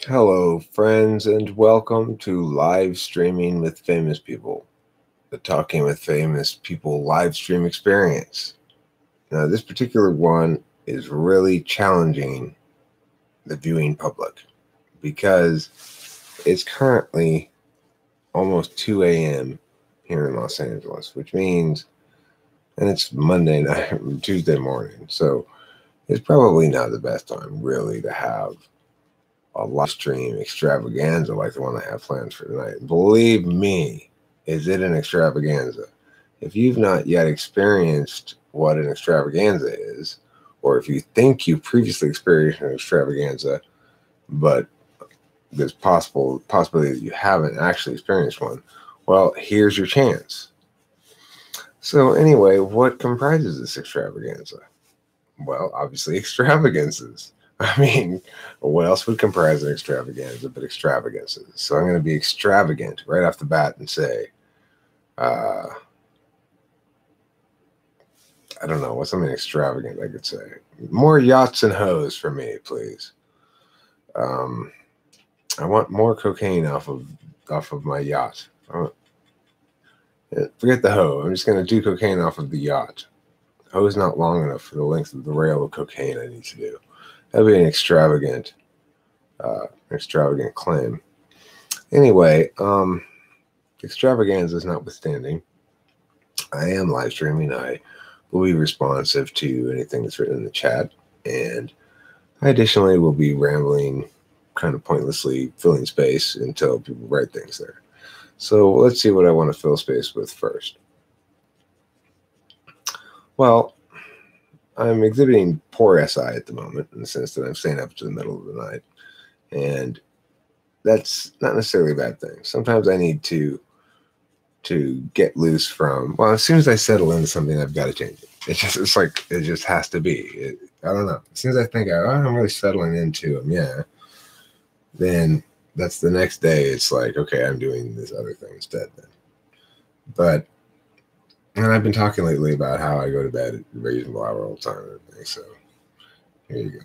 Hello, friends, and welcome to Live Streaming with Famous People, the Talking with Famous People live stream experience. Now, this particular one is really challenging the viewing public because it's currently almost 2 a.m. here in Los Angeles, which means, and it's Monday night, Tuesday morning, so it's probably not the best time really to have a live stream extravaganza like the one I have planned for tonight. Believe me, is it an extravaganza? If you've not yet experienced what an extravaganza is, or if you think you previously experienced an extravaganza, but there's possibility that you haven't actually experienced one, well, here's your chance. So anyway, what comprises this extravaganza? Well, obviously extravagances. I mean, what else would comprise an extravaganza but extravagances? So I'm going to be extravagant right off the bat and say, I don't know, what's something extravagant I could say? More yachts and hoes for me, please. I want more cocaine off of my yacht. Forget the hoe. I'm just going to do cocaine off of the yacht. Hoe is not long enough for the length of the rail of cocaine I need to do. That'd be an extravagant claim. Anyway, extravaganzas notwithstanding, I am live streaming. I will be responsive to anything that's written in the chat, and I additionally will be rambling, kind of pointlessly filling space until people write things there. So let's see what I want to fill space with first. Well, I'm exhibiting poor SI at the moment in the sense that I'm staying up to the middle of the night, and that's not necessarily a bad thing. Sometimes I need to get loose from, well, as soon as I settle into something, I've got to change it. It's like, it just has to be. I don't know. As soon as I think, I'm really settling into them, yeah, then that's the next day. It's like, okay, I'm doing this other thing instead then. But, and I've been talking lately about how I go to bed at a reasonable hour all the time and everything, so here you go.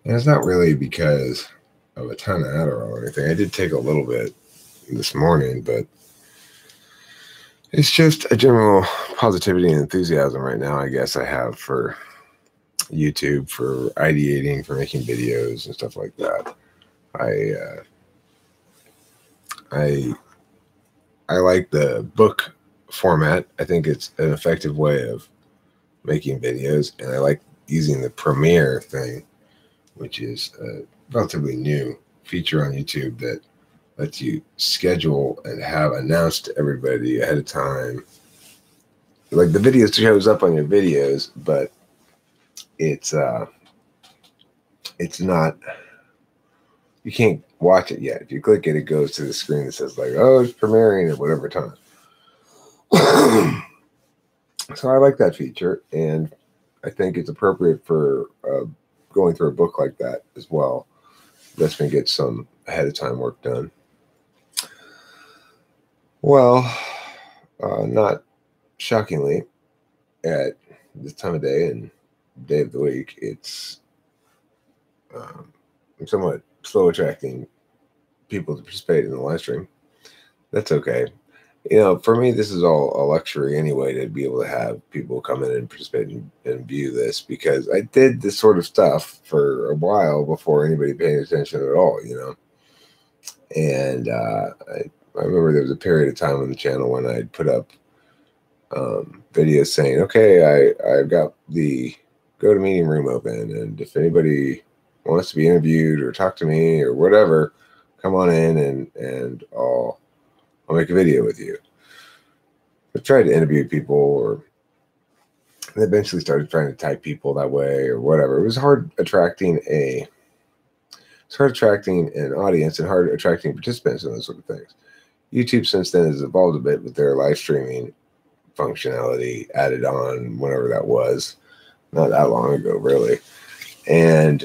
And it's not really because of a ton of Adderall or anything. I did take a little bit this morning, but it's just a general positivity and enthusiasm right now, I guess, I have for YouTube, for ideating, for making videos and stuff like that. I like the book format. I think it's an effective way of making videos, and I like using the Premiere thing, which is a relatively new feature on YouTube that lets you schedule and have announced to everybody ahead of time. Like the video shows up on your videos, but it's not, you can't watch it yet. If you click it, it goes to the screen that says like, oh, it's premiering at whatever time. So I like that feature, and I think it's appropriate for going through a book like that as well. That's going to get some ahead of time work done. Well, not shockingly, at this time of day and day of the week, it's somewhat slow attracting people to participate in the live stream. That's okay. You know, for me, this is all a luxury anyway, to be able to have people come in and participate and view this, because I did this sort of stuff for a while before anybody paid attention at all, you know. And I remember there was a period of time on the channel when I'd put up videos saying, okay, I've got the GoToMeeting room open, and if anybody wants to be interviewed or talk to me or whatever, come on in and I'll make a video with you. I tried to interview people, or eventually started trying to type people that way or whatever. It was hard attracting an audience and hard attracting participants and those sort of things. YouTube since then has evolved a bit with their live streaming functionality added on whenever that was, not that long ago really. And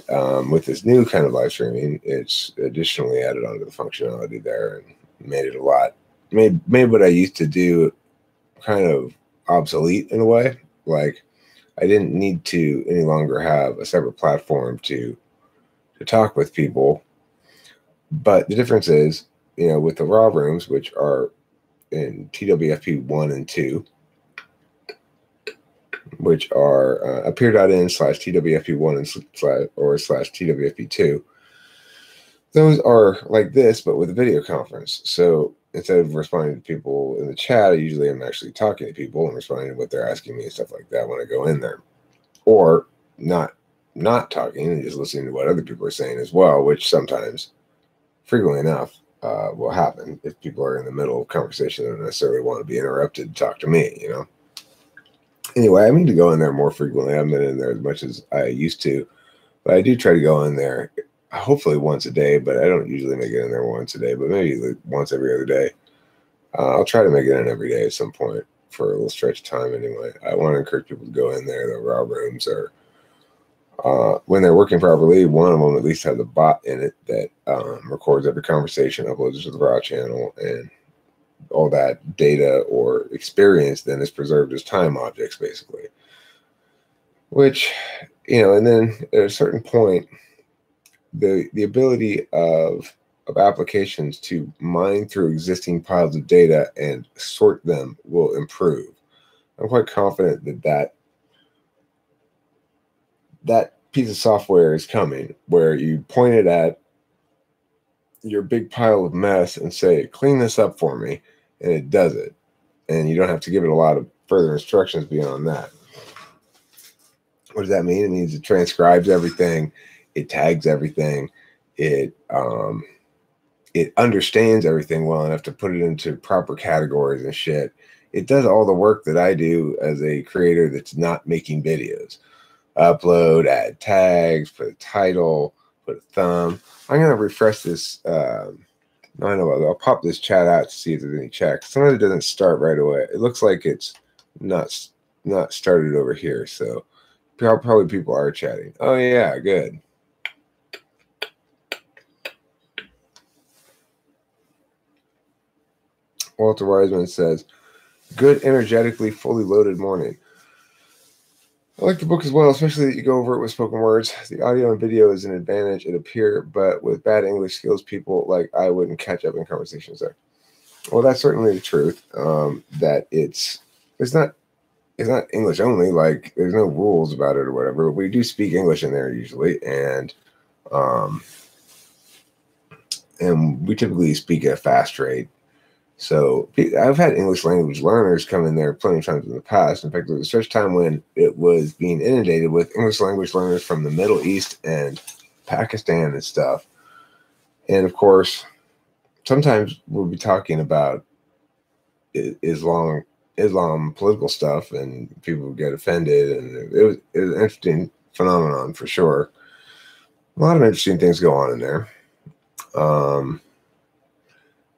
with this new kind of live streaming, it's additionally added onto the functionality there and made it a lot, made what I used to do kind of obsolete in a way. Like, I didn't need to any longer have a separate platform to talk with people. But the difference is, with the raw rooms, which are in TWFP 1 and 2, which are appear.in/TWFP1 and // TWFP2, those are like this, but with a video conference. So instead of responding to people in the chat, usually I'm actually talking to people and responding to what they're asking me and stuff like that when I go in there. Or not talking and just listening to what other people are saying as well, which sometimes, frequently enough, will happen if people are in the middle of a conversation and don't necessarily want to be interrupted to talk to me, Anyway, I need to go in there more frequently. I haven't been in there as much as I used to, but I do try to go in there hopefully once a day, but I don't usually make it in there once a day, but maybe like once every other day. I'll try to make it in every day at some point for a little stretch of time anyway. I want to encourage people to go in there. The raw rooms are, when they're working properly, one of them at least has a bot in it that records every conversation, uploads it to the raw channel, and all that data or experience then is preserved as time objects, basically. Which, and then at a certain point, the ability of applications to mine through existing piles of data and sort them will improve. I'm quite confident that piece of software is coming, where you point it at your big pile of mess and say, clean this up for me, and it does it. And you don't have to give it a lot of further instructions beyond that. What does that mean? It means it transcribes everything, it tags everything, it understands everything well enough to put it into proper categories and shit. It does all the work that I do as a creator that's not making videos. Upload, add tags, put a title, put a thumb. I'm going to refresh this. I'll pop this chat out to see if there's any checks. Sometimes it doesn't start right away. It looks like it's not started over here. So probably people are chatting. Oh, yeah, good. Walter Wiseman says, good, energetically, fully loaded morning. I like the book as well, especially that you go over it with spoken words. The audio and video is an advantage, it appears, but with bad English skills, people like I wouldn't catch up in conversations there. Well, that's certainly the truth. That it's not English only. Like there's no rules about it or whatever. But we do speak English in there usually, and we typically speak at a fast rate. So I've had English language learners come in there plenty of times in the past. In fact, there was a stretch of time when it was being inundated with English language learners from the Middle East and Pakistan and stuff. And of course, sometimes we'll be talking about Islam political stuff, and people get offended. And it was an interesting phenomenon for sure. A lot of interesting things go on in there.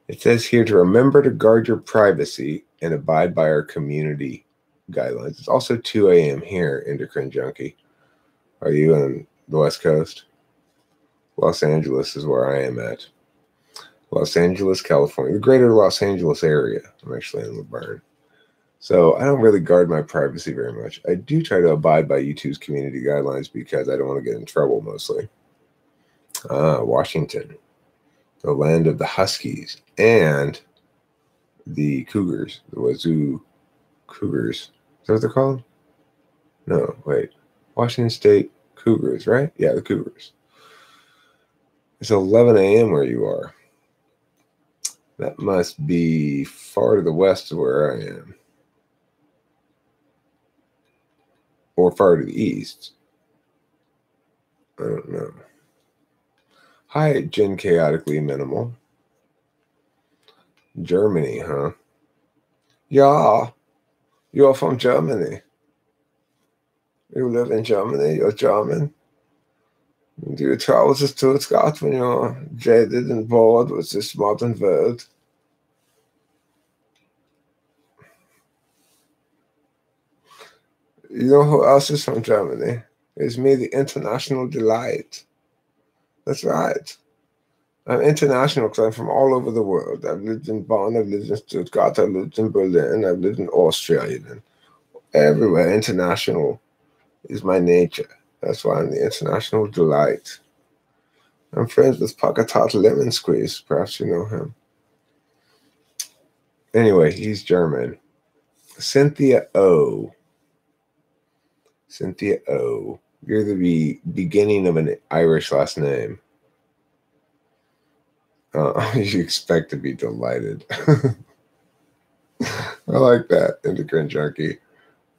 It says here to remember to guard your privacy and abide by our community guidelines. It's also 2 a.m. here, Endocrine Junkie. Are you on the West Coast? Los Angeles is where I am at. Los Angeles, California, the greater Los Angeles area. I'm actually in Laverne. So I don't really guard my privacy very much. I do try to abide by YouTube's community guidelines because I don't want to get in trouble mostly. Washington, the land of the Huskies and the Cougars, the Wazoo Cougars. Is that what they're called? No, wait. Washington State Cougars, right? Yeah, the Cougars. It's 11 a.m. where you are. That must be far to the west of where I am. Or far to the east. I don't know. Hi, Jen Chaotically Minimal. Germany, huh? Yeah, you're from Germany. You live in Germany, you're German. Do you travel to Stuttgart when you're jaded and bored with this modern world? You know who else is from Germany? It's me, the International Delight. That's right. I'm international because I'm from all over the world. I've lived in Bonn, I've lived in Stuttgart, I've lived in Berlin, I've lived in Austria, even. Everywhere. International is my nature. That's why I'm the International Delight. I'm friends with Pakatot Lemon Squeeze. Perhaps you know him. Anyway, he's German. Cynthia O. Cynthia O. You're the beginning of an Irish last name. You expect to be delighted. I like that, Endocrine Junkie.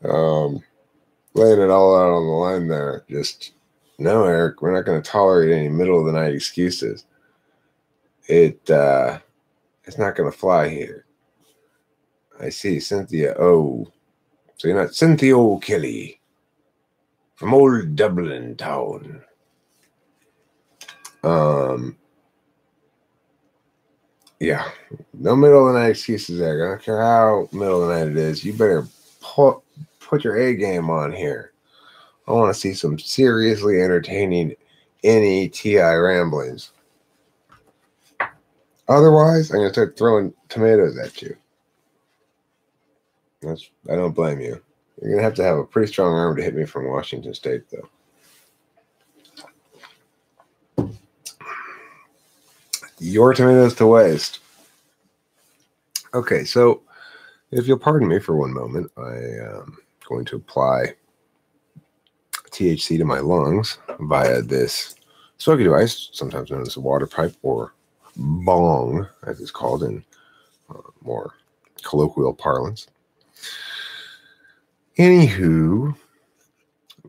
Laying it all out on the line there. Just, no, Eric, we're not going to tolerate any middle of the night excuses. It's not going to fly here. I see, Cynthia O. So you're not Cynthia O'Kelly from old Dublin town. Yeah, no middle of the night excuses there. I don't care how middle of the night it is. You better put your A game on here. I want to see some seriously entertaining NETI ramblings. Otherwise, I'm going to start throwing tomatoes at you. I don't blame you. You're going to have a pretty strong arm to hit me from Washington State, though. Your tomatoes to waste. Okay, so if you'll pardon me for one moment, I am going to apply THC to my lungs via this smoky device, sometimes known as a water pipe or bong, as it's called in more colloquial parlance. Anywho,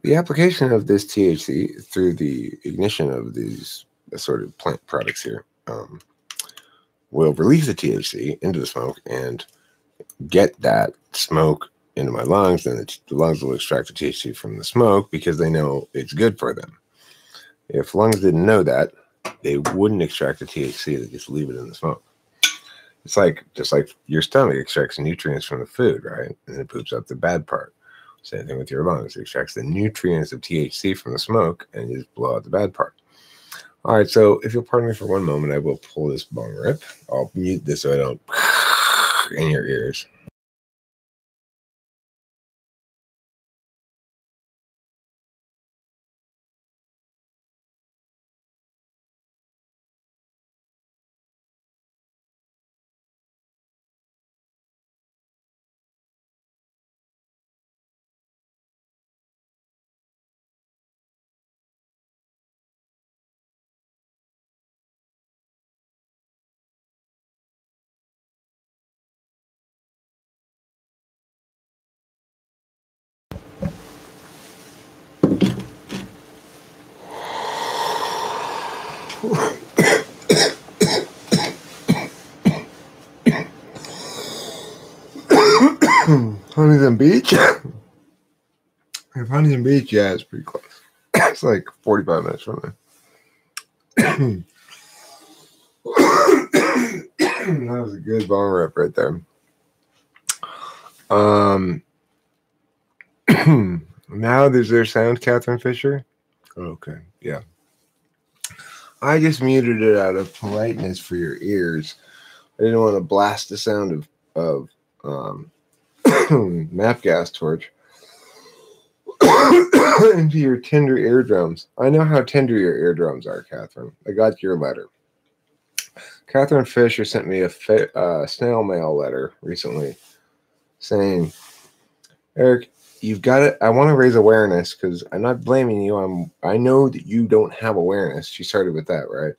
the application of this THC through the ignition of these assorted plant products here will release the THC into the smoke and get that smoke into my lungs. Then the lungs will extract the THC from the smoke because they know it's good for them. If lungs didn't know that, they wouldn't extract the THC. They just leave it in the smoke. It's just like your stomach extracts nutrients from the food, right? And it poops up the bad part. Same thing with your lungs. It extracts the nutrients of THC from the smoke and you just blow out the bad part. All right, so if you'll pardon me for one moment, I will pull this bong rip. I'll mute this so I don't in your ears. Huntington Beach? If Huntington Beach, yeah, it's pretty close. It's like 45 minutes from there. That was a good bong rip right there. Now there's their sound, Catherine Fisher. Okay, yeah. I just muted it out of politeness for your ears. I didn't want to blast the sound of map gas torch into your tender eardrums. I know how tender your eardrums are, Catherine. I got your letter. Catherine Fisher sent me a snail mail letter recently saying, Eric, you've got it. I want to raise awareness because I'm not blaming you. I know that you don't have awareness. She started with that, right?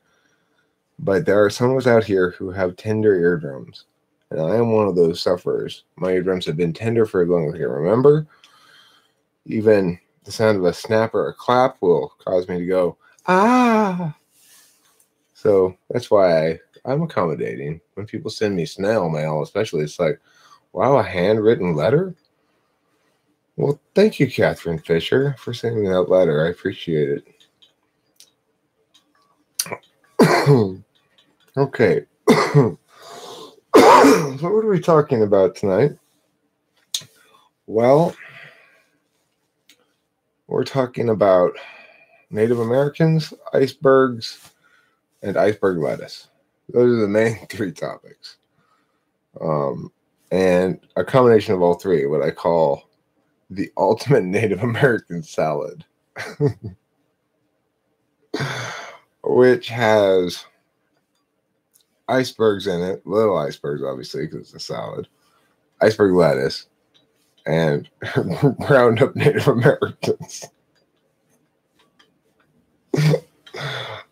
But there are some of us out here who have tender eardrums. And I am one of those sufferers. My eardrums have been tender for as long as I can remember. Even the sound of a snap or a clap will cause me to go, ah. So that's why I'm accommodating. When people send me snail mail, especially, it's like, wow, a handwritten letter? Well, thank you, Catherine Fisher, for sending me that letter. I appreciate it. Okay. So what are we talking about tonight? Well, we're talking about Native Americans, icebergs, and iceberg lettuce. Those are the main three topics. And a combination of all three, what I call the ultimate Native American salad. which has icebergs in it, little icebergs, obviously, because it's a salad, iceberg lettuce, and round up Native Americans.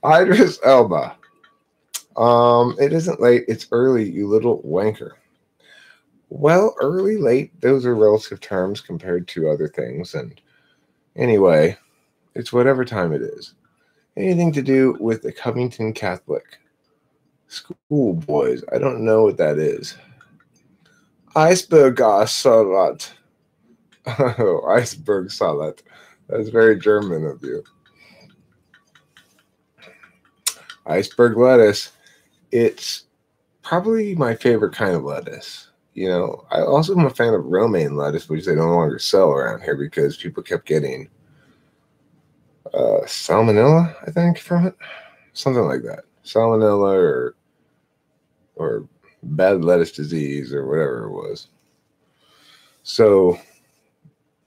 Idris Elba. It isn't late, it's early, you little wanker. Well, early, late, those are relative terms compared to other things. And anyway, it's whatever time it is. Anything to do with the Covington Catholic schoolboys. I don't know what that is. Iceberg salad. Oh, iceberg salad. That's very German of you. Iceberg lettuce. It's probably my favorite kind of lettuce. You know, I also am a fan of romaine lettuce, which they no longer sell around here because people kept getting salmonella, I think, from it. Something like that. Salmonella or bad lettuce disease or whatever it was. So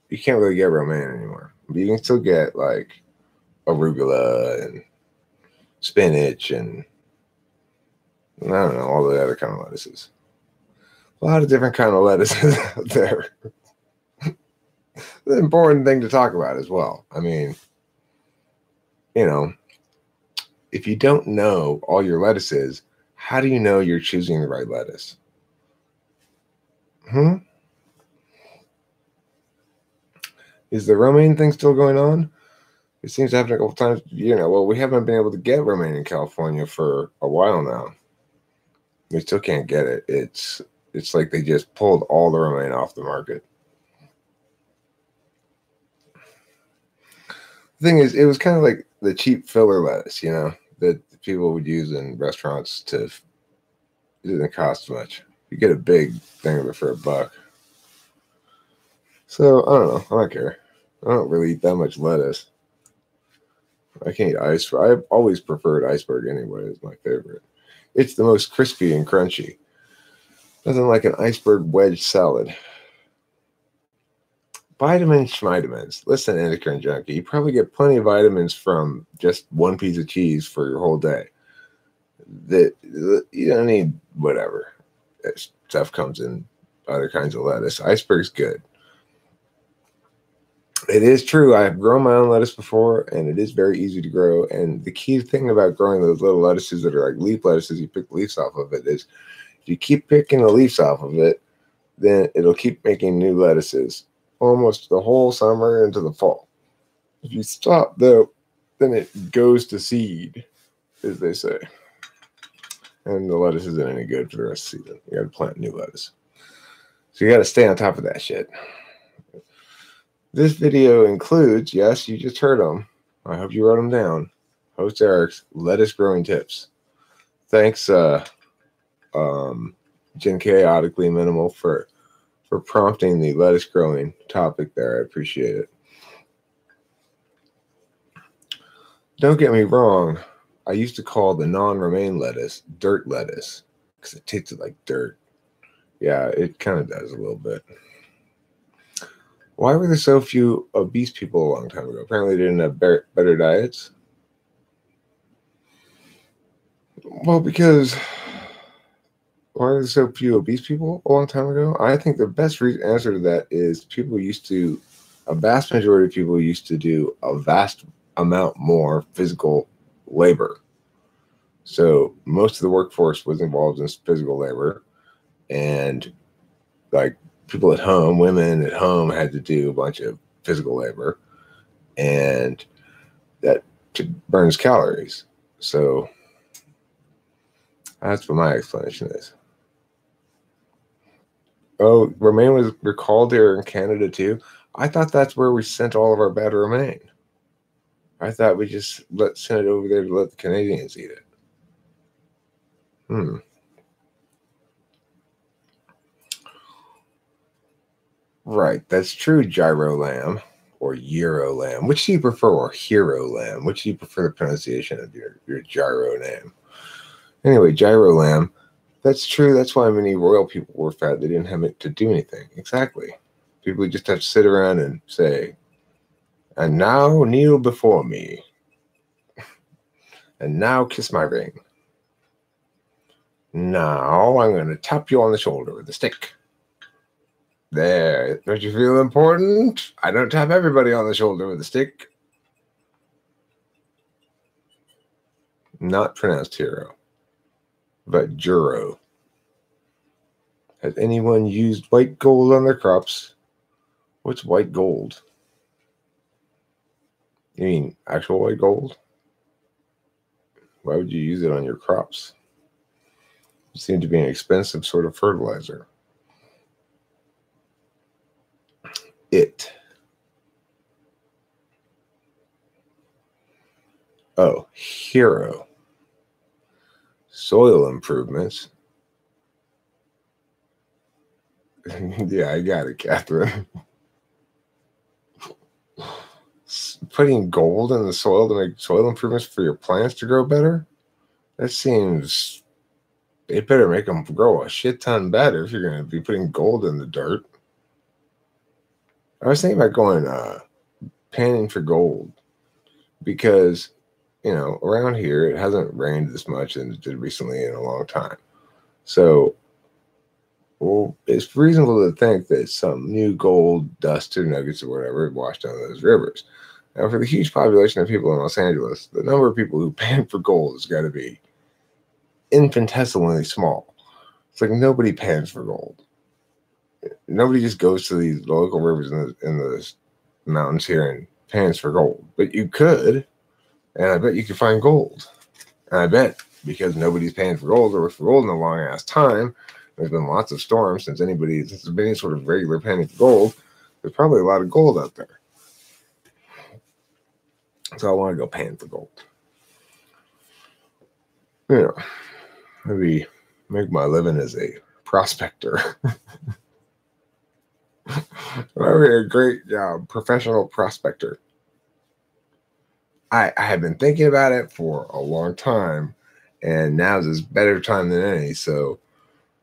you can't really get romaine anymore. But you can still get like arugula and spinach and I don't know, all the other kind of lettuces. A lot of different kind of lettuces out there. The important thing to talk about as well. I mean, you know, if you don't know all your lettuces, how do you know you're choosing the right lettuce? Is the romaine thing still going on? It seems to happen a couple times. You know, well, we haven't been able to get romaine in California for a while now. We still can't get it. It's like they just pulled all the romaine off the market. The thing is, it was kind of like the cheap filler lettuce, you know, that people would use in restaurants to, it didn't cost much. You get a big thing of it for $1. So, I don't know. I don't care. I don't really eat that much lettuce. I can't eat iceberg. I've always preferred iceberg anyway. It's my favorite. It's the most crispy and crunchy. Nothing like an iceberg wedge salad. Vitamins, schmitamins. Listen, endocrine junkie, you probably get plenty of vitamins from just one piece of cheese for your whole day. That you don't need whatever. That stuff comes in other kinds of lettuce. Iceberg's good. It is true. I've grown my own lettuce before, and it is very easy to grow. And the key thing about growing those little lettuces that are like leaf lettuces, you pick the leaves off of it, is if you keep picking the leaves off of it, then it'll keep making new lettuces almost the whole summer into the fall. If you stop, though, then it goes to seed, as they say. And the lettuce isn't any good for the rest of the season. You got to plant new lettuce. So you got to stay on top of that shit. This video includes, yes, you just heard them. I hope you wrote them down. Host Eric's lettuce growing tips. Thanks, Gen Chaotically Minimal, for prompting the lettuce growing topic there. I appreciate it. Don't get me wrong. I used to call the non-romaine lettuce dirt lettuce because it tasted like dirt. Yeah, it kind of does a little bit. Why were there so few obese people a long time ago? Apparently they didn't have better diets. Well, because why are there so few obese people a long time ago? I think the best answer to that is a vast majority of people used to do a vast amount more physical labor. So most of the workforce was involved in physical labor, and like people at home, women at home had to do a bunch of physical labor, and that burns calories. So that's what my explanation is. Oh, romaine was recalled here in Canada too. I thought that's where we sent all of our bad romaine. I thought we just sent it over there to let the Canadians eat it. Right, that's true, Gyro Lamb or Euro Lamb. Which do you prefer, or Hero Lamb? Which do you prefer the pronunciation of your Gyro name? Anyway, Gyro Lamb, that's true. That's why many royal people were fat. They didn't have to do anything. Exactly. People just have to sit around and say, "And now kneel before me." And now kiss my ring. Now I'm going to tap you on the shoulder with a stick. There. Don't you feel important? I don't tap everybody on the shoulder with a stick. Not pronounced hero, but Juro. Has anyone used white gold on their crops? What's white gold? You mean actual white gold? Why would you use it on your crops? It seemed to be an expensive sort of fertilizer. It. Oh, hero. Soil improvements. Yeah, I got it, Catherine. Putting gold in the soil to make soil improvements for your plants to grow better? That seems... They better make them grow a shit ton better if you're going to be putting gold in the dirt. I was thinking about going panning for gold because, you know, around here it hasn't rained this much as it did recently in a long time. So, well, it's reasonable to think that some new gold dust or nuggets or whatever washed down those rivers. Now, for the huge population of people in Los Angeles, the number of people who pan for gold has got to be infinitesimally small. It's like nobody pans for gold. Nobody just goes to these local rivers in the mountains here and pans for gold. But you could, and I bet you could find gold. And I bet because nobody's paying for gold or for gold in a long ass time, there's been lots of storms since there's been any sort of regular panning for gold. There's probably a lot of gold out there. So I want to go pan for gold. You know, maybe make my living as a prospector. A great job, professional prospector. I have been thinking about it for a long time, and now's as better time than any. So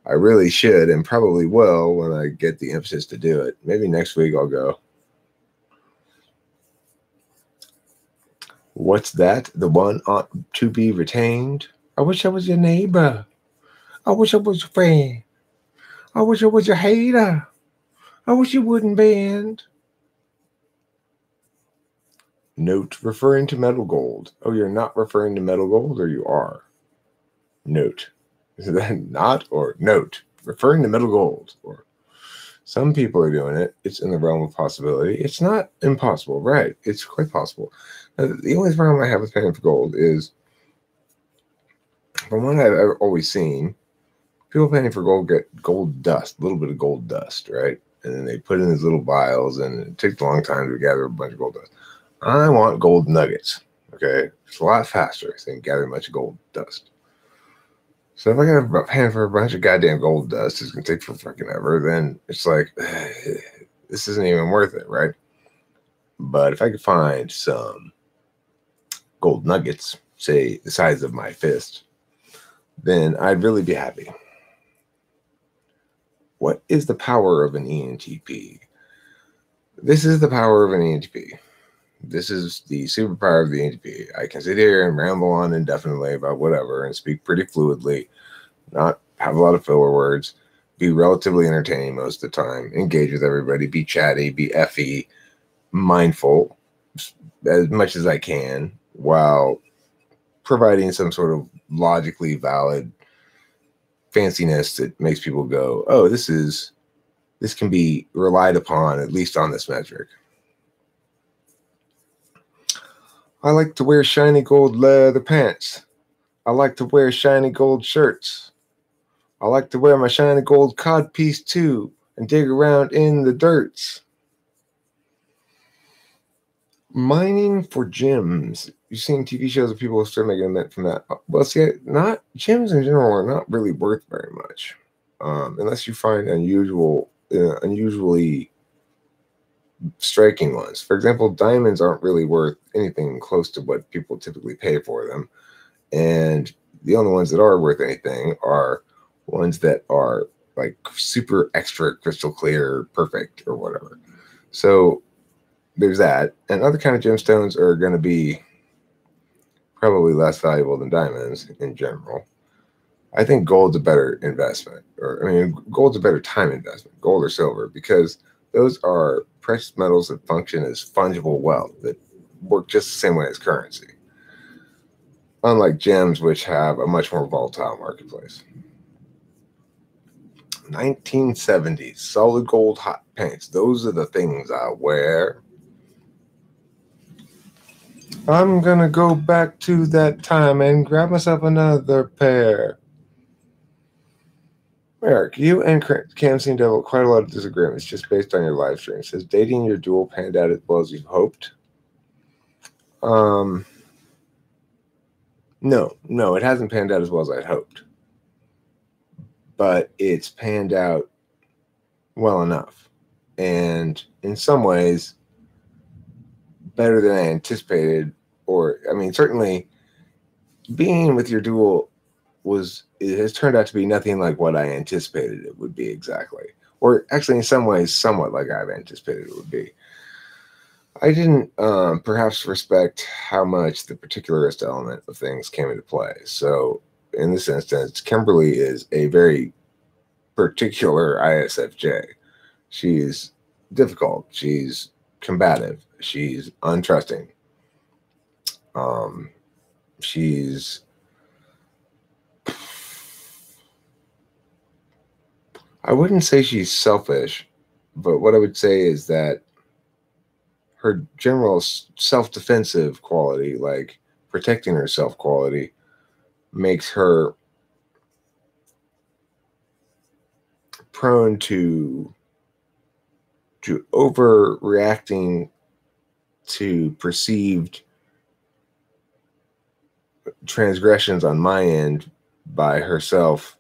I really should and probably will when I get the emphasis to do it. Maybe next week I'll go. What's that? The one ought to be retained? I wish I was your neighbor. I wish I was your friend. I wish I was your hater. I wish you wouldn't bend. Note referring to metal gold. Oh, you're not referring to metal gold, or you are? Note. Is that not or note? Referring to metal gold. Or some people are doing it. It's in the realm of possibility. It's not impossible, right? It's quite possible. Now, the only problem I have with paying for gold is, from what I've always seen, people paying for gold get gold dust, a little bit of gold dust, right? And then they put in these little vials, and it takes a long time to gather a bunch of gold dust. I want gold nuggets, okay? It's a lot faster than gathering a bunch of gold dust. So if I got to pay for a bunch of goddamn gold dust, it's going to take for fucking ever, then it's like, this isn't even worth it, right? But if I could find some gold nuggets, say the size of my fist, then I'd really be happy. What is the power of an ENTP? This is the power of an ENTP. This is the superpower of the ENTP. I can sit here and ramble on indefinitely about whatever and speak pretty fluidly, not have a lot of filler words, be relatively entertaining most of the time, engage with everybody, be chatty, be effy, mindful as much as I can, while providing some sort of logically valid fanciness that makes people go, oh, this can be relied upon, at least on this metric. I like to wear shiny gold leather pants. I like to wear shiny gold shirts. I like to wear my shiny gold codpiece too and dig around in the dirts. Mining for gems. You've seen TV shows of people start making a mint from that. Well, see, not gems in general are not really worth very much, unless you find unusually striking ones. For example, diamonds aren't really worth anything close to what people typically pay for them, and the only ones that are worth anything are ones that are like super extra crystal clear, perfect, or whatever. So there's that. And other kind of gemstones are going to be probably less valuable than diamonds in general. I think gold's a better investment, or I mean, gold's a better time investment, gold or silver, because those are precious metals that function as fungible wealth that work just the same way as currency, unlike gems, which have a much more volatile marketplace. 1970s, solid gold hot pants. Those are the things I wear. I'm gonna go back to that time and grab myself another pair. Eric, you and Cam seem to have quite a lot of disagreements just based on your live stream. Has dating your duel panned out as well as you hoped? No, it hasn't panned out as well as I'd hoped. But it's panned out well enough. And in some ways, better than I anticipated. Or, I mean, certainly being with your duel it has turned out to be nothing like what I anticipated it would be exactly. Or actually, in some ways, somewhat like I've anticipated it would be. I didn't perhaps respect how much the particularist element of things came into play. So in this instance, Kimberly is a very particular ISFJ. She's difficult. She's combative. She's untrusting. She's I wouldn't say she's selfish, but what I would say is that her general self-defensive quality, like protecting herself quality, makes her prone to overreacting to perceived transgressions on my end by herself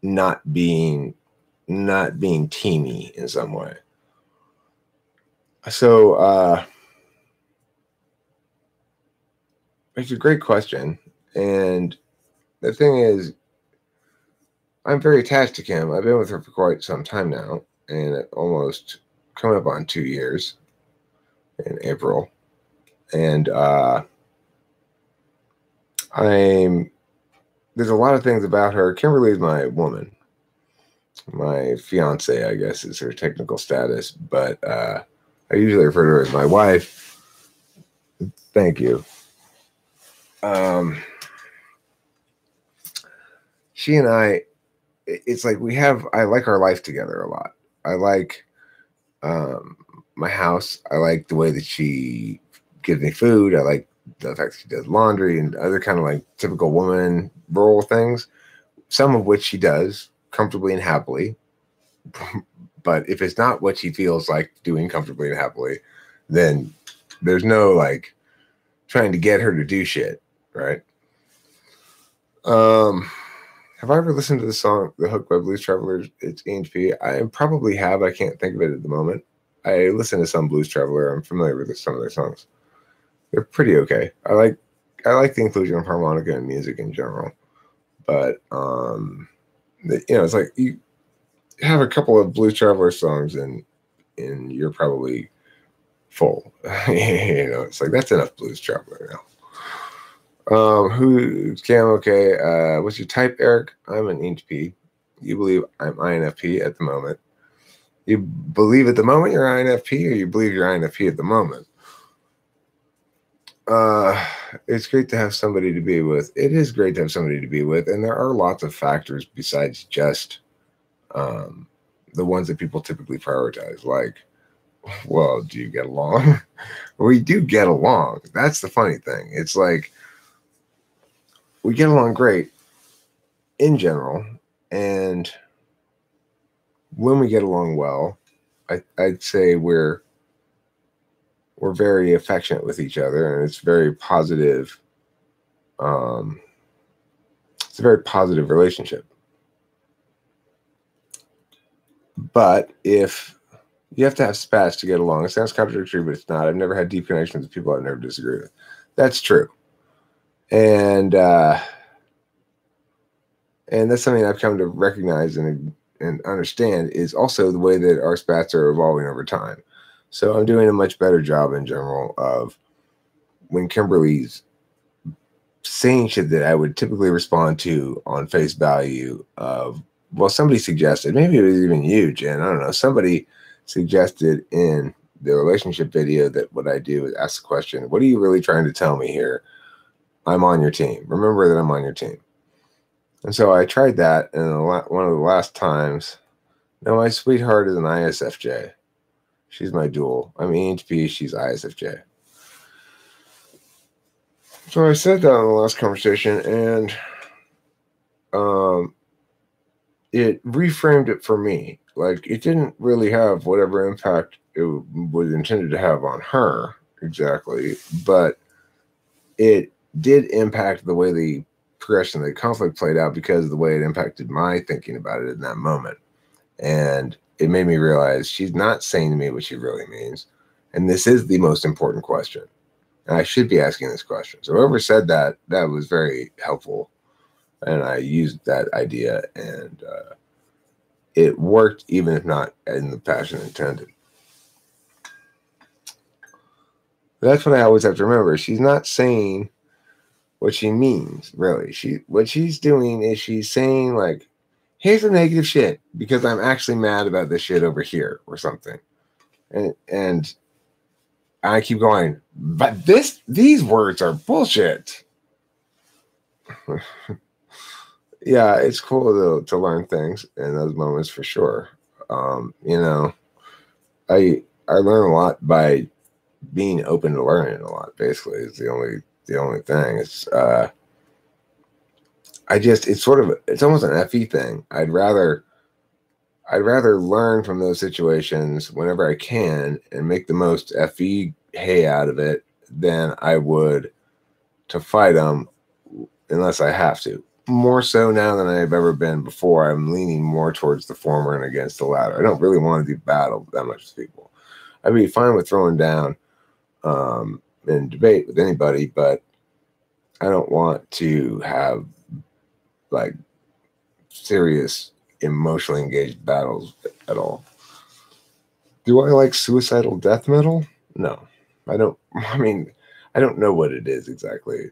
not being teamy in some way. So it's a great question. And the thing is, I'm very attached to Kim. I've been with her for quite some time now, and almost coming up on 2 years in April. And there's a lot of things about her. Kimberly is my woman. My fiance, I guess, is her technical status, but I usually refer to her as my wife. Thank you. She and I, it's like I like our life together a lot. I like my house. I like the way that she gives me food. I like the fact that she does laundry and other kind of like typical woman rural things, some of which she does comfortably and happily. But if it's not what she feels like doing comfortably and happily, then there's no like trying to get her to do shit, right? Have I ever listened to the song "The Hook" by Blues Travelers? It's ENP. I probably have. I can't think of it at the moment. I listen to some Blues Traveler. I'm familiar with some of their songs. They're pretty okay. I like the inclusion of harmonica in music in general, but it's like you have a couple of Blues Traveler songs and you're probably full. It's like that's enough Blues Traveler now. Who's Cam? Okay. What's your type, Eric? I'm an ENTP. You believe I'm INFP at the moment. You believe at the moment you're INFP, or you believe you're INFP at the moment? It's great to have somebody to be with. It is great to have somebody to be with, and there are lots of factors besides just the ones that people typically prioritize. Like, well, do you get along? We do get along. That's the funny thing. It's like we get along great in general, and when we get along well, I'd say we're very affectionate with each other, and it's very positive. It's a very positive relationship. But if you have to have spats to get along, it sounds contradictory, but it's not. I've never had deep connections with people I've never disagreed with. That's true. And that's something I've come to recognize and understand is also the way that our spats are evolving over time. So I'm doing a much better job in general of when Kimberly's saying shit that I would typically respond to on face value of, well, somebody suggested, maybe it was even you, Jen, I don't know, somebody suggested in the relationship video that what I do is ask the question, what are you really trying to tell me here? I'm on your team. Remember that I'm on your team. And so I tried that, and one of the last times, no, my sweetheart is an ISFJ. She's my dual. I'm ENTP, she's ISFJ. So I said that in the last conversation, and it reframed it for me. Like, it didn't really have whatever impact it was intended to have on her exactly, but it did impact the way the progression of the conflict played out because of the way it impacted my thinking about it in that moment. And it made me realize she's not saying to me what she really means. And this is the most important question. And I should be asking this question. So whoever said that, that was very helpful. And I used that idea, and it worked, even if not in the fashion intended. That's what I always have to remember. She's not saying what she means, really. What she's doing is she's saying, like, here's the negative shit because I'm actually mad about this shit over here or something. And I keep going, but these words are bullshit. Yeah, it's cool to learn things in those moments for sure. You know, I learn a lot by being open to learning a lot. Basically, is the only thing. It's it's almost an FE thing. I'd rather learn from those situations whenever I can and make the most FE hay out of it than I would to fight them unless I have to. More so now than I've ever been before. I'm leaning more towards the former and against the latter. I don't really want to do battle that much with people. I'd be fine with throwing down and debate with anybody, but I don't want to have like serious emotionally engaged battles at all. Do I like suicidal death metal? No, I don't. I mean, I don't know what it is exactly.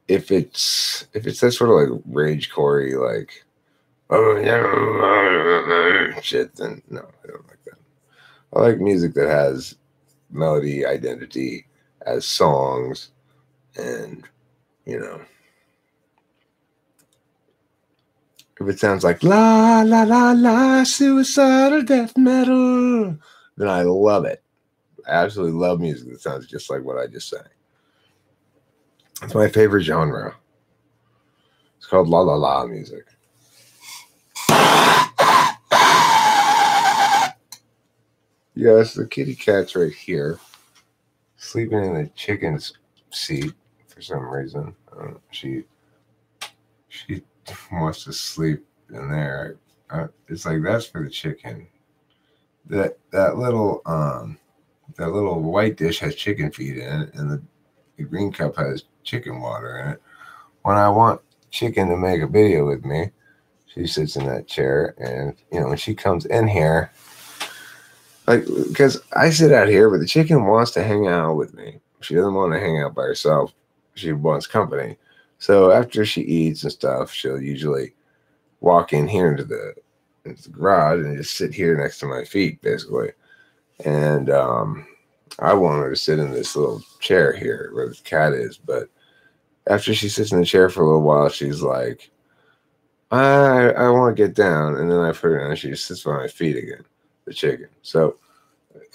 If it's that sort of like rage-core, like shit, then no, I don't like that. I like music that has melody, identity, as songs, and you know, if it sounds like la la la la suicidal death metal, then I love it. I absolutely love music that sounds just like what I just sang. It's my favorite genre. It's called la la la music. Yes, the kitty cat's right here, sleeping in the chicken's seat for some reason. She wants to sleep in there. It's like, that's for the chicken. That little white dish has chicken feed in it, and the green cup has chicken water in it. When I want chicken to make a video with me, she sits in that chair, and when she comes in here, like, because I sit out here, but the chicken wants to hang out with me. She doesn't want to hang out by herself. She wants company. So after she eats and stuff, she'll usually walk in here into the garage and just sit here next to my feet, basically. And I want her to sit in this little chair here where the cat is. But after she sits in the chair for a little while, she's like, I want to get down. And then I put her down and she just sits by my feet again, the chicken. So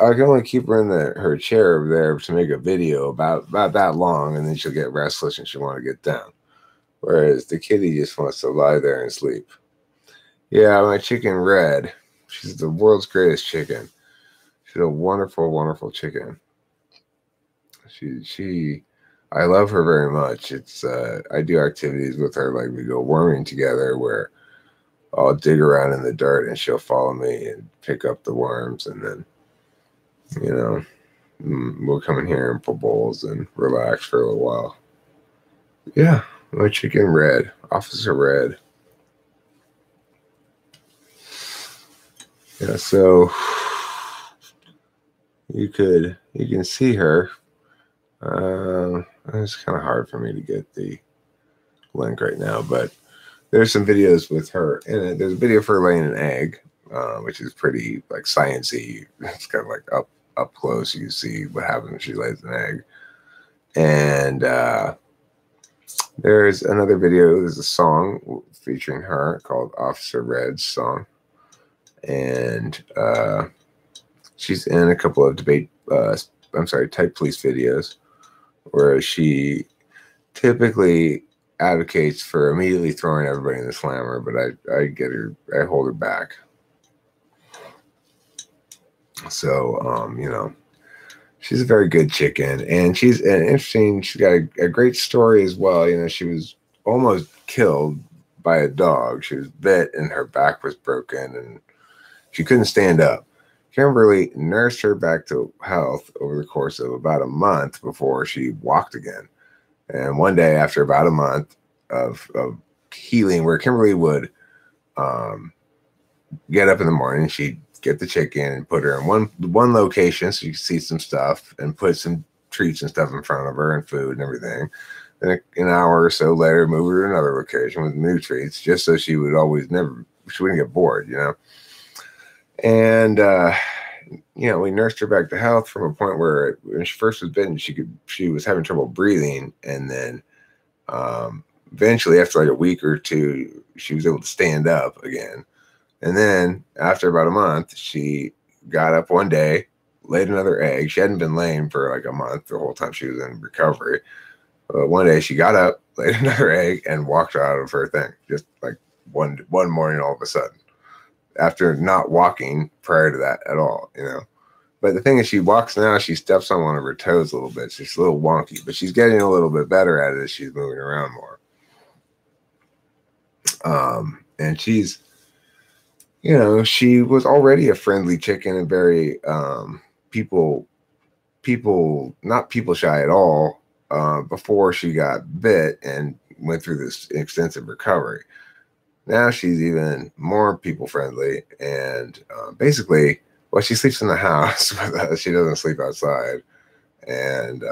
I can only keep her in her chair over there to make a video about that long, and then she'll get restless and she'll want to get down. Whereas the kitty just wants to lie there and sleep. Yeah, my chicken Red. She's the world's greatest chicken. She's a wonderful, wonderful chicken. I love her very much. I do activities with her, like we go worming together, where I'll dig around in the dirt and she'll follow me and pick up the worms, and then we'll come in here and pull bowls and relax for a little while. Yeah, my chicken Red, Officer Red. Yeah, so you can see her. It's kind of hard for me to get the link right now, but there's some videos with her in it. There's a video of her laying an egg, which is pretty like sciencey. It's kind of like up close. You can see what happens when she lays an egg. And there's another video. There's a song featuring her called Officer Red's song, and she's in a couple of Type Police videos where she typically advocates for immediately throwing everybody in the slammer, but I hold her back. So, you know, she's a very good chicken, and she's she's got a great story as well. You know, she was almost killed by a dog. She was bit and her back was broken and she couldn't stand up. Kimberly nursed her back to health over the course of about a month before she walked again. And one day, after about a month of healing, where Kimberly would get up in the morning, she'd get the chicken and put her in one location so you could see some stuff and put some treats and stuff in front of her and food and everything. Then an hour or so later, move her to another location with new treats, just so she wouldn't get bored, you know. And you know, we nursed her back to health from a point where when she first was bitten, she was having trouble breathing, and then eventually, after like a week or two, she was able to stand up again. And then after about a month, she got up one day, laid another egg. She hadn't been laying for like a month the whole time she was in recovery. But one day she got up, laid another egg, and walked out of her thing. Just like one morning, all of a sudden, after not walking prior to that at all, you know. But the thing is, she walks now, she steps on one of her toes a little bit. She's a little wonky, but she's getting a little bit better at it as she's moving around more. And she's, you know, she was already a friendly chicken and very not people shy at all before she got bit and went through this extensive recovery. Now she's even more people friendly, and basically, well, she sleeps in the house with us. She doesn't sleep outside, and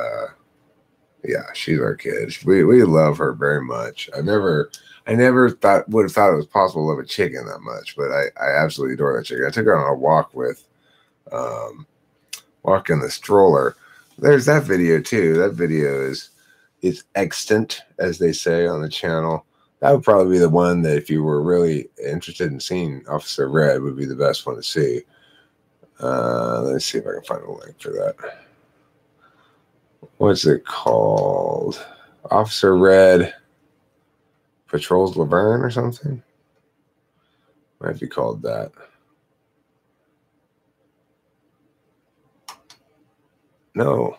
yeah, she's our kid. We love her very much. I never would have thought it was possible to love a chicken that much, but I absolutely adore that chicken. I took her on a walk with walk in the stroller. There's that video too. That video is extant, as they say on the channel. That would probably be the one that if you were really interested in seeing Officer Red would be the best one to see. Let's see if I can find a link for that. What's it called? Officer Red Patrols Laverne or something? Might be called that. No.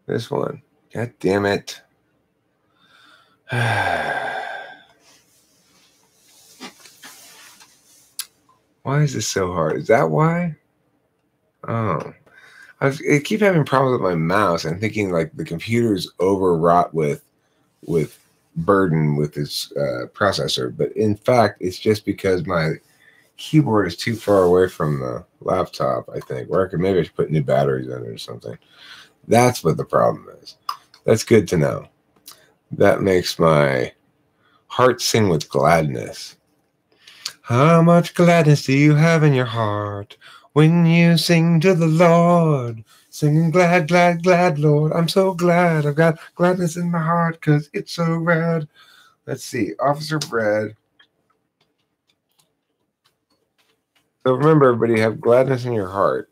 This one. God damn it. Why is this so hard? Is that why? Oh. I keep having problems with my mouse and thinking like the computer's overwrought with burden with its processor. But in fact, it's just because my keyboard is too far away from the laptop, I think. Or maybe I should put new batteries in it or something. That's what the problem is. That's good to know. That makes my heart sing with gladness. How much gladness do you have in your heart when you sing to the Lord? Singing glad, glad, glad, Lord. I'm so glad. I've got gladness in my heart because it's so rad. Let's see. Officer Red. So remember, everybody, have gladness in your heart,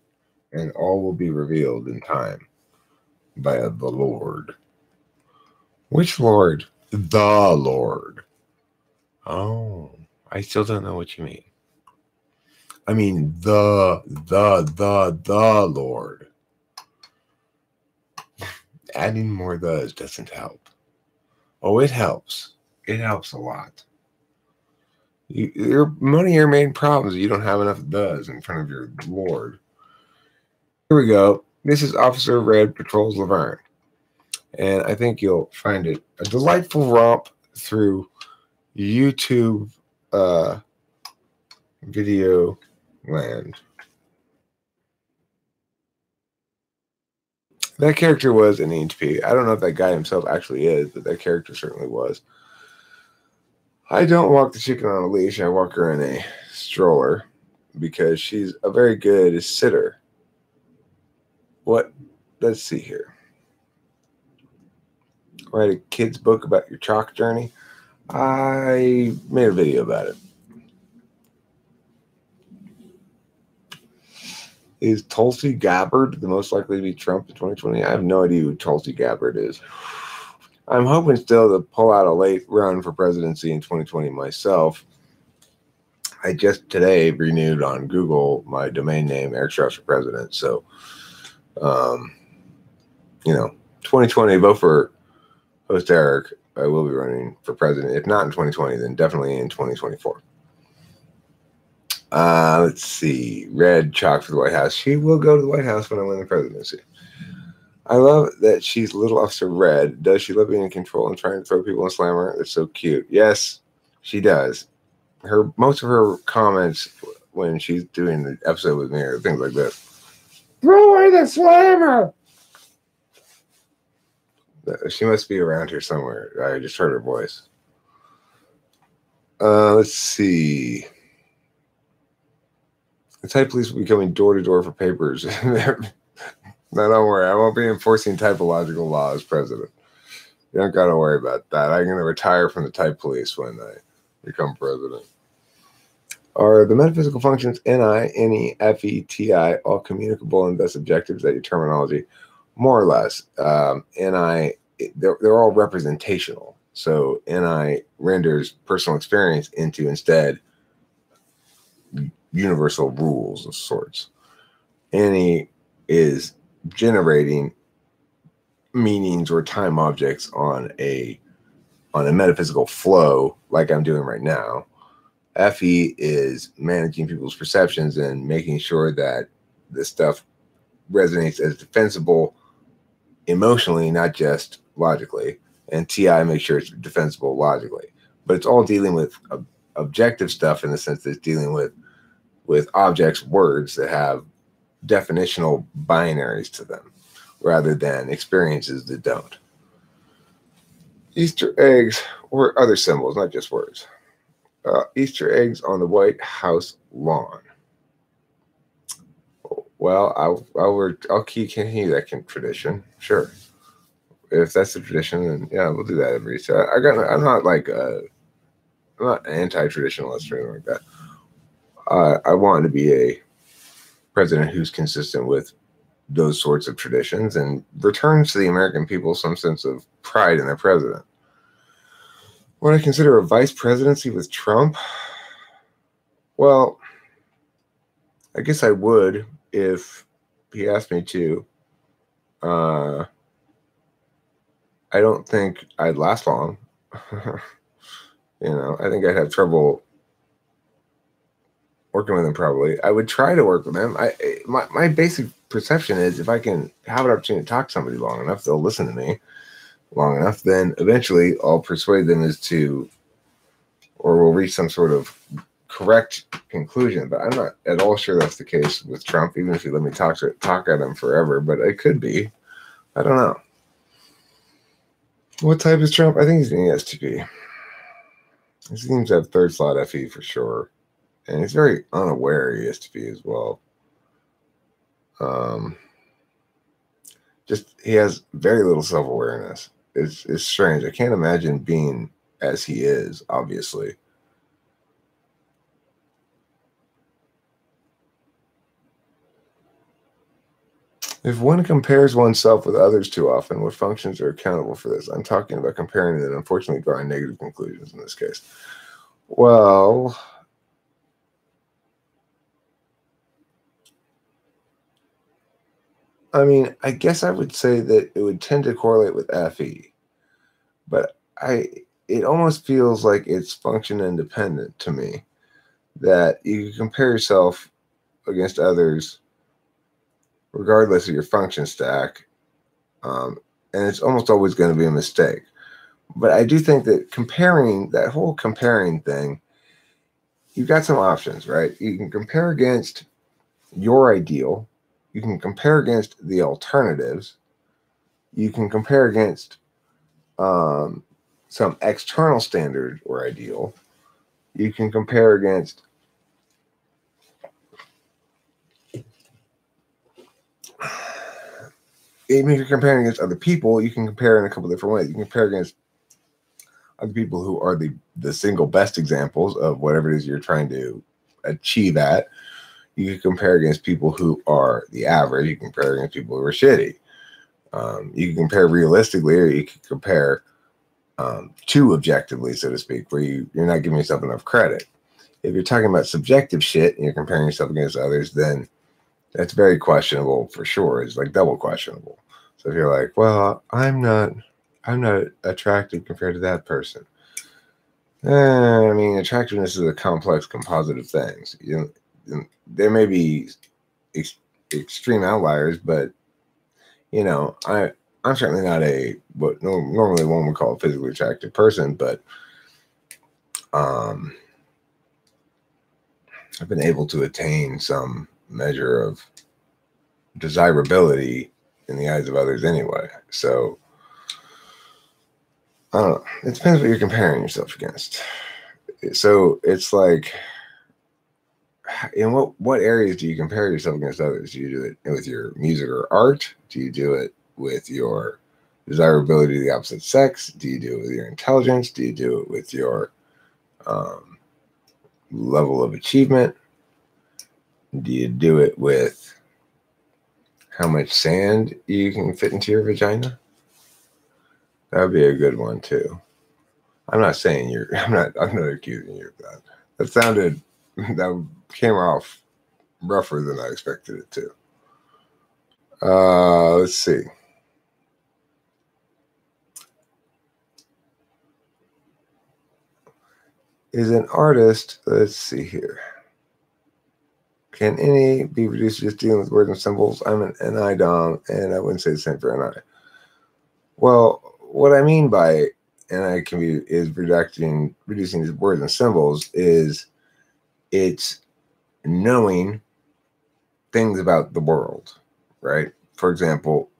and all will be revealed in time by the Lord. Which Lord? The Lord. Oh, I still don't know what you mean. I mean the Lord. Adding more thes doesn't help. Oh, it helps. It helps a lot. One of your main problems is you don't have enough thes in front of your Lord. Here we go. This is Officer Red Patrols Laverne. And I think you'll find it a delightful romp through YouTube video land. That character was an ENTP. I don't know if that guy himself actually is, but that character certainly was. I don't walk the chicken on a leash. I walk her in a stroller because she's a very good sitter. What? Let's see here. Write a kid's book about your chalk journey. I made a video about it. Is Tulsi Gabbard the most likely to be Trump in 2020? I have no idea who Tulsi Gabbard is. I'm hoping still to pull out a late run for presidency in 2020 myself. I just today renewed on Google my domain name, Eric Strauss for President. So, 2020, vote for host Eric. I will be running for president. If not in 2020, then definitely in 2024. Let's see. Red chalk for the White House. She will go to the White House when I win the presidency. I love that she's Little Officer Red. Does she love being in control and trying to throw people and slam her? It's so cute. Yes, she does. Most of her comments when she's doing the episode with me are things like this. Throw away the slammer! She must be around here somewhere. I just heard her voice. Let's see. The type police will be coming door to door for papers. No, don't worry. I won't be enforcing typological law as president. You don't got to worry about that. I'm going to retire from the type police when I become president. Are the metaphysical functions NI, NE, FE, TI all communicable and thus objective? Is that your terminology? More or less. NI, they're all representational. So NI renders personal experience into instead universal rules of sorts. NE is generating meanings or time objects on a metaphysical flow like I'm doing right now. FE is managing people's perceptions and making sure that this stuff resonates as defensible emotionally, not just logically. And TI makes sure it's defensible logically. But it's all dealing with objective stuff in the sense that it's dealing with objects, words that have definitional binaries to them rather than experiences that don't. Easter eggs or other symbols, not just words. Easter eggs on the White House lawn. Well, I'll continue that tradition. Sure, if that's the tradition, then yeah, we'll do that every. So I'm not anti-traditionalist or anything like that. I want to be a president who's consistent with those sorts of traditions and returns to the American people some sense of pride in their president. Would I consider a vice presidency with Trump? Well, I guess I would if he asked me to. I don't think I'd last long. I think I'd have trouble working with him probably. I would try to work with him. My basic perception is if I can have an opportunity to talk to somebody long enough, they'll listen to me long enough, then eventually I'll persuade them or we'll reach some sort of correct conclusion. But I'm not at all sure that's the case with Trump, even if you let me talk at him forever. But it could be. I don't know. What type is Trump? I think he's an ESTP. He seems to have third slot FE for sure. And he's very unaware ESTP as well. He has very little self-awareness. It's strange. I can't imagine being as he is, obviously. If one compares oneself with others too often, what functions are accountable for this? I'm talking about comparing and unfortunately drawing negative conclusions in this case. Well, I mean, I guess I would say that it would tend to correlate with FE, but it almost feels like it's function independent to me, that you compare yourself against others regardless of your function stack, and it's almost always going to be a mistake. But I do think that that whole comparing thing, you've got some options, right? You can compare against your ideal. You can compare against the alternatives, You can compare against some external standard or ideal. You can compare against even if you're comparing against other people, you can compare in a couple different ways. You can compare against other people who are the single best examples of whatever it is you're trying to achieve at. You can compare against people who are the average. You can compare against people who are shitty. You can compare realistically, or you can compare too objectively, so to speak, where you're not giving yourself enough credit. If you're talking about subjective shit and you're comparing yourself against others, then that's very questionable for sure. It's like double questionable. So if you're like, well, I'm not attractive compared to that person. I mean, attractiveness is a complex composite of things. There may be extreme outliers, but I'm certainly not what normally one would call a physically attractive person, but I've been able to attain some measure of desirability in the eyes of others anyway. So I don't know. It depends what you're comparing yourself against. So it's like, in what areas do you compare yourself against others? Do you do it with your music or art? Do you do it with your desirability of the opposite sex? Do you do it with your intelligence? Do you do it with your level of achievement? Do you do it with how much sand you can fit into your vagina? That would be a good one too. I'm not saying I'm not accusing you of that. That came off rougher than I expected it to. Let's see. Is an artist, let's see here. Can any be reduced to just dealing with words and symbols? I'm an NI Dom, and I wouldn't say the same for NI. Well, what I mean by NI is reducing these words and symbols is it's knowing things about the world, right? For example,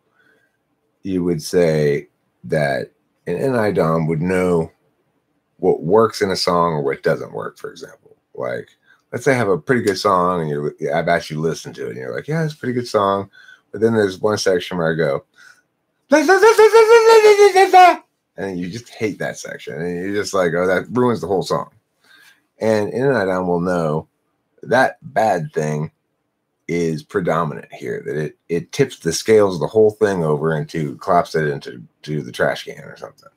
you would say that an NI Dom would know what works in a song or what doesn't work, for example. Like, let's say I have a pretty good song and I've actually listened to it and you're like, yeah, it's a pretty good song. But then there's one section where I go, and you just hate that section. And you're just like, oh, that ruins the whole song. And NI Dom will know that bad thing is predominant here, that it tips the scales of the whole thing over and collapse it into the trash can or something.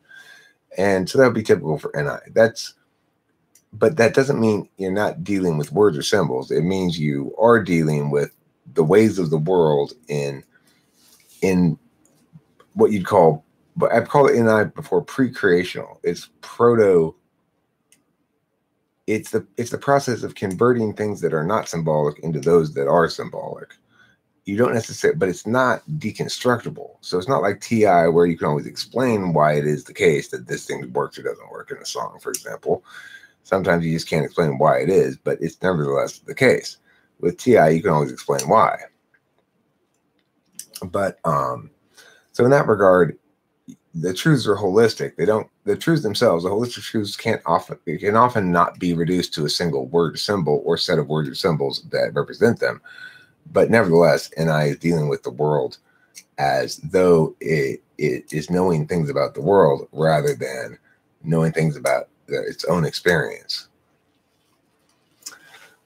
And so that would be typical for NI. But that doesn't mean you're not dealing with words or symbols. It means you are dealing with the ways of the world in what you'd call, but I've called it NI before, pre-creational. It's it's the process of converting things that are not symbolic into those that are symbolic. You don't necessarily, but it's not deconstructible. So it's not like TI where you can always explain why it is the case that this thing works or doesn't work in a song, for example. Sometimes you just can't explain why it is, but it's nevertheless the case. With TI, you can always explain why. But so in that regard, the truths are holistic. The truths themselves, the holistic truths can often not be reduced to a single word or symbol or set of words or symbols that represent them. But nevertheless, NI is dealing with the world as though it is knowing things about the world rather than knowing things about its own experience.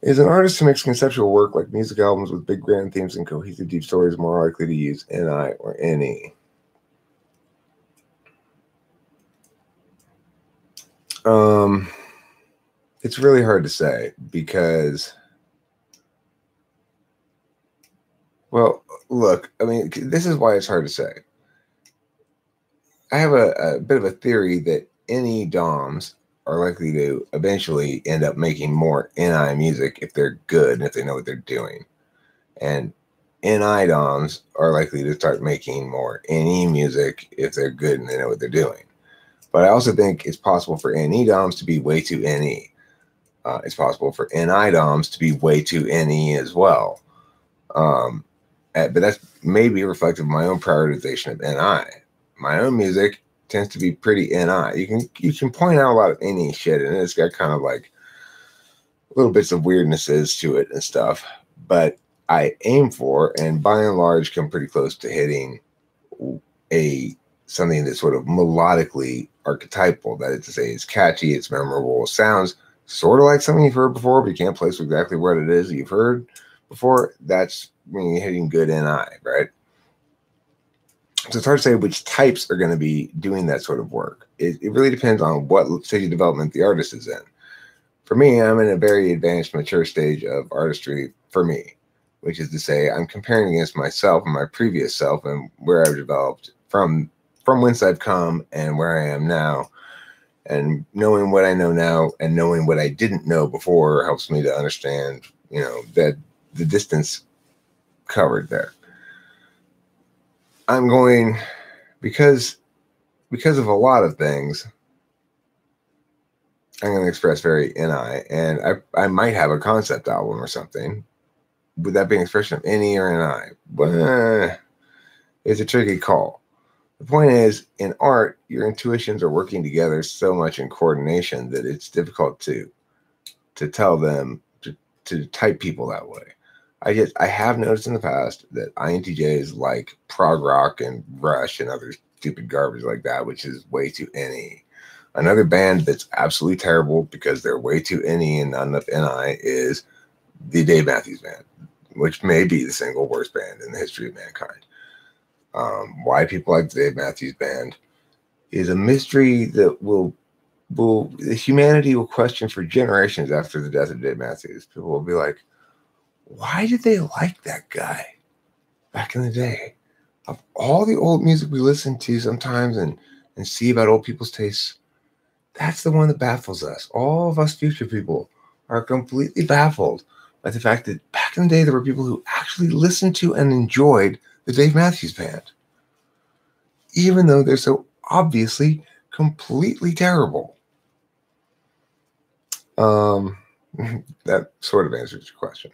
Is an artist who makes conceptual work like music albums with big grand themes and cohesive deep stories more likely to use NI or NE? It's really hard to say because, well, look, I mean, this is why it's hard to say. I have a bit of a theory that NE DOMs are likely to eventually end up making more NI music if they're good and if they know what they're doing. And NI DOMs are likely to start making more NE music if they're good and they know what they're doing. But I also think it's possible for NE DOMs to be way too NE. It's possible for NI DOMs to be way too NE as well. But that's maybe reflective of my own prioritization of NI. My own music tends to be pretty NI. You can point out a lot of NE shit, and it's got kind of like little bits of weirdnesses to it and stuff. But I aim for, and by and large, come pretty close to hitting something that's sort of melodically archetypal. That is to say, it's catchy, it's memorable, it sounds sort of like something you've heard before, but you can't place exactly what it is you've heard before. That's when you're hitting good NI, right? So it's hard to say which types are going to be doing that sort of work. It really depends on what stage of development the artist is in. For me, I'm in a very advanced, mature stage of artistry for me, which is to say I'm comparing against myself and my previous self and where I've developed from whence I've come and where I am now. And knowing what I know now and knowing what I didn't know before helps me to understand, that the distance covered there. I'm going, because of a lot of things, I'm going to express very NI, and I might have a concept album or something. Would that be an expression of NE or NI? Well, it's a tricky call. The point is, in art, your intuitions are working together so much in coordination that it's difficult to tell them to type people that way. I have noticed in the past that INTJs like prog rock and Rush and other stupid garbage like that, which is way too NE. Another band that's absolutely terrible because they're way too NE and not enough NI is the Dave Matthews Band, which may be the single worst band in the history of mankind. Why people like the Dave Matthews Band is a mystery that humanity will question for generations after the death of Dave Matthews. People will be like, why did they like that guy back in the day? Of all the old music we listen to sometimes and see about old people's tastes, that's the one that baffles us. All of us future people are completely baffled by the fact that back in the day, there were people who actually listened to and enjoyed the Dave Matthews Band, even though they're so obviously completely terrible. That sort of answers your question.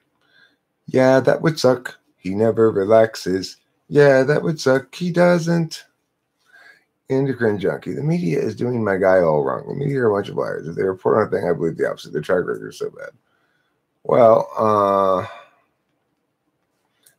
Yeah, that would suck. He never relaxes. Yeah, that would suck. He doesn't. Endocrine junkie. The media is doing my guy all wrong. The media are a bunch of liars. If they report on a thing, I believe the opposite. Their track record is so bad. Well,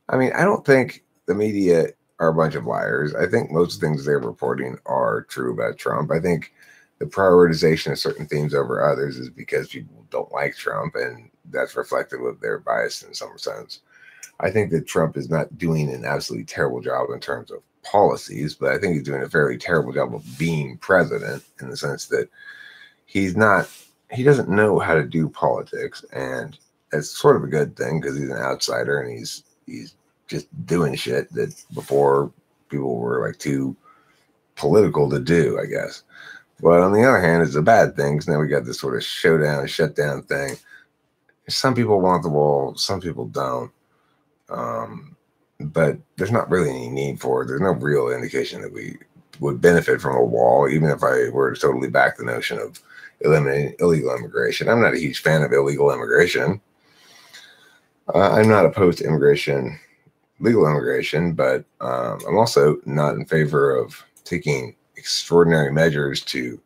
I don't think the media are a bunch of liars. I think most things they're reporting are true about Trump. I think the prioritization of certain themes over others is because people don't like Trump, and that's reflective of their bias in some sense. I think that Trump is not doing an absolutely terrible job in terms of policies, but I think he's doing a fairly terrible job of being president in the sense that he doesn't know how to do politics, and it's sort of a good thing because he's an outsider and he's just doing shit that before people were like too political to do, I guess. But on the other hand, it's a bad thing because now we got this sort of shutdown thing. Some people want the wall, some people don't. But there's not really any need for it. There's no real indication that we would benefit from a wall, even if I were to totally back the notion of eliminating illegal immigration. I'm not a huge fan of illegal immigration. I'm not opposed to legal immigration, but I'm also not in favor of taking extraordinary measures to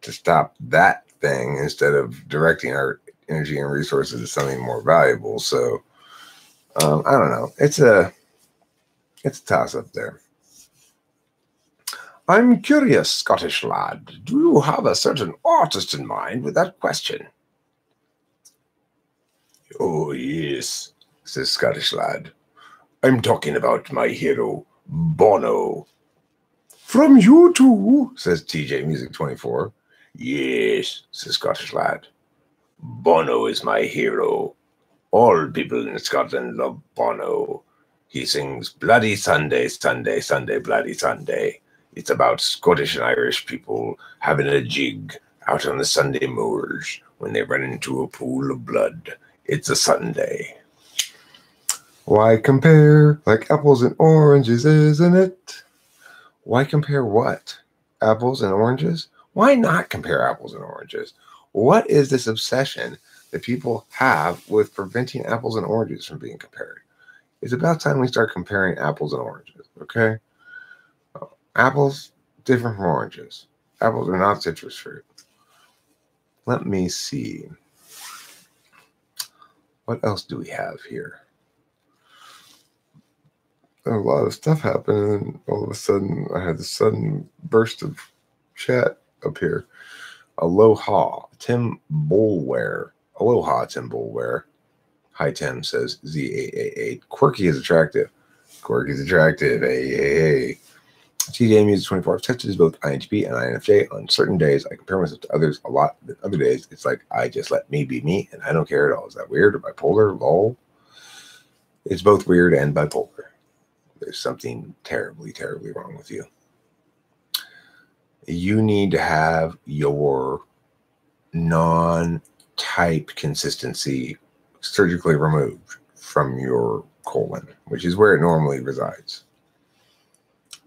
stop that thing instead of directing our energy and resources to something more valuable. So I don't know. It's a toss up there. I'm curious, Scottish lad. Do you have a certain artist in mind with that question? Oh, yes, says Scottish lad. I'm talking about my hero, Bono. From you too, says TJ Music 24. Yes, says Scottish lad. Bono is my hero. All people in Scotland love Bono. He sings Bloody Sunday, Sunday, Sunday, Bloody Sunday. It's about Scottish and Irish people having a jig out on the Sunday moors when they run into a pool of blood. It's a Sunday. Why compare like apples and oranges, isn't it? Why compare what? Apples and oranges? Why not compare apples and oranges? What is this obsession that people have with preventing apples and oranges from being compared? It's about time we start comparing apples and oranges, okay? Apples, different from oranges. Apples are not citrus fruit. Let me see. What else do we have here? A lot of stuff happened, and all of a sudden I had this sudden burst of chat up here. Aloha, Tim Bolware. Aloha, Tim Bolware. Hi, Tim, says ZAA8. Quirky is attractive. Quirky is attractive. Hey. TJ uses 24 tested both INTP and INFJ. On certain days, I compare myself to others a lot. But other days, it's like I just let me be me, and I don't care at all. Is that weird or bipolar? Lol. It's both weird and bipolar. There's something terribly, terribly wrong with you. You need to have your non-type consistency surgically removed from your colon, which is where it normally resides.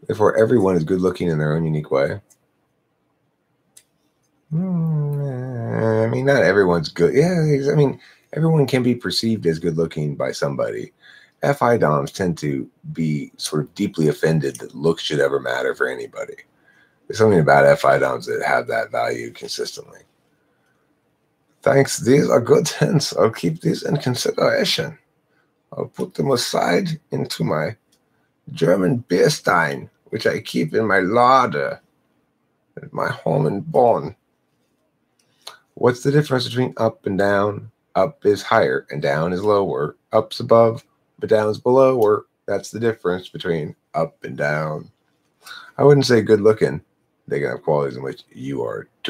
Therefore, everyone is good looking in their own unique way. I mean, not everyone's good. Yeah, I mean, everyone can be perceived as good looking by somebody. FI DOMs tend to be sort of deeply offended that looks should ever matter for anybody. There's something about FI DOMs that have that value consistently. Thanks. These are good hints. I'll keep these in consideration. I'll put them aside into my German beer stein, which I keep in my larder at my home in Bonn. What's the difference between up and down? Up is higher and down is lower. Up's above, but down's below. Or that's the difference between up and down. I wouldn't say good looking. They can have qualities to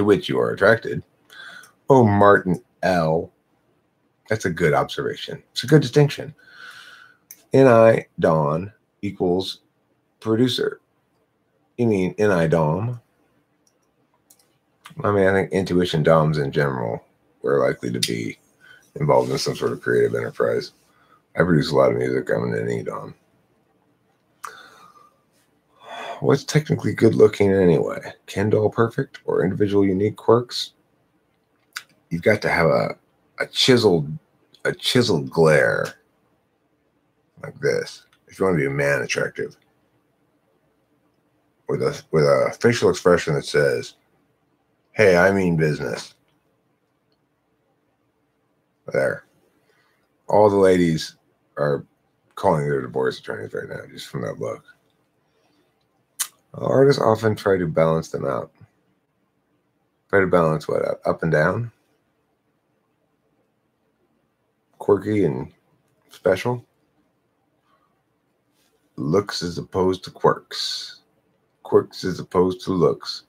which you are attracted. Oh, Martin L. That's a good observation. It's a good distinction. NI Don equals producer. You mean NI Dom? I mean, I think intuition DOMs in general are likely to be involved in some sort of creative enterprise. I produce a lot of music. I'm an NE DOM. What's technically good looking anyway? Ken doll perfect or individual unique quirks? You've got to have a chiseled glare like this if you want to be a man attractive, with a facial expression that says, "Hey, I mean business." There, all the ladies are calling their divorce attorneys right now just from that look. Artists often try to balance them out. Try to balance what? Up and down? Quirky and special? Looks as opposed to quirks. Quirks as opposed to looks.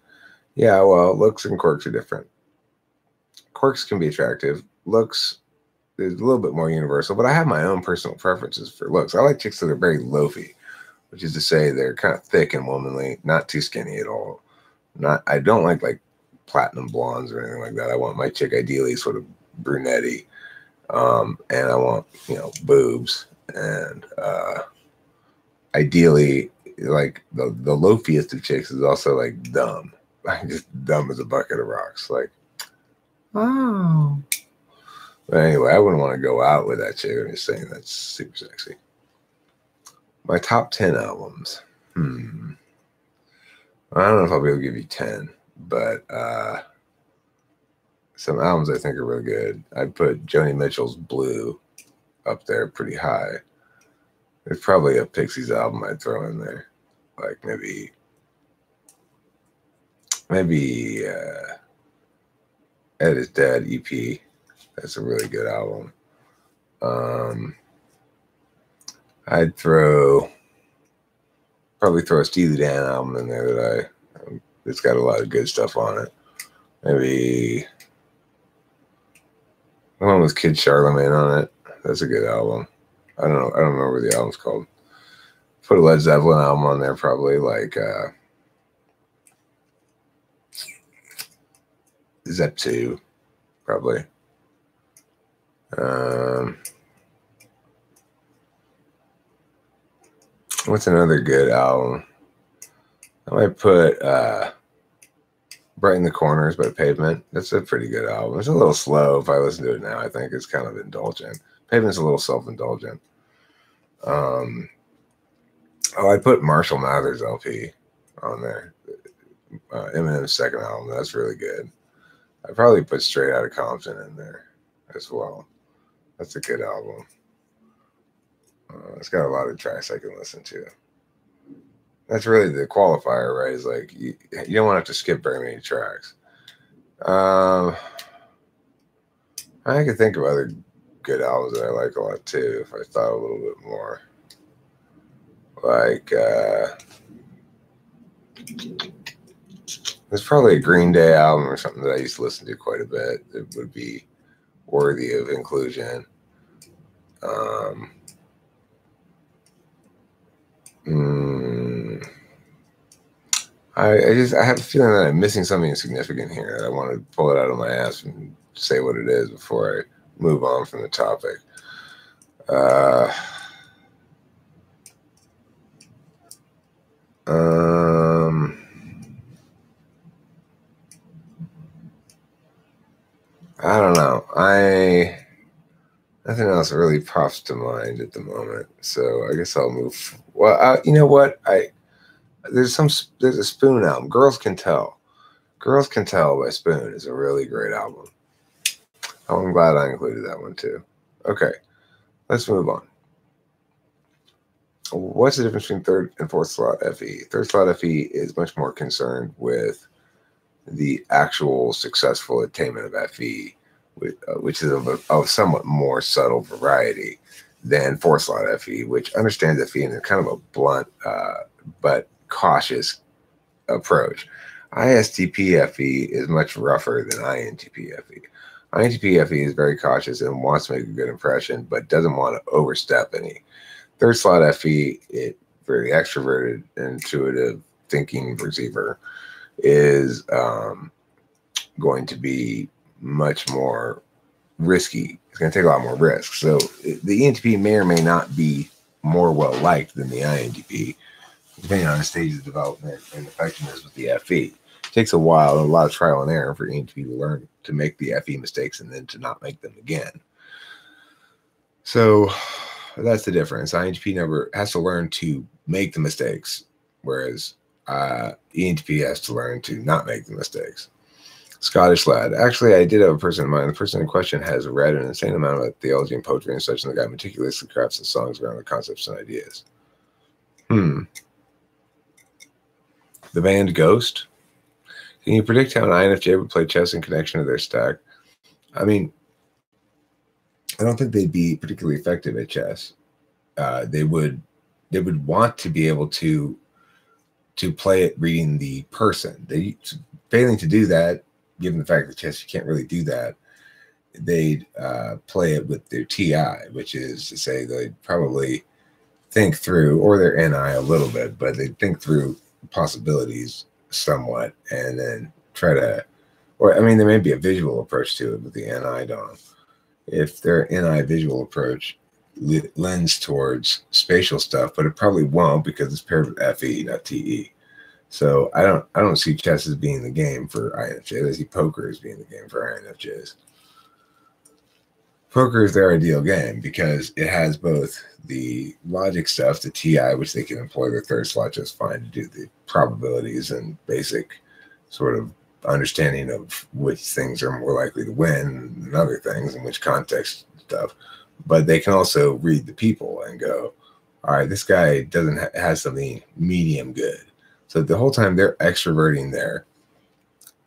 Yeah, well, looks and quirks are different. Quirks can be attractive. Looks is a little bit more universal, but I have my own personal preferences for looks. I like chicks that are very loafy, which is to say they're kind of thick and womanly, not too skinny at all. I don't like platinum blondes or anything like that. I want my chick ideally sort of brunette-y. And I want, boobs, and ideally, like the loafiest of chicks is also like dumb, like just dumb as a bucket of rocks. Like, oh. But anyway, I wouldn't want to go out with that chick. I'm just saying that's super sexy. My top 10 albums. I don't know if I'll be able to give you 10, but some albums I think are really good. I'd put Joni Mitchell's Blue up there pretty high. There's probably a Pixies album I'd throw in there. Like maybe Ed Is Dead EP. That's a really good album. I'd probably throw a Steely Dan album in there that it's got a lot of good stuff on it. Maybe the one with Kid Charlemagne on it. That's a good album. I don't know. I don't remember what the album's called. Put a Led Zeppelin album on there, probably like Zep 2, probably. What's another good album? I might put Brighten the Corners by Pavement. That's a pretty good album. It's a little slow. If I listen to it now, I think it's kind of indulgent. Pavement's a little self-indulgent. Oh, I put Marshall Mathers LP on there. Eminem's second album. That's really good. I probably put Straight Outta Compton in there as well. That's a good album. It's got a lot of tracks I can listen to. That's really the qualifier, right? Is like you don't want to have to skip very many tracks. I could think of other good albums that I like a lot too if I thought a little bit more. Like there's probably a Green Day album or something that I used to listen to quite a bit. It would be worthy of inclusion. I have a feeling that I'm missing something significant here. I want to pull it out of my ass and say what it is before I move on from the topic. I don't know. Nothing else really pops to mind at the moment, so I guess I'll move. Well, you know what? There's a Spoon album. Girls Can Tell. Girls Can Tell by Spoon is a really great album. I'm glad I included that one too. Okay, let's move on. What's the difference between third and fourth slot FE? Third slot FE is much more concerned with the actual successful attainment of FE, which is of a somewhat more subtle variety than fourth slot FE, which understands FE in a kind of a blunt but cautious approach. ISTP FE is much rougher than INTP FE. INTP FE is very cautious and wants to make a good impression, but doesn't want to overstep any. Third slot FE, it very extroverted, intuitive thinking receiver, is going to be much more risky. It's going to take a lot more risk. So the ENTP may or may not be more well liked than the INTP, depending on the stage of development and effectiveness with the FE. It takes a while and a lot of trial and error for ENTP to learn to make the FE mistakes and then to not make them again. So that's the difference. INTP never has to learn to make the mistakes, whereas ENTP has to learn to not make the mistakes. Scottish lad. Actually, I did have a person in mind. The person in question has read an insane amount of theology and poetry and such, and the guy meticulously crafts the songs around the concepts and ideas. The band Ghost. Can you predict how an INFJ would play chess in connection to their stack? I mean, I don't think they'd be particularly effective at chess. They would want to be able to play it reading the person. They failing to do that, given the fact that chess you can't really do that, they'd play it with their TI, which is to say they'd probably think through, or their NI a little bit, but they'd think through possibilities somewhat and then try to, or I mean, there may be a visual approach to it, but the NI don't. If their NI visual approach lends towards spatial stuff, but it probably won't because it's paired with FE, not TE. So I don't see chess as being the game for INFJs. I see poker as being the game for INFJs. Poker is their ideal game because it has both the logic stuff, the TI, which they can employ their third slot just fine to do the probabilities and basic sort of understanding of which things are more likely to win than other things, in which context stuff. But they can also read the people and go, all right, this guy has something medium good. So the whole time they're extroverting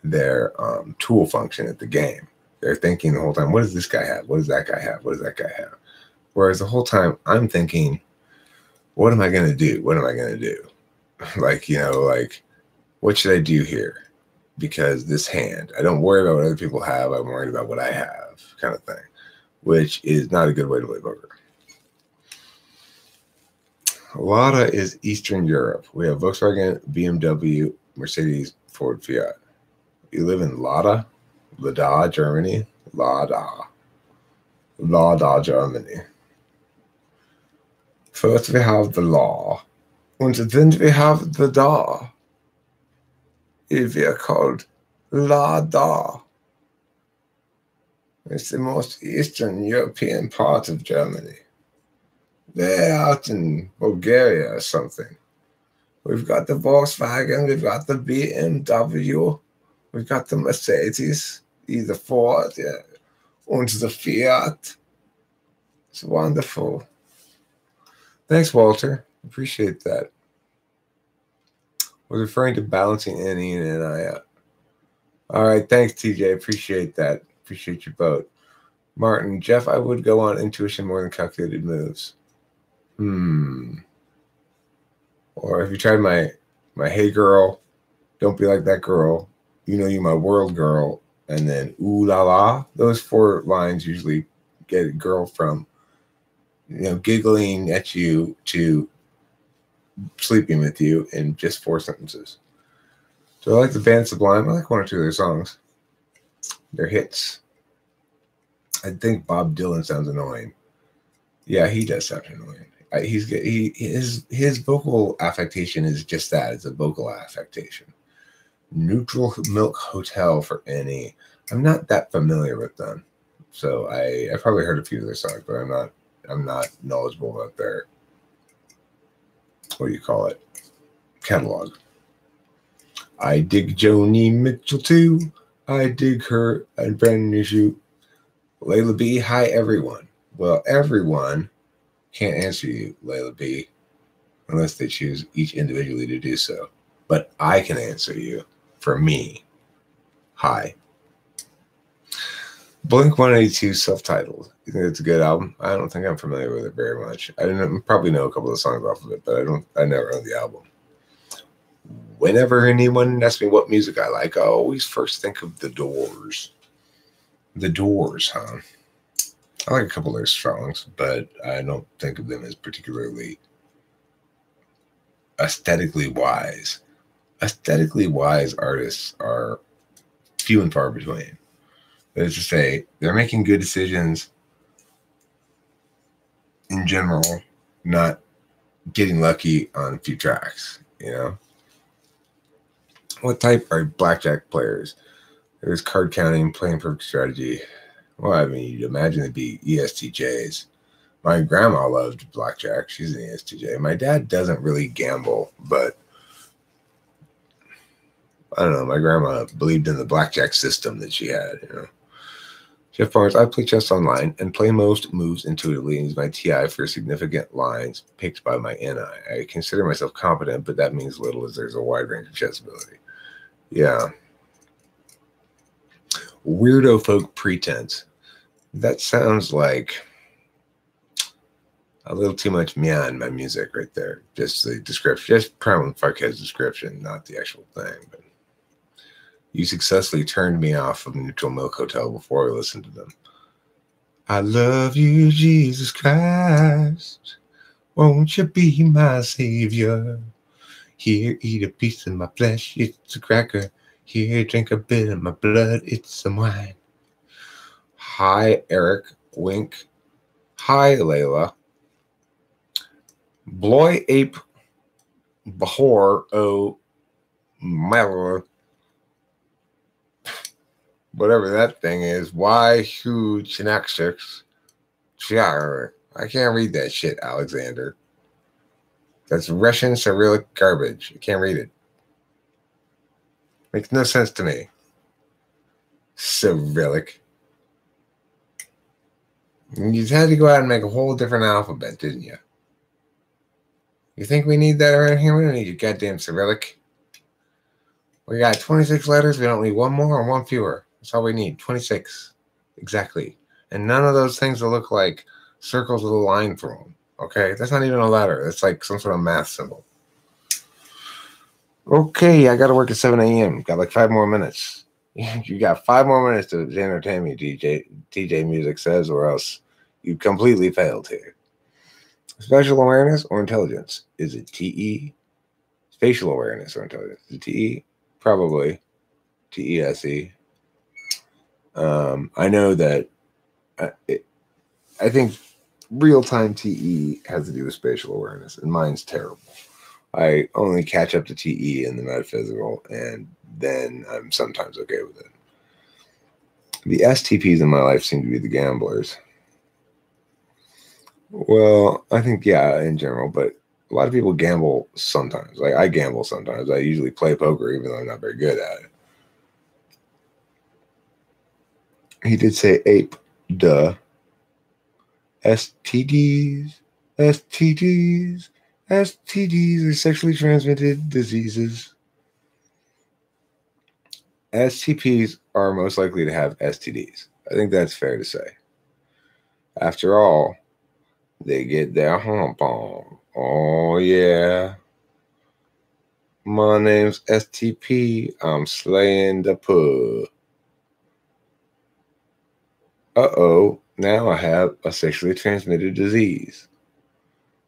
their tool function at the game. They're thinking the whole time, what does this guy have? What does that guy have? What does that guy have? Whereas the whole time I'm thinking, what am I going to do? What am I going to do? Like, what should I do here? Because this hand, I don't worry about what other people have. I'm worried about what I have, kind of thing, which is not a good way to play poker. Lada is Eastern Europe. We have Volkswagen, BMW, Mercedes, Ford, Fiat. You live in Lada, Germany. Lada, Germany. First we have the law, and then we have the da. We are called Lada. It's the most Eastern European part of Germany. They're out in Bulgaria or something. We've got the Volkswagen, we've got the BMW, we've got the Mercedes, the Ford, yeah, and the Fiat. It's wonderful. Thanks, Walter. Appreciate that. Was referring to balancing NE and NI out. All right, thanks, TJ. Appreciate that. Appreciate your vote. Martin, Jeff, I would go on intuition more than calculated moves. Or have you tried my hey girl, don't be like that girl, you know you my world girl, and then ooh la la? Those 4 lines usually get a girl from, giggling at you to sleeping with you in just 4 sentences. Do I like the band Sublime? I like 1 or 2 of their songs. They're hits. I think Bob Dylan sounds annoying. Yeah, he does sound annoying. His vocal affectation is just that. It's a vocal affectation. Neutral Milk Hotel for NE. I'm not that familiar with them, so I probably heard a few of their songs, but I'm not knowledgeable about their, what do you call it, catalog. I dig Joni Mitchell too. I dig her and brand new shoe. Layla B. Hi everyone. Well, everyone can't answer you, Layla B, unless they choose each individually to do so. But I can answer you for me. Hi. Blink-182 self-titled. You think it's a good album? I don't think I'm familiar with it very much. Probably know a couple of songs off of it, but I never owned the album. Whenever anyone asks me what music I like, I always first think of The Doors. The Doors, huh? I like a couple of their songs, but I don't think of them as particularly aesthetically wise. Aesthetically wise artists are few and far between. That is to say, they're making good decisions in general, not getting lucky on a few tracks, What type are blackjack players? There's card counting, playing perfect strategy. Well, I mean, you'd imagine it'd be ESTJs. My grandma loved blackjack. She's an ESTJ. My dad doesn't really gamble, but I don't know. My grandma believed in the blackjack system that she had, Jeff Barnes, I play chess online and play most moves intuitively and use my TI for significant lines picked by my NI. I consider myself competent, but that means little as there's a wide range of chess ability. Yeah. Weirdo folk pretense. That sounds like a little too much meow in my music right there. Just the description, just Prime Fuckhead's description, not the actual thing. But you successfully turned me off of Neutral Milk Hotel before I listened to them. I love you, Jesus Christ. Won't you be my savior? Here, eat a piece of my flesh. It's a cracker. Here, drink a bit of my blood. It's some wine. Hi, Eric. Wink. Hi, Layla. Bloy Ape Bahor O Mel. Whatever that thing is. Why who Chinaxix? I can't read that shit, Alexander. That's Russian Cyrillic garbage. I can't read it. Makes no sense to me. Cyrillic. You had to go out and make a whole different alphabet, didn't you? You think we need that around here? We don't need your goddamn Cyrillic. We got 26 letters. We don't need one more or one fewer. That's all we need. 26. Exactly. And none of those things that look like circles with a line through them. Okay? That's not even a letter. That's like some sort of math symbol. Okay, I got to work at 7 a.m. Got like 5 more minutes. You got 5 more minutes to entertain me, TJ Music says, or else you completely failed here. Special awareness or intelligence? Is it TE? Spatial awareness or intelligence? Is it TE? Probably. TESE. I know that I think real-time TE has to do with spatial awareness, and mine's terrible. I only catch up to TE in the metaphysical, and then I'm sometimes okay with it. The STPs in my life seem to be the gamblers. Well, I think, yeah, in general, but a lot of people gamble sometimes. Like, I gamble sometimes. I usually play poker, even though I'm not very good at it. He did say ape, duh. STDs, STDs, STDs are sexually transmitted diseases. STPs are most likely to have STDs. I think that's fair to say. After all, they get their hump on. Oh, yeah. My name's STP. I'm slaying the pub. Uh-oh, now I have a sexually transmitted disease.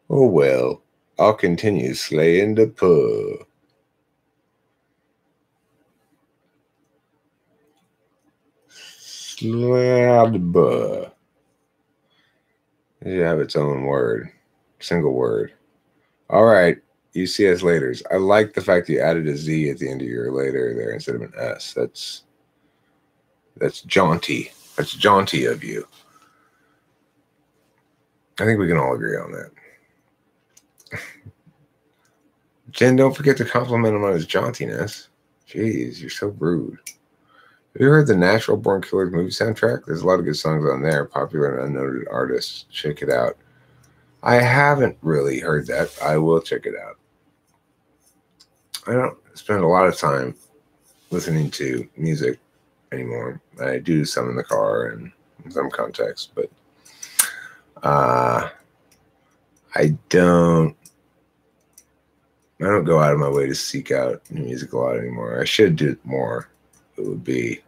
Oh, well, I'll continue slaying the pub. Slab. You have its own word. Single word. All right. You see us later. I like the fact that you added a Z at the end of your later there instead of an S. That's jaunty. That's jaunty of you. I think we can all agree on that. Jen, don't forget to compliment him on his jauntiness. Jeez, you're so rude. Have you heard the Natural Born Killers movie soundtrack? There's a lot of good songs on there, popular and unnoted artists. Check it out. I haven't really heard that. I will check it out. I don't spend a lot of time listening to music anymore. I do some in the car and in some context, but I don't go out of my way to seek out new music a lot anymore. I should do it more. It would be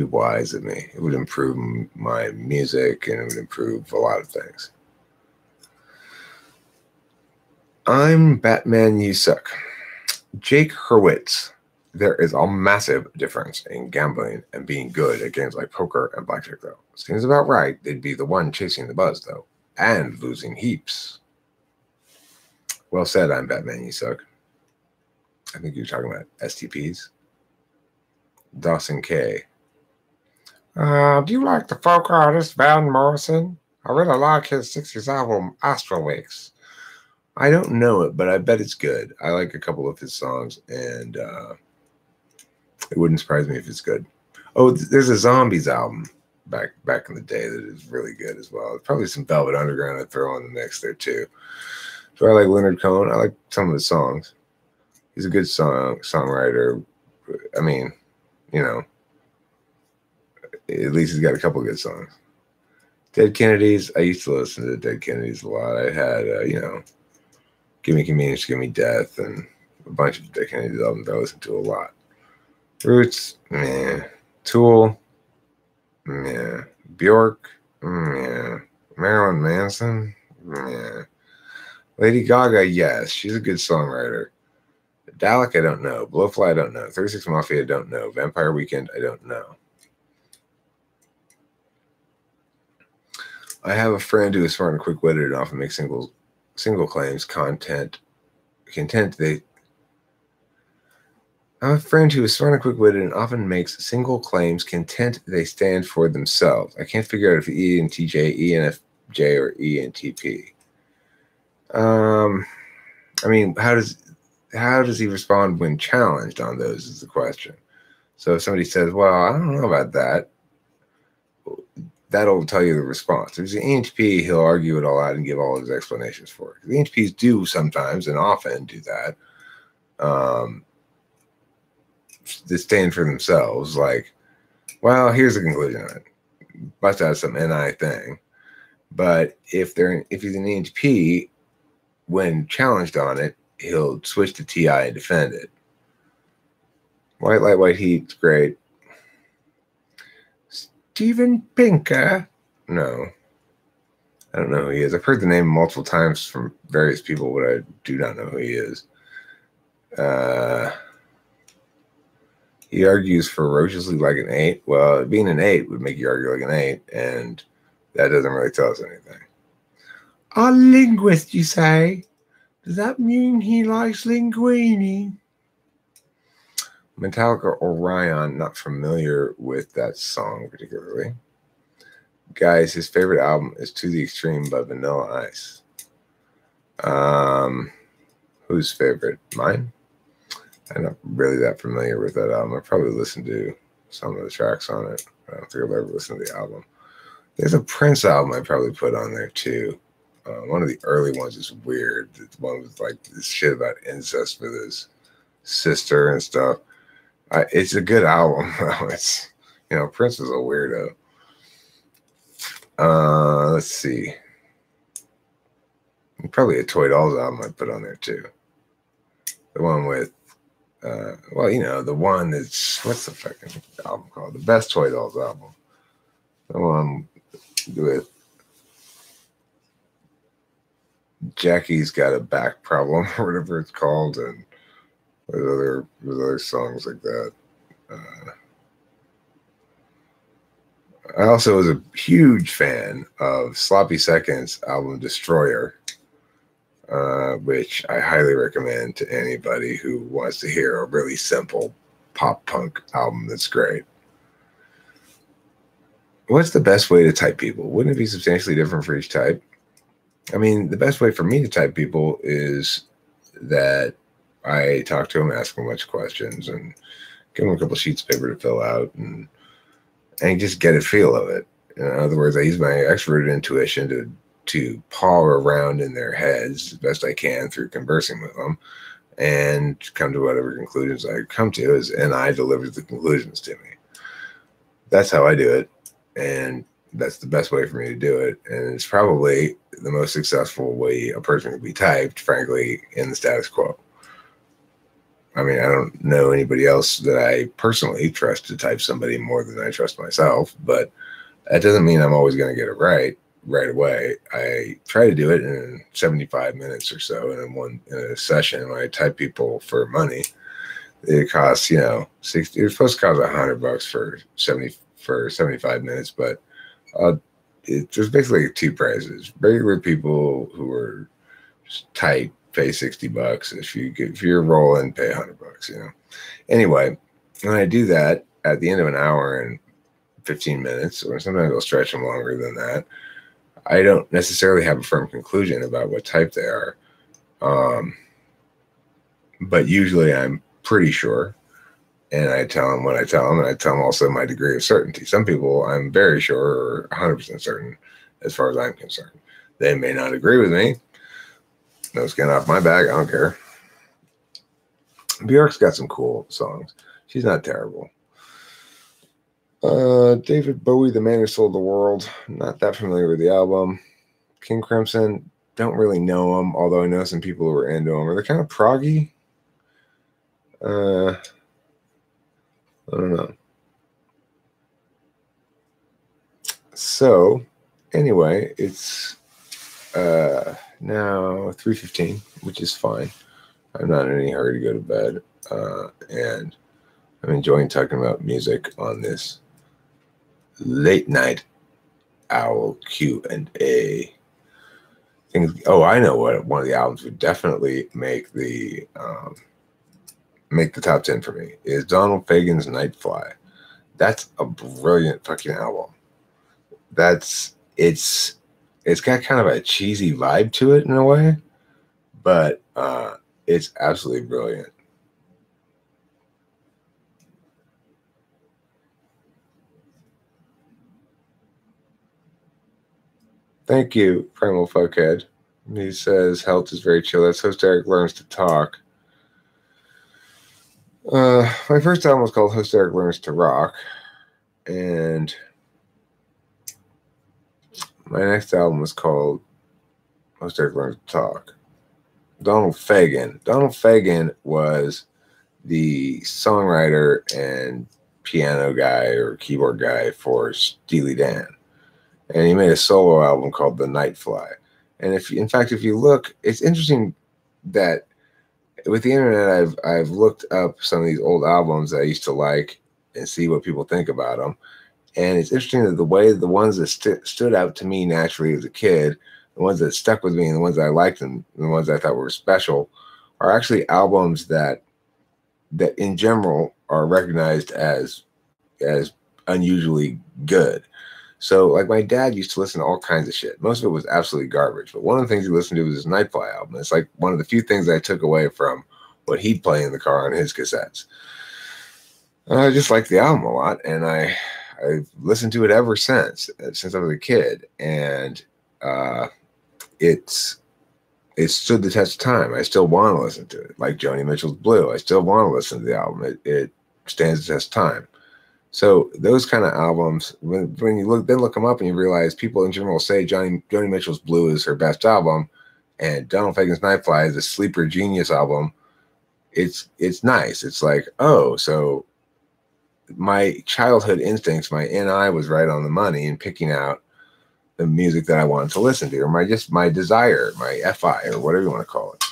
wise of me. It would improve my music and it would improve a lot of things. I'm Batman, you suck. Jake Hurwitz. There is a massive difference in gambling and being good at games like poker and blackjack, though. Seems about right. They'd be the one chasing the buzz, though, and losing heaps. Well said, I'm Batman, you suck. I think you're talking about STPs. Dawson K. Do you like the folk artist Van Morrison? I really like his 60s album, Astrowakes. I don't know it, but I bet it's good. I like a couple of his songs, and it wouldn't surprise me if it's good. Oh, there's a Zombies album back in the day that is really good as well. Probably some Velvet Underground I'd throw in the mix there too. So I like Leonard Cohen. I like some of his songs. He's a good songwriter. I mean, you know, at least he's got a couple of good songs. Dead Kennedys. I used to listen to the Dead Kennedys a lot. I had, Give Me Convenience, Give Me Death, and a bunch of Dead Kennedys albums I listened to a lot. Roots, meh. Tool, meh. Bjork, meh. Marilyn Manson, meh. Lady Gaga, yes, she's a good songwriter. Dalek, I don't know. Blowfly, I don't know. 36 Mafia, I don't know. Vampire Weekend, I don't know. I have a friend who is smart and quick-witted and often makes single claims, content. I'm a friend who is smart and quick-witted and often makes single claims, content they stand for themselves. I can't figure out if ENTJ, ENFJ, or ENTP. I mean, how does he respond when challenged on those is the question. So if somebody says, well, I don't know about that, that'll tell you the response. If he's an ENTP, he'll argue it all out and give all his explanations for it. The ENTPs do sometimes and often do that. They stand for themselves. Like, well, here's the conclusion of it. Bust out some NI thing. But if he's an ENTP, when challenged on it, he'll switch to TI and defend it. White Light, White Heat's great. Steven Pinker? No. I don't know who he is. I've heard the name multiple times from various people, but I do not know who he is. He argues ferociously like an 8. Well, being an 8 would make you argue like an 8, and that doesn't really tell us anything. A linguist, you say? Does that mean he likes linguini? Metallica Orion, not familiar with that song particularly. Guys, his favorite album is To the Extreme by Vanilla Ice. Whose favorite? Mine? I'm not really that familiar with that album. I probably listened to some of the tracks on it. I don't think I've ever listened to the album. There's a Prince album I probably put on there too. One of the early ones is weird. It's one with like this shit about incest with his sister and stuff. It's a good album. It's, you know, Prince is a weirdo. Let's see. Probably a Toy Dolls album I put on there too. The one with, well, you know, the one that's, what's the fucking album called? The best Toy Dolls album. The one with Jackie's Got a Back Problem or whatever it's called, and with other songs like that. I also was a huge fan of Sloppy Seconds' album Destroyer, which I highly recommend to anybody who wants to hear a really simple pop punk album that's great. What's the best way to type people? Wouldn't it be substantially different for each type? I mean, the best way for me to type people is that I talk to them, ask them a bunch of questions, and give them a couple sheets of paper to fill out, and just get a feel of it. In other words, I use my extroverted intuition to paw around in their heads as best I can through conversing with them, and come to whatever conclusions I come to, and I deliver the conclusions to me. That's how I do it, and that's the best way for me to do it, and it's probably the most successful way a person can be typed, frankly, in the status quo. I mean, I don't know anybody else that I personally trust to type somebody more than I trust myself, but that doesn't mean I'm always going to get it right away. I try to do it in 75 minutes or so in a session. When I type people for money, it costs, you know, 60. It's supposed to cost $100 for 75 minutes, but there's basically two prices. Regular people who are type pay $60. If you're rolling, pay $100. You know. Anyway, when I do that at the end of an hour and 15 minutes, or sometimes I'll stretch them longer than that, I don't necessarily have a firm conclusion about what type they are. But usually I'm pretty sure. And I tell them what I tell them, and I tell them also my degree of certainty. Some people I'm very sure or 100% certain as far as I'm concerned. They may not agree with me. No skin off my back. I don't care. Bjork's got some cool songs. She's not terrible. David Bowie, The Man Who Sold the World. Not that familiar with the album. King Crimson. Don't really know them, although I know some people who are into them. Are they kind of proggy? I don't know. So, anyway, it's now 3:15, which is fine. I'm not in any hurry to go to bed, and I'm enjoying talking about music on this late night owl Q&A. Oh, I know what one of the albums would definitely make the top 10 for me is Donald Fagen's Nightfly. That's a brilliant fucking album. It's got kind of a cheesy vibe to it in a way, but it's absolutely brilliant. Thank you, Primal Fuckhead. He says health is very chill. That's Host Eric Learns to Talk. My first album was called Host Eric Learns to Rock, and my next album was called Host Eric Learns to Talk. Donald Fagen. Donald Fagen was the songwriter and piano guy or keyboard guy for Steely Dan, and he made a solo album called The Nightfly. And if you look, it's interesting that with the internet, I've looked up some of these old albums that I used to like and see what people think about them. And it's interesting that the ones that stood out to me naturally as a kid, the ones that stuck with me, and the ones that I liked, and the ones that I thought were special, are actually albums that in general are recognized as unusually good. So, like, my dad used to listen to all kinds of shit. Most of it was absolutely garbage. But one of the things he listened to was his Nightfly album. It's like one of the few things I took away from what he'd play in the car on his cassettes. I just like the album a lot, and I've listened to it ever since I was a kid, and it stood the test of time. I still want to listen to it, like Joni Mitchell's Blue. I still want to listen to the album. It stands the test of time. So those kind of albums, when you look them up and you realize people in general say Joni Mitchell's Blue is her best album, and Donald Fagen's Nightfly is a sleeper genius album. It's nice. It's like, oh, so my childhood instincts, my NI was right on the money in picking out the music that I wanted to listen to, or my desire, my FI, or whatever you want to call it.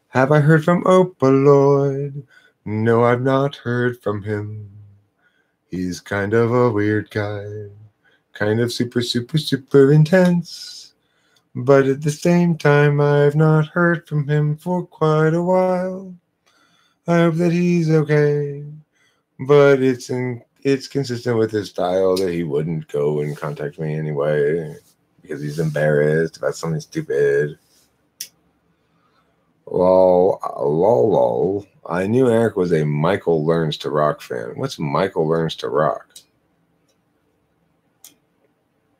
Have I heard from Opal Lloyd? No, I've not heard from him. He's kind of a weird guy, kind of super, super, super intense. But at the same time, I've not heard from him for quite a while. I hope that he's okay. But it's consistent with his style that he wouldn't go and contact me anyway because he's embarrassed about something stupid. Lol. I knew Eric was a Michael Learns to Rock fan. What's Michael Learns to Rock?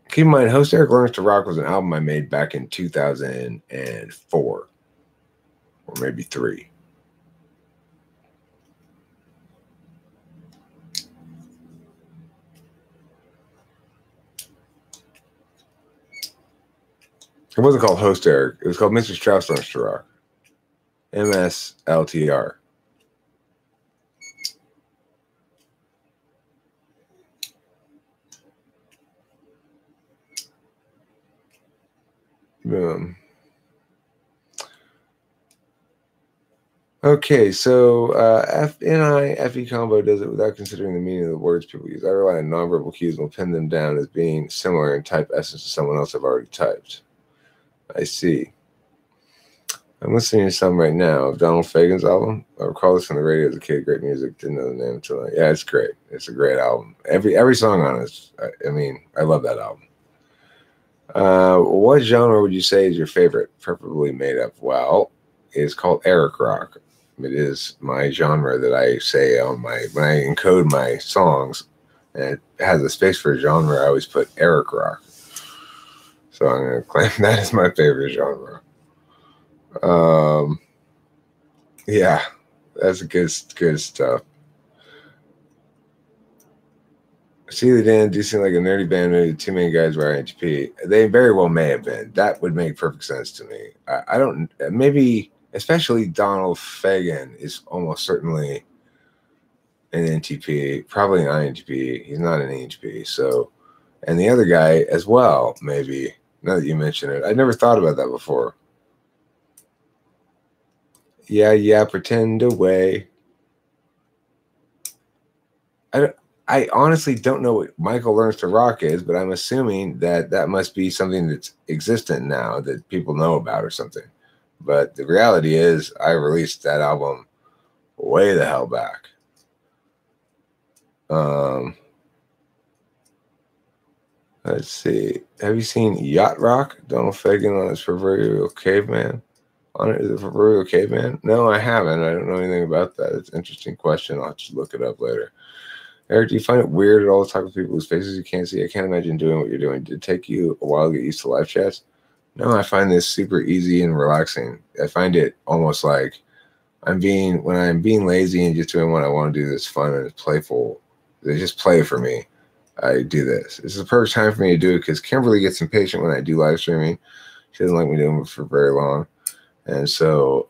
Keep in mind, Host Eric Learns to Rock was an album I made back in 2004 or maybe 3. It wasn't called Host Eric. It was called Mr. Strauss Learns to Rock. MSLTR. Okay, so FNI-FE combo does it without considering the meaning of the words people use. I rely on nonverbal cues and will pin them down as being similar in type essence to someone else I've already typed. I see. I'm listening to some right now of Donald Fagen's album. I recall this on the radio as a kid. Great music. Didn't know the name until I... Yeah, it's great. It's a great album. Every song on it. I mean, I love that album. What genre would you say is your favorite, preferably made up? Well, it's called Eric Rock. It is my genre that I say on when I encode my songs, and it has a space for genre. I always put Eric Rock. So I'm going to claim that is my favorite genre. Yeah, that's good stuff. Steely Dan do seem like a nerdy band with too many guys wearing INTP. They very well may have been. That would make perfect sense to me. I don't, maybe, especially Donald Fagen is almost certainly an NTP, probably an INTP. He's not an ENTP. So, and the other guy as well, maybe, now that you mention it. I never thought about that before. Yeah, pretend away. I honestly don't know what Michael Learns to Rock is, but I'm assuming that must be something that's existent now that people know about or something. But the reality is I released that album way the hell back. Let's see. Have you seen Yacht Rock? Donald Fagen on his Proverbial Caveman? On it, is it Proverbial Caveman? No, I haven't. I don't know anything about that. It's an interesting question. I'll just look it up later. Eric, do you find it weird at all to talk with people whose faces you can't see? I can't imagine doing what you're doing. Did it take you a while to get used to live chats? No, I find this super easy and relaxing. I find it almost like when I'm being lazy and just doing what I want to do that's fun and it's playful. They just play for me. I do this. This is the perfect time for me to do it because Kimberly gets impatient when I do live streaming. She doesn't like me doing it for very long. And so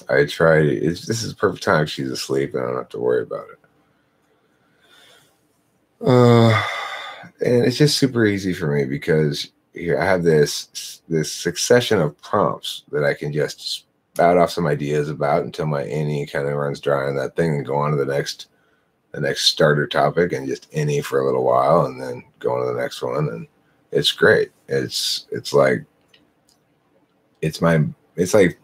I try. This is the perfect time. She's asleep and I don't have to worry about it. And it's just super easy for me because here I have this succession of prompts that I can just spout off some ideas about until my NE kind of runs dry on that thing and go on to the next starter topic and just NE for a little while and then go on to the next one, and it's great. It's like I'm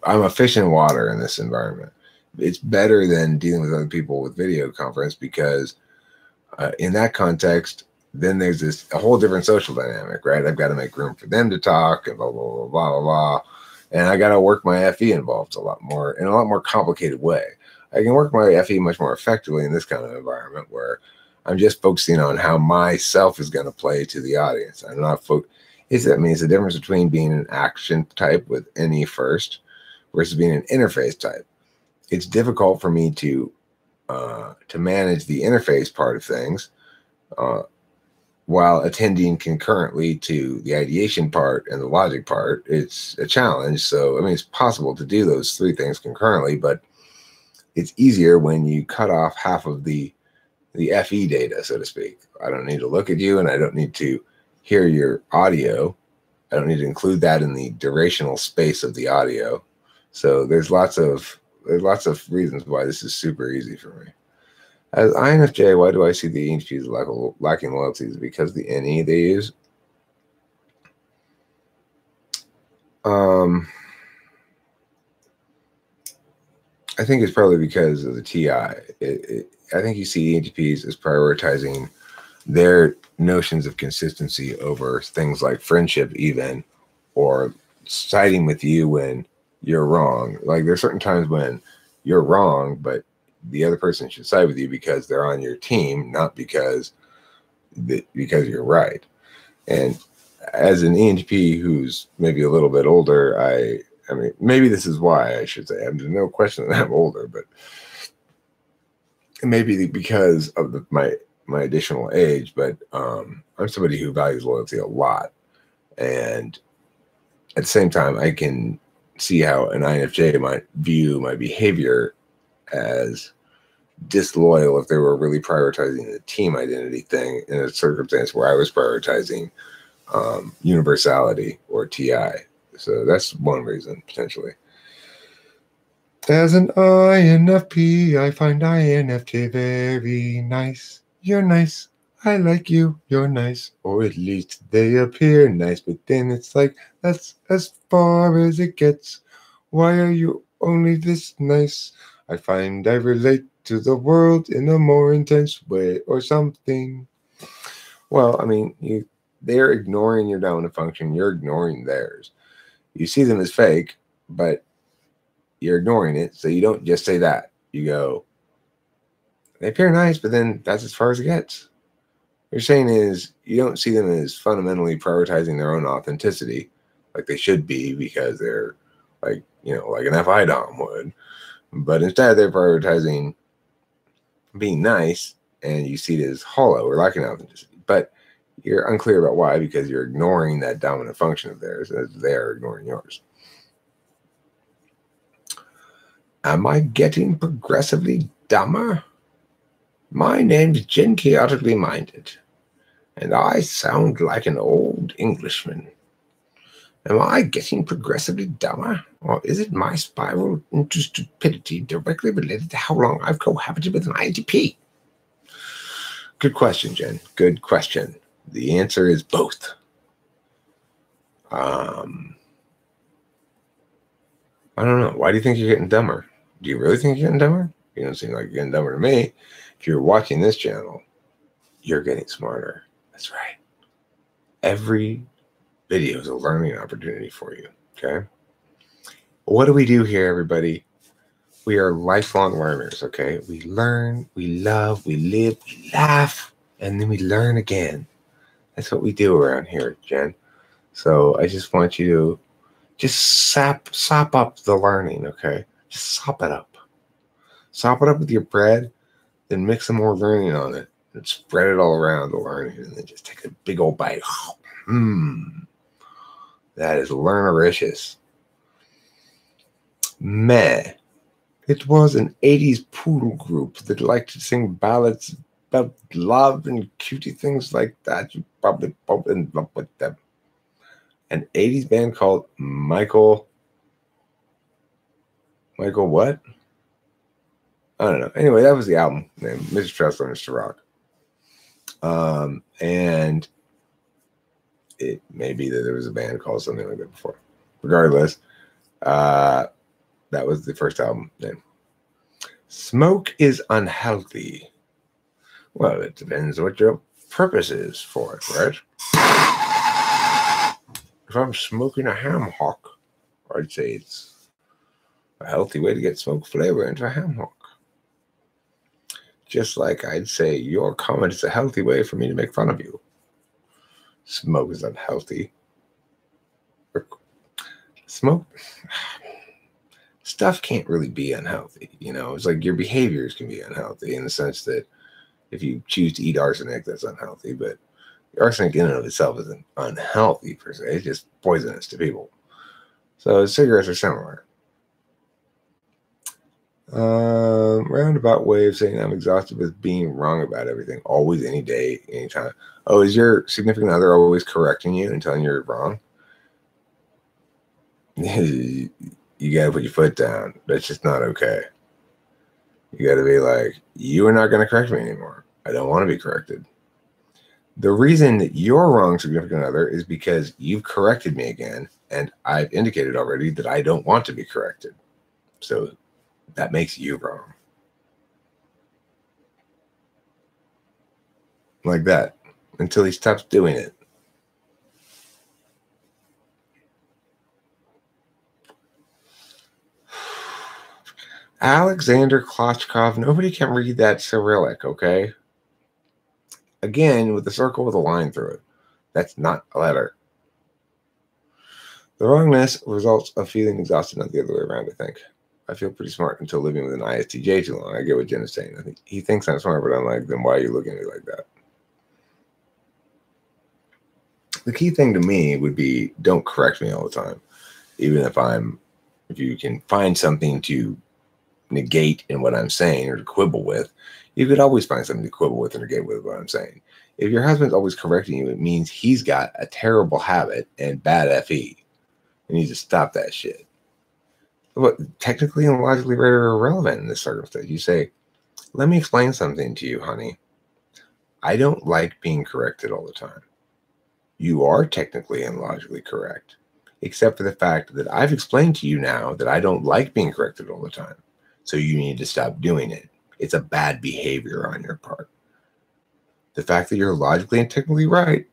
a fish in water in this environment. It's better than dealing with other people with video conference because in that context, then there's a whole different social dynamic, right? I've got to make room for them to talk and blah, blah, blah, blah, blah, blah. And I got to work my FE involved a lot more in a lot more complicated way. I can work my FE much more effectively in this kind of environment where I'm just focusing on how myself is going to play to the audience. I'm not it's the difference between being an action type with any first versus being an interface type. It's difficult for me to manage the interface part of things while attending concurrently to the ideation part and the logic part. It's a challenge. So, I mean, it's possible to do those three things concurrently, but it's easier when you cut off half of the FE data, so to speak. I don't need to look at you, and I don't need to hear your audio. I don't need to include that in the durational space of the audio. So there's lots of reasons why this is super easy for me. As INFJ, why do I see the ENTPs lacking loyalties? Because the NE they use. I think it's probably because of the TI. I think you see ENTPs as prioritizing their notions of consistency over things like friendship, even, or siding with you when you're wrong. Like, there's certain times when you're wrong, but the other person should side with you because they're on your team, not because you're right. And as an ENTP who's maybe a little bit older, I mean, maybe this is why I should say, there's no question that I'm older, but maybe because of my additional age, but I'm somebody who values loyalty a lot. And at the same time, I can see how an INFJ might view my behavior as disloyal if they were really prioritizing the team identity thing in a circumstance where I was prioritizing universality or TI. So that's one reason, potentially. As an INFP, I find INFJ very nice. You're nice. I like you. You're nice. Or at least they appear nice, but then it's like, that's as far as it gets. Why are you only this nice? I find I relate to the world in a more intense way or something. Well, I mean, they're ignoring your dominant function. You're ignoring theirs. You see them as fake, but you're ignoring it. So you don't just say that. You go, they appear nice, but then that's as far as it gets. What you're saying is you don't see them as fundamentally prioritizing their own authenticity like they should be because they're like an FI Dom would. But instead, they're prioritizing being nice, and you see it as hollow or lacking authenticity. But you're unclear about why, because you're ignoring that dominant function of theirs as they're ignoring yours. Am I getting progressively dumber? My name's Jen Chaotically Minded, and I sound like an old Englishman. Am I getting progressively dumber, or is it my spiral into stupidity directly related to how long I've cohabited with an INTP? Good question, Jen. Good question. The answer is both. I don't know. Why do you think you're getting dumber? Do you really think you're getting dumber? You don't seem like you're getting dumber to me. If you're watching this channel, you're getting smarter. That's right. Every video is a learning opportunity for you, okay? What do we do here, everybody? We are lifelong learners, okay? We learn, we love, we live, we laugh, and then we learn again. That's what we do around here, Jen. So I just want you to just sop up the learning, okay? Just sop it up. Sop it up with your bread, then mix some more learning on it, and spread it all around the learning, and then just take a big old bite. That is learnericious. Meh. It was an 80s poodle group that liked to sing ballads about love and cutie things like that. You probably bump in love with them. An 80s band called Michael what? I don't know. Anyway, that was the album name, Mr. Tressler and Mr. Rock. And it may be that there was a band called something like that before. Regardless, that was the first album name. Smoke is unhealthy. Well, it depends what you're up purpose is for it, right? If I'm smoking a ham hock, I'd say it's a healthy way to get smoke flavor into a ham hock. Just like I'd say your comment is a healthy way for me to make fun of you. Smoke is unhealthy. Smoke stuff can't really be unhealthy. You know, it's like your behaviors can be unhealthy in the sense that if you choose to eat arsenic, that's unhealthy. But arsenic in and of itself isn't unhealthy per se. It's just poisonous to people. So cigarettes are similar. Roundabout way of saying I'm exhausted with being wrong about everything. Always, any day, anytime. Oh, is your significant other always correcting you and telling you you're wrong? You gotta put your foot down. That's just not okay. You gotta be like, you are not gonna correct me anymore. I don't want to be corrected. The reason that you're wrong, significant other, is because you've corrected me again, and I've indicated already that I don't want to be corrected. So that makes you wrong. Like that. Until he stops doing it. Alexander Klochkov, nobody can read that Cyrillic, okay? Again, with a circle with a line through it. That's not a letter. The wrongness results of feeling exhausted, not the other way around, I think. I feel pretty smart until living with an ISTJ too long. I get what Jen is saying. I think he thinks I'm smart, but I'm like, then why are you looking at me like that? The key thing to me would be don't correct me all the time. Even if you can find something to negate in what I'm saying or to quibble with, you could always find something to quibble with or negate with what I'm saying. If your husband's always correcting you, it means he's got a terrible habit and bad FE. You need to stop that shit. But technically and logically very irrelevant in this circumstance. You say, let me explain something to you, honey. I don't like being corrected all the time. You are technically and logically correct, except for the fact that I've explained to you now that I don't like being corrected all the time. So you need to stop doing it. It's a bad behavior on your part. The fact that you're logically and technically right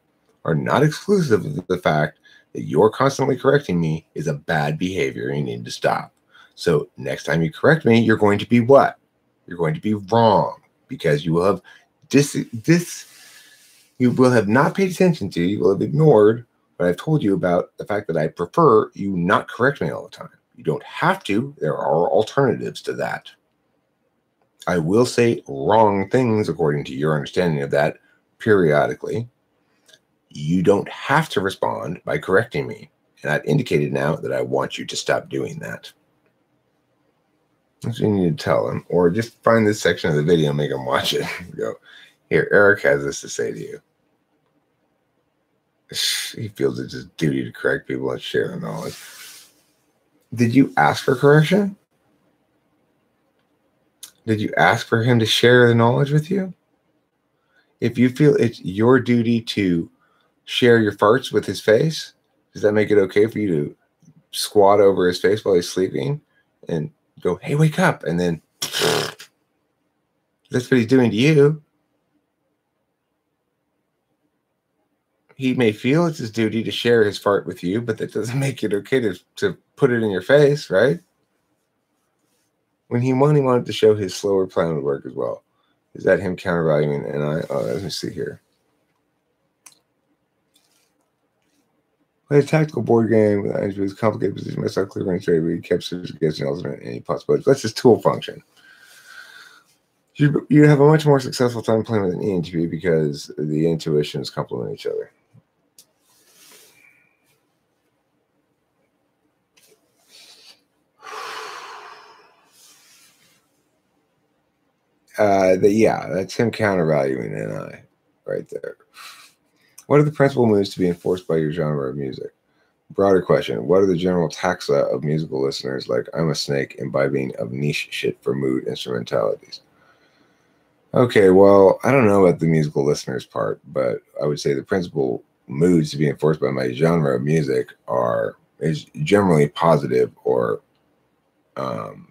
are not exclusive of the fact that you're constantly correcting me is a bad behavior and you need to stop. So next time you correct me, you're going to be what? You're going to be wrong because you will have you will have not paid attention to, you will have ignored what I've told you about the fact that I prefer you not correct me all the time. You don't have to. There are alternatives to that. I will say wrong things according to your understanding of that periodically. You don't have to respond by correcting me. And I've indicated now that I want you to stop doing that. That's what you need to tell him. Or just find this section of the video and make him watch it. Go, here, Eric has this to say to you. He feels it's his duty to correct people and share the knowledge. Did you ask for correction? Did you ask for him to share the knowledge with you? If you feel it's your duty to share your farts with his face, does that make it okay for you to squat over his face while he's sleeping and go, hey, wake up? And then that's what he's doing to you. He may feel it's his duty to share his fart with you, but that doesn't make it okay to put it in your face, right? When he wanted to show his slower plan would work as well. Is that him countervaluing? And let me see here. Play a tactical board game with ISB's complicated position. Myself clear and straight, but he kept suggesting alternate any possibilities. That's his tool function. You have a much more successful time playing with an ENTP because the intuitions complement each other. Yeah, that's him countervaluing NI right there. What are the principal moves to be enforced by your genre of music? Broader question. What are the general taxa of musical listeners like I'm a Snake imbibing of niche shit for mood instrumentalities? Okay, well, I don't know about the musical listeners part, but I would say the principal moods to be enforced by my genre of music is generally positive, or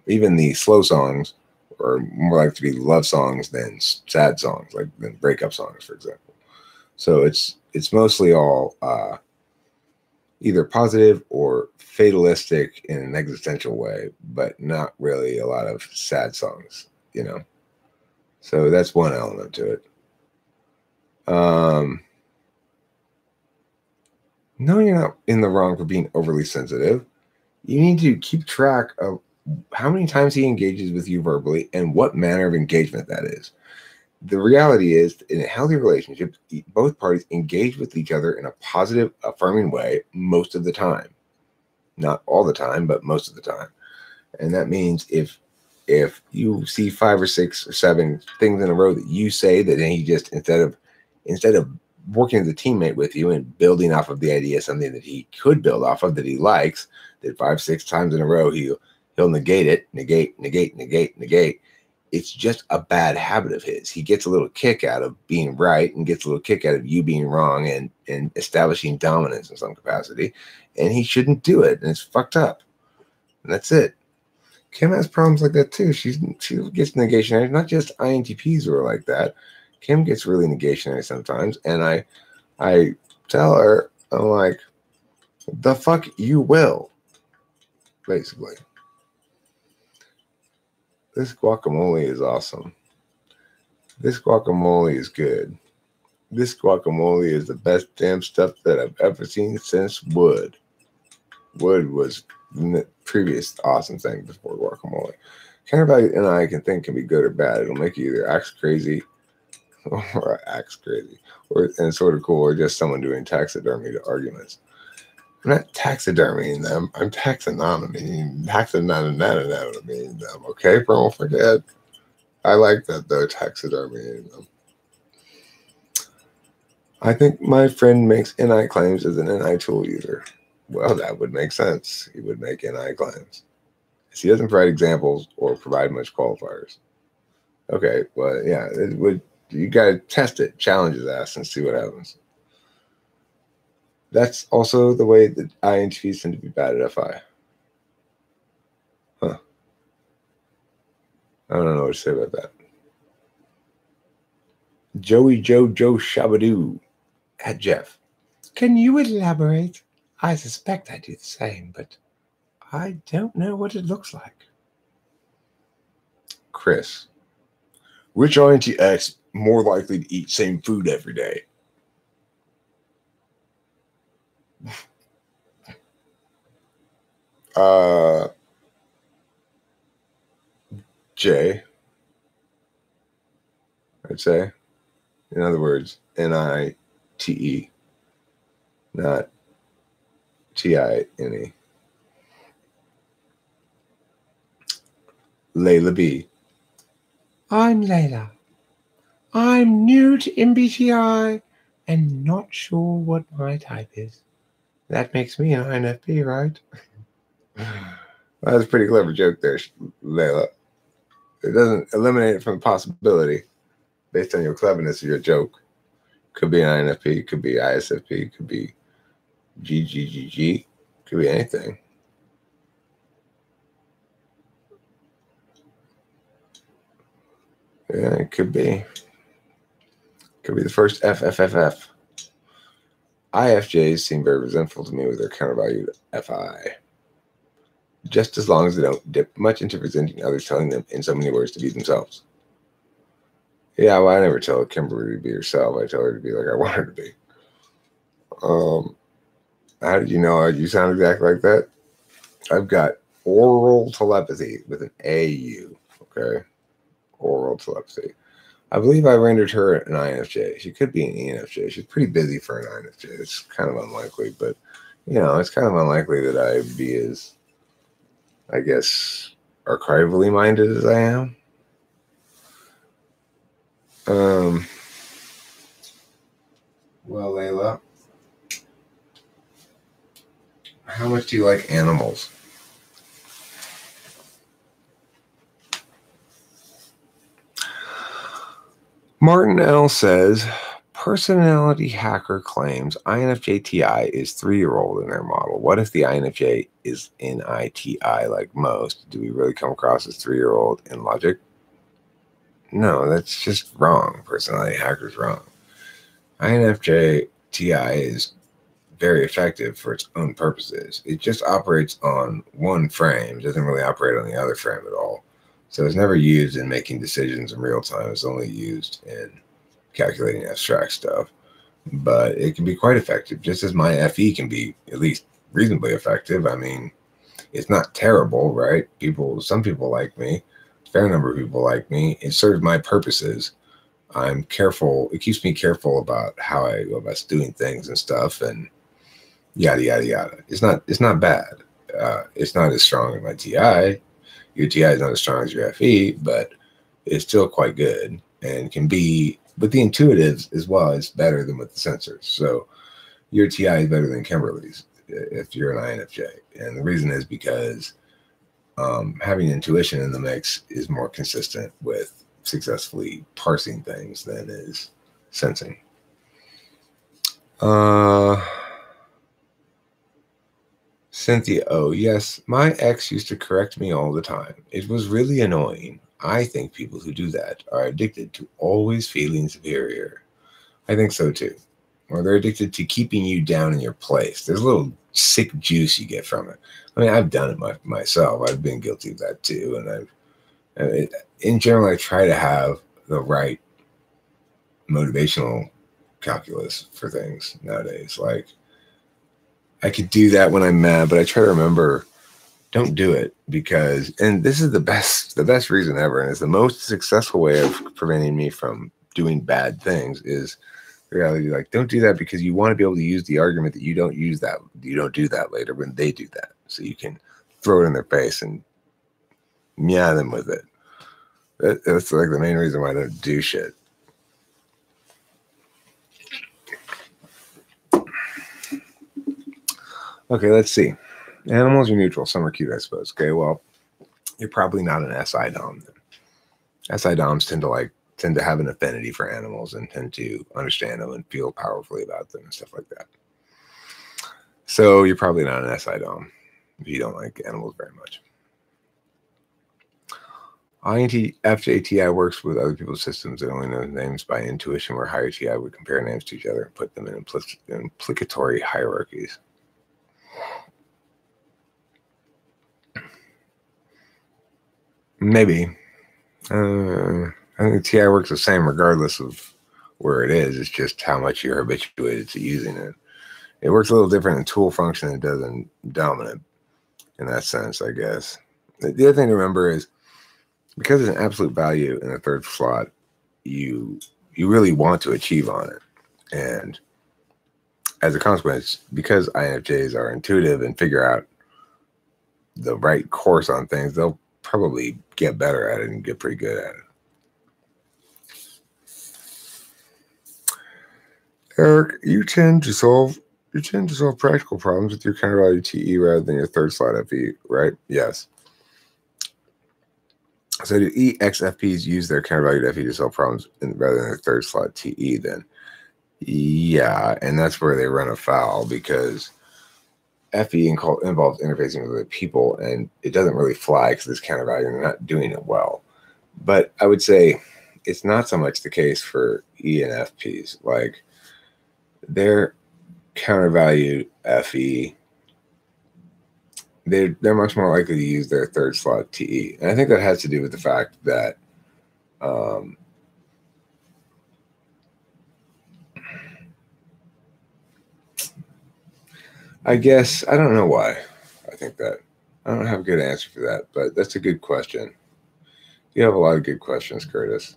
even the slow songs are more like to be love songs than sad songs, like than breakup songs, for example. So it's mostly all either positive or fatalistic in an existential way, but not really a lot of sad songs, you know. So that's one element to it. No, you're not in the wrong for being overly sensitive. You need to keep track of how many times he engages with you verbally and what manner of engagement that is. The reality is, in a healthy relationship, both parties engage with each other in a positive, affirming way most of the time. Not all the time, but most of the time. And that means if you see 5 or 6 or 7 things in a row that you say that he just instead of working as a teammate with you and building off of the idea of something that he could build off of that he likes, that 5, 6 times in a row he'll negate it, negate. It's just a bad habit of his. He gets a little kick out of being right and gets a little kick out of you being wrong and establishing dominance in some capacity. And he shouldn't do it. And it's fucked up. And that's it. Kim has problems like that too. She gets negationary. Not just INTPs who are like that. Kim gets really negationary sometimes. And I tell her, I'm like, the fuck you will. Basically. This guacamole is awesome. This guacamole is good. This guacamole is the best damn stuff that I've ever seen since wood. Wood was the previous awesome thing before guacamole. Countervalue and I can think can be good or bad. It'll make you either act crazy or and sort of cool, or just someone doing taxidermy to arguments. I'm not taxidermying them. I'm taxonomying them. Okay, don't forget. I like that though, taxidermying them. I think my friend makes NI claims as an NI tool user. Well, that would make sense. He would make NI claims. He doesn't provide examples or provide much qualifiers. Okay, well, yeah, it would. You got to test it, challenge his ass, and see what happens. That's also the way that INTPs tend to be bad at FI. Huh. I don't know what to say about that. Joey Joe Shabadoo at Jeff. Can you elaborate? I suspect I do the same, but I don't know what it looks like. Chris. Which INTX more likely to eat same food every day? J. I'd say. In other words, NITE, not TINE. Layla B. I'm Layla. I'm new to MBTI and not sure what my type is. That makes me an INFP, right? Well, that's a pretty clever joke there, Layla. It doesn't eliminate it from the possibility based on your cleverness of your joke. Could be an INFP, could be ISFP, could be GGGG, could be anything. Yeah, it could be. Could be the first FFFF. IFJs seem very resentful to me with their countervalued FI. Just as long as they don't dip much into resenting others, telling them in so many words to be themselves. Yeah, well, I never tell Kimberly to be herself. I tell her to be like I want her to be. How did you know you sound exactly like that? I've got oral telepathy with an AU. Okay, oral telepathy. I believe I rendered her an INFJ. She could be an ENFJ. She's pretty busy for an INFJ. It's kind of unlikely, but it's kind of unlikely that I'd be as, I guess, archivally minded as I am. Well, Layla, how much do you like animals? Martin L. says, personality hacker claims INFJ-TI is 3-year-old in their model. What if the INFJ is NITI like most? Do we really come across as 3-year-old in logic? No, that's just wrong. Personality hacker's wrong. INFJ TI is very effective for its own purposes. It just operates on one frame. It doesn't really operate on the other frame at all. So it's never used in making decisions in real time. It's only used in calculating abstract stuff. But it can be quite effective, just as my FE can be at least reasonably effective. I mean, it's not terrible, right? Some people like me. A fair number of people like me. It serves my purposes. I'm careful. It keeps me careful about how I go about doing things and stuff, and yada yada yada. It's not bad. It's not as strong as my TI. Your TI is not as strong as your FE, but it's still quite good and can be. But the intuitives as well is better than with the sensors. So your TI is better than Kimberly's if you're an INFJ, and the reason is because having intuition in the mix is more consistent with successfully parsing things than is sensing. Cynthia, oh yes, my ex used to correct me all the time. It was really annoying. I think people who do that are addicted to always feeling superior. I think so too. Or they're addicted to keeping you down in your place. There's a little sick juice you get from it. I mean, I've done it myself. I've been guilty of that too. And in general, I try to have the right motivational calculus for things nowadays. Like, I could do that when I'm mad, but I try to remember, don't do it because, and this is the best reason ever, and it's the most successful way of preventing me from doing bad things is the reality. Like, don't do that because you want to be able to use the argument that you don't do that later when they do that. So you can throw it in their face and meow them with it. That's like the main reason why I don't do shit. Okay, let's see. Animals are neutral. Some are cute, I suppose. Okay, well, you're probably not an SI Dom then. SI Doms tend to have an affinity for animals and tend to understand them and feel powerfully about them and stuff like that. So you're probably not an SI Dom if you don't like animals very much. INTJ TI works with other people's systems. It only knows names by intuition, where higher TI would compare names to each other and put them in implicatory hierarchies. Maybe. I think TI works the same regardless of where it is. It's just how much you're habituated to using it. It works a little different in tool function than it does in dominant in that sense, I guess. The other thing to remember is because it's an absolute value in the third slot, you really want to achieve on it. And as a consequence, because INFJs are intuitive and figure out the right course on things, they'll probably get better at it and get pretty good at it. Eric, you tend to solve practical problems with your counter-value TE rather than your third slot FE, right? Yes. So do EXFPs use their counter-valued FE to solve problems rather than their third slot TE then? Yeah, and that's where they run afoul because FE involves interfacing with other people, and it doesn't really fly because it's counter-value and they're not doing it well. But I would say it's not so much the case for ENFPs. Like, their counter-valued FE, they're much more likely to use their third slot TE. And I think that has to do with the fact that I guess, I don't know why I think that. I don't have a good answer for that, but that's a good question. You have a lot of good questions, Curtis.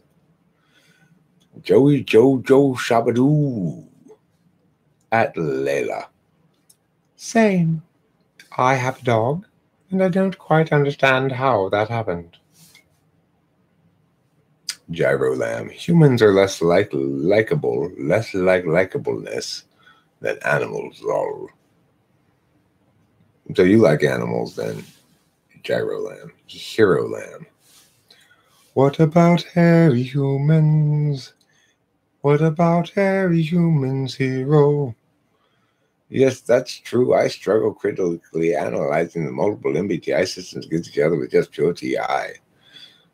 Joey Jojo Shabadoo at Layla. Same. I have a dog, and I don't quite understand how that happened. Gyro Lamb. Humans are less likable, less like likableness than animals are. So you like animals then, Gyro Lamb. Hero Lamb. What about hairy humans? What about hairy humans, hero? Yes, that's true. I struggle critically analyzing the multiple MBTI systems against each other with just pure TI.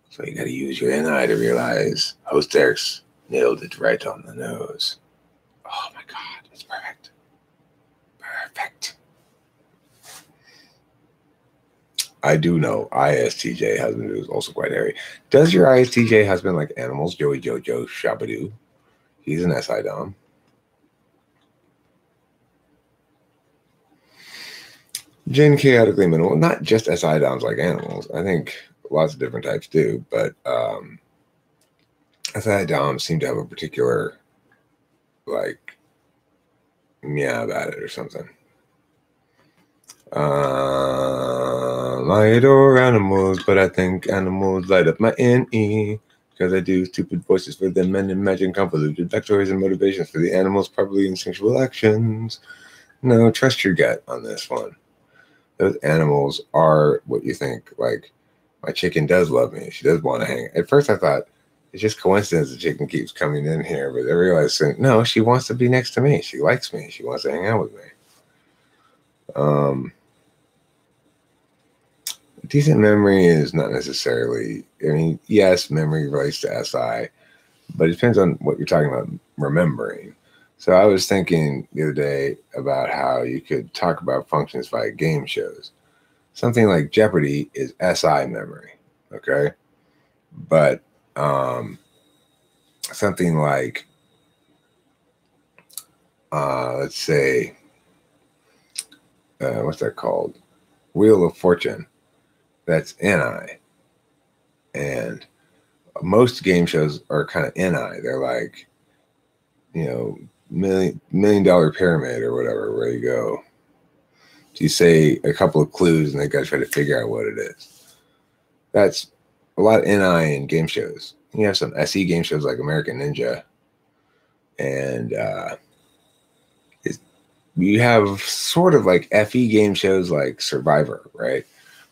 So you got to use your NI to realize host Eric's nailed it right on the nose. Oh my God, it's perfect. Perfect. I do know ISTJ husband is also quite hairy. Does your ISTJ husband like animals? Joey Jojo Shabadoo. He's an SI Dom. Jin chaotically minimal. Not just SI Doms like animals. I think lots of different types do, but SI Doms seem to have a particular like meow about it or something. I adore animals, but I think animals light up my NE because I do stupid voices for them and imagine convoluted backstories and motivations for the animals, probably instinctual actions. No, trust your gut on this one. Those animals are what you think. Like, my chicken does love me. She does want to hang. At first, I thought it's just coincidence the chicken keeps coming in here, but I realized no, she wants to be next to me. She likes me. She wants to hang out with me. Decent memory is not necessarily, I mean, yes, memory relates to SI, but it depends on what you're talking about remembering. So I was thinking the other day about how you could talk about functions via game shows. Something like Jeopardy is SI memory, okay? But something like, let's say, what's that called? Wheel of Fortune. That's NI. And most game shows are kind of NI. They're like, million dollar pyramid or whatever, where you go. You say a couple of clues and they got to try to figure out what it is. That's a lot of NI in game shows. You have some SE game shows like American Ninja, and you have sort of like FE game shows like Survivor, right?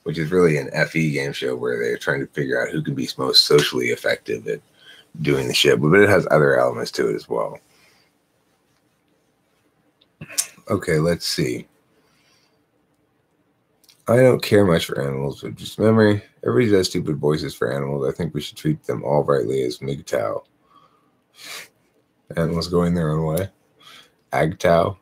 Which is really an FE game show where they're trying to figure out who can be most socially effective at doing the shit, but it has other elements to it as well. Okay, let's see. I don't care much for animals, but just memory. Everybody does stupid voices for animals. I think we should treat them all rightly as MGTOW. Animals going their own way. AGTOW.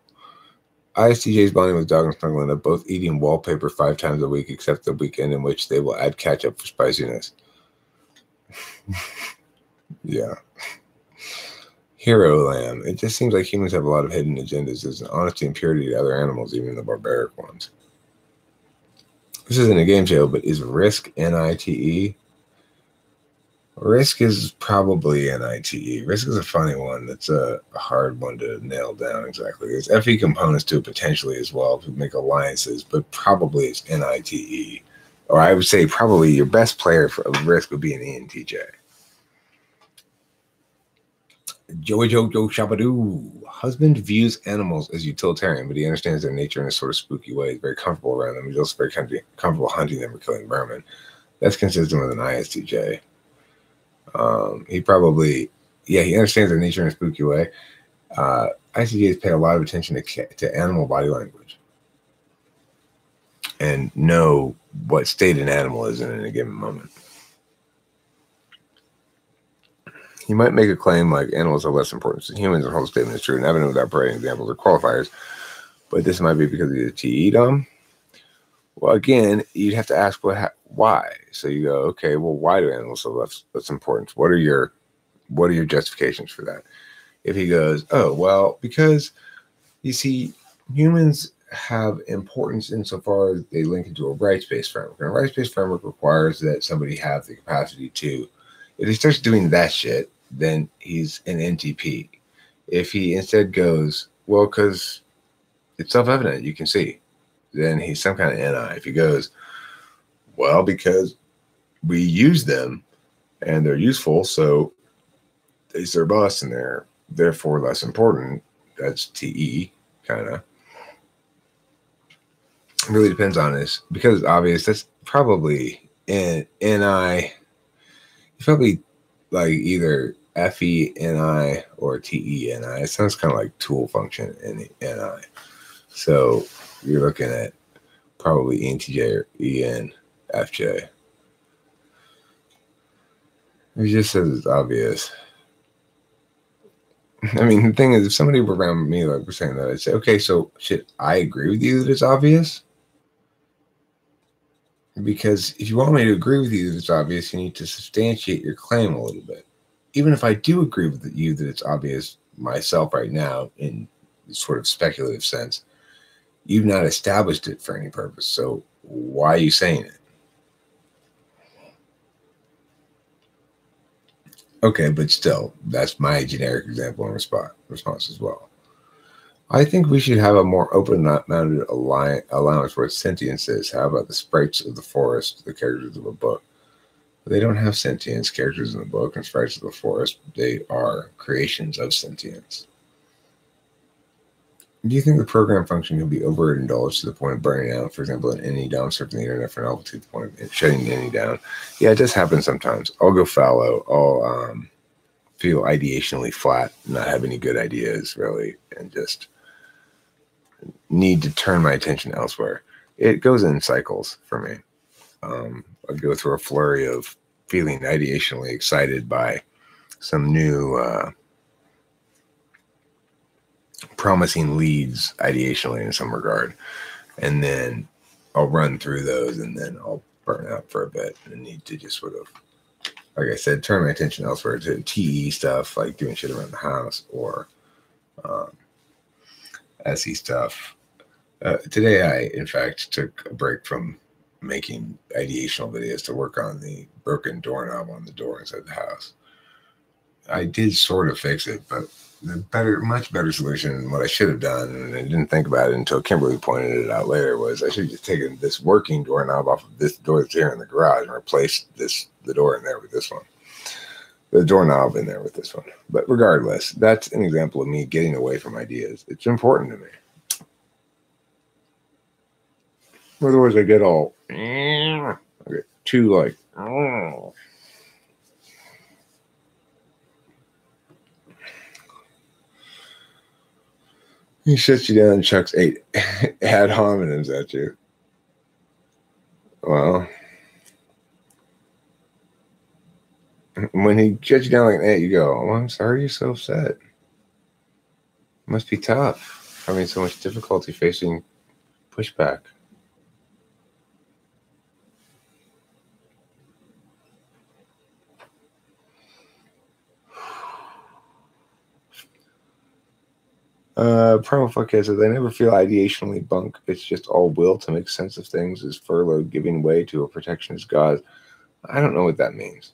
ISTJ's bonding with dog and snuggling up, both eating wallpaper 5 times a week, except the weekend in which they will add ketchup for spiciness. Yeah. Hero Lamb. It just seems like humans have a lot of hidden agendas. There's an honesty and purity to other animals, even the barbaric ones. This isn't a game show, but is Risk NITE? Risk is probably NITE. Risk is a funny one. That's a hard one to nail down exactly. There's FE components to it potentially as well to make alliances, but probably it's NITE. Or I would say probably your best player for Risk would be an ENTJ. Joey Jojo Shabadoo. Husband views animals as utilitarian, but he understands their nature in a sort of spooky way. He's very comfortable around them. He's also very comfortable hunting them or killing vermin. That's consistent with an ISTJ. He probably, he understands their nature in a spooky way. ISTJs pay a lot of attention to animal body language and know what state an animal is in a given moment. You might make a claim like animals are less important than humans, and the whole statement is true. And evident without providing examples or qualifiers, but this might be because he's a TE Dom. Well, again, you'd have to ask why. So you go, okay, well, why do animals have less importance? What are your justifications for that? If he goes, oh, well, because you see, humans have importance insofar as they link into a rights-based framework. And a rights-based framework requires that somebody have the capacity to, if he starts doing that shit, then he's an NTP. If he instead goes, well, because it's self-evident, you can see, then he's some kind of NI. If he goes, well, because we use them and they're useful, so they serve us and they're therefore less important, that's TE, kind of. It really depends on this. Because it's obvious, that's probably NI. It's probably like either FE NI or TE NI. It sounds kind of like tool function NI. So you're looking at probably ENTJ or ENFJ. It just says it's obvious. I mean, the thing is, if somebody were around me like was saying that, I'd say, okay, so should I agree with you that it's obvious? Because if you want me to agree with you that it's obvious, you need to substantiate your claim a little bit. Even if I do agree with you that it's obvious myself right now in sort of speculative sense, you've not established it for any purpose. So why are you saying it? Okay, but still, that's my generic example and response as well. I think we should have a more open-minded allowance for what sentience is. How about the sprites of the forest, the characters of a book? They don't have sentience. Characters in the book and sprites of the forest, they are creations of sentience. Do you think the program function can be overindulged to the point of burning out? For example, an NE down surfing the internet for novelty to the point of shutting the NE down. Yeah, it does happen sometimes. I'll go fallow. I'll feel ideationally flat, not have any good ideas really, and just need to turn my attention elsewhere. It goes in cycles for me. I go through a flurry of feeling ideationally excited by some new promising leads ideationally in some regard, and then I'll run through those, and then I'll burn out for a bit and need to just sort of, like I said, turn my attention elsewhere to TE stuff, like doing shit around the house, or SE stuff. Today I, in fact, took a break from making ideational videos to work on the broken doorknob on the door inside the house. I did sort of fix it, but the much better solution than what I should have done, and I didn't think about it until Kimberly pointed it out later, was I should have just taken this working doorknob off of this door that's here in the garage and replaced the door in there with this one. The doorknob in there with this one. But regardless, that's an example of me getting away from ideas. It's important to me. Otherwise, I get all, I get too like, He shuts you down and chucks 8 ad hominems at you. Well, when he shuts you down like that, you go, oh, I'm sorry you're so upset. It must be tough having so much difficulty facing pushback. Primal Fuckhead says, I never feel ideationally bunk. It's just all will to make sense of things is furloughed, giving way to a protectionist God. I don't know what that means.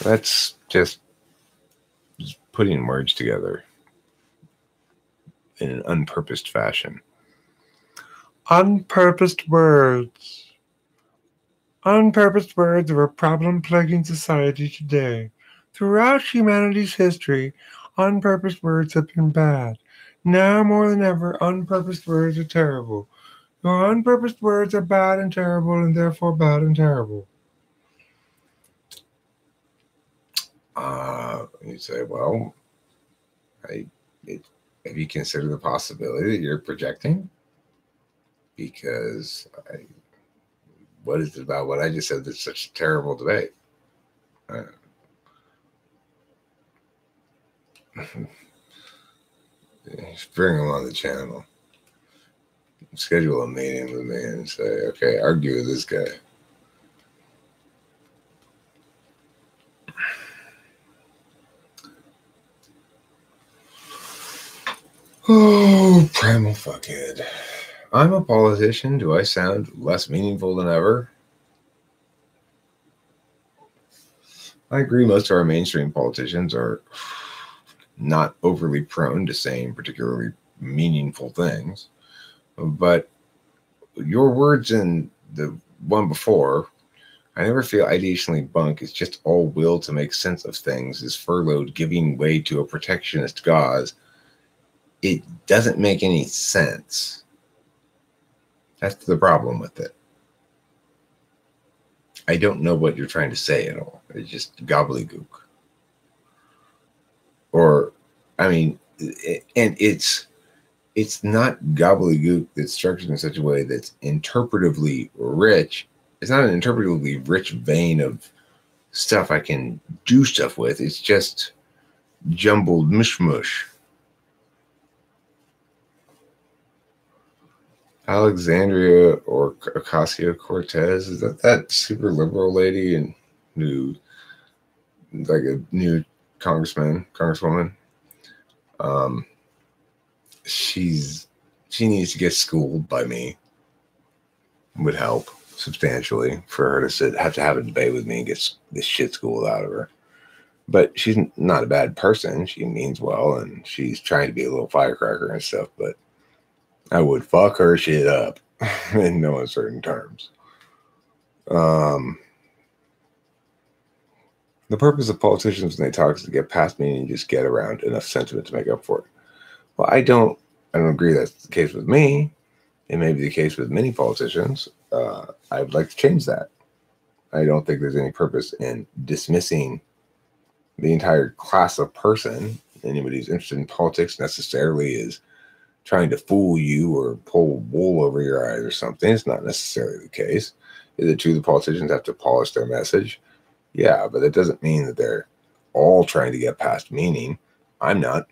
That's just putting words together in an unpurposed fashion. Unpurposed words. Unpurposed words are a problem plaguing society today. Throughout humanity's history, unpurposed words have been bad. Now more than ever, unpurposed words are terrible. Your unpurposed words are bad and terrible, and therefore bad and terrible. You say, well, have you considered the possibility that you're projecting? Because what is it about what I just said that's such a terrible debate? Bring him on the channel. Schedule a meeting with me and say, okay, argue with this guy. Oh, Primal Fuckhead. I'm a politician. Do I sound less meaningful than ever? I agree most of our mainstream politicians are not overly prone to saying particularly meaningful things. But your words and the one before, I never feel ideationally bunk. It's just all will to make sense of things is furloughed, giving way to a protectionist cause. It doesn't make any sense. That's the problem with it. I don't know what you're trying to say at all. It's just gobbledygook. Or, I mean, and it's not gobbledygook that's structured in such a way that's interpretively rich. It's not an interpretively rich vein of stuff I can do stuff with. It's just jumbled mishmush. Alexandria or Ocasio-Cortez, is that super liberal lady and new, like a new congresswoman? She needs to get schooled by me. Would help substantially for her to have a debate with me and get this shit schooled out of her. But she's not a bad person. She means well, and she's trying to be a little firecracker and stuff, but I would fuck her shit up in no uncertain terms. The purpose of politicians when they talk is to get past me and just get around enough sentiment to make up for it. Well, I don't agree that's the case with me. It may be the case with many politicians. I'd like to change that. I don't think there's any purpose in dismissing the entire class of person. Anybody who's interested in politics necessarily is trying to fool you or pull wool over your eyes or something. It's not necessarily the case. Is it true the politicians have to polish their message? Yeah, but it doesn't mean that they're all trying to get past meaning. I'm not.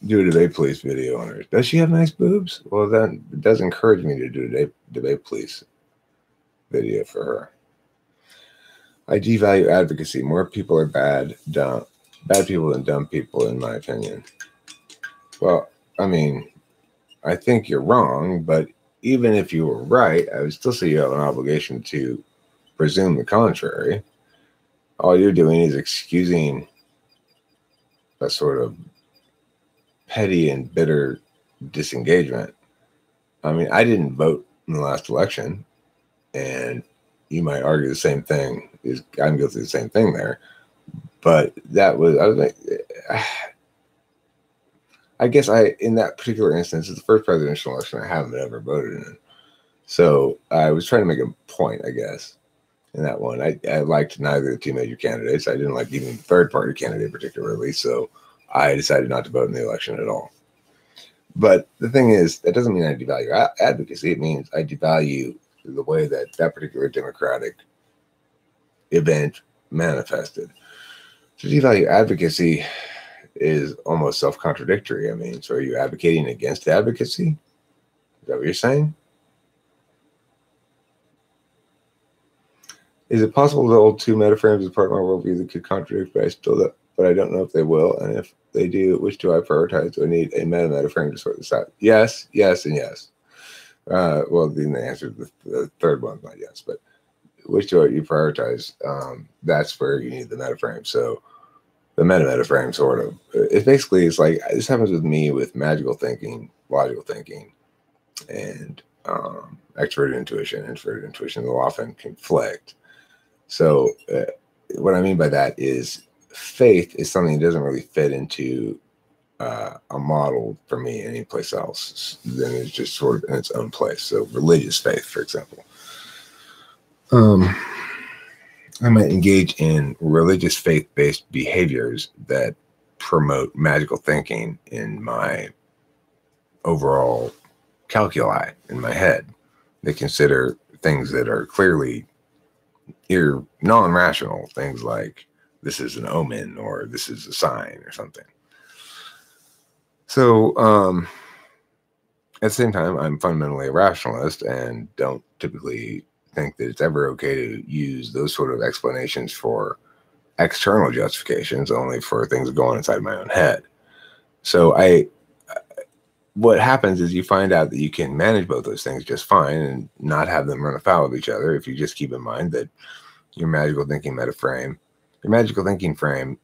Do a debate police video on her. Does she have nice boobs? Well, then it does encourage me to do a debate police video for her. I devalue advocacy. More people are bad people than dumb people, in my opinion. Well, I mean, I think you're wrong, but even if you were right, I would still say you have an obligation to presume the contrary. All you're doing is excusing a sort of petty and bitter disengagement. I mean, I didn't vote in the last election, and you might argue the same thing. I'm going through the same thing there, but I was like, I guess in that particular instance, it's the first presidential election I haven't ever voted in. So I was trying to make a point, I guess, in that one. I liked neither of the two major candidates. I didn't like even the third party candidate particularly. So I decided not to vote in the election at all. But the thing is, that doesn't mean I devalue advocacy. It means I devalue the way that particular democratic event manifested. To devalue advocacy is almost self-contradictory. I mean, so are you advocating against advocacy? Is that what you're saying? Is it possible to hold two metaframes as part of my worldview that could contradict, but I don't know if they will, and if they do, which do I prioritize? Do I need a metaframe to sort this out? Yes, yes, and yes. Well, then the answer to the third one's not yes, but which do you prioritize? That's where you need the metaframe. So the metaframe sort of, it basically is like, this happens with me with magical thinking, logical thinking, and extroverted intuition. Introverted intuition will often conflict. So what I mean by that is faith is something that doesn't really fit into a model for me anyplace else. Then it's just sort of in its own place. So religious faith, for example. I might engage in religious faith-based behaviors that promote magical thinking in my overall calculi in my head. They consider things that are clearly non-rational, things like this is an omen or this is a sign or something. So at the same time, I'm fundamentally a rationalist and don't typically think that it's ever okay to use those sort of explanations for external justifications, only for things that go on inside my own head. So what happens is you find out that you can manage both those things just fine and not have them run afoul of each other if you just keep in mind that your magical thinking frame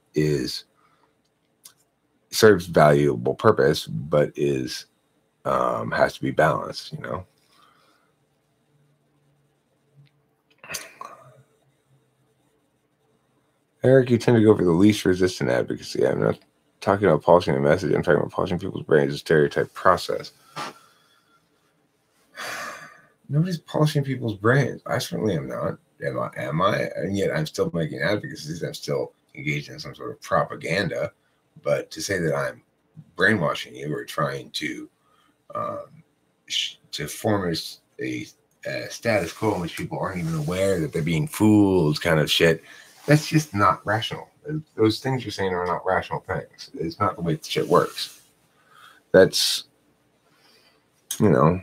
serves valuable purpose, but has to be balanced, you know. Eric, you tend to go for the least resistant advocacy. I'm not talking about polishing a message. I'm talking about polishing people's brains, a stereotype process. Nobody's polishing people's brains. I certainly am not. Am I? And yet I'm still making advocacies. I'm still engaged in some sort of propaganda. But to say that I'm brainwashing you or trying to form a status quo in which people aren't even aware that they're being fooled kind of shit, that's just not rational. Those things you're saying are not rational things. It's not the way shit works. That's, you know,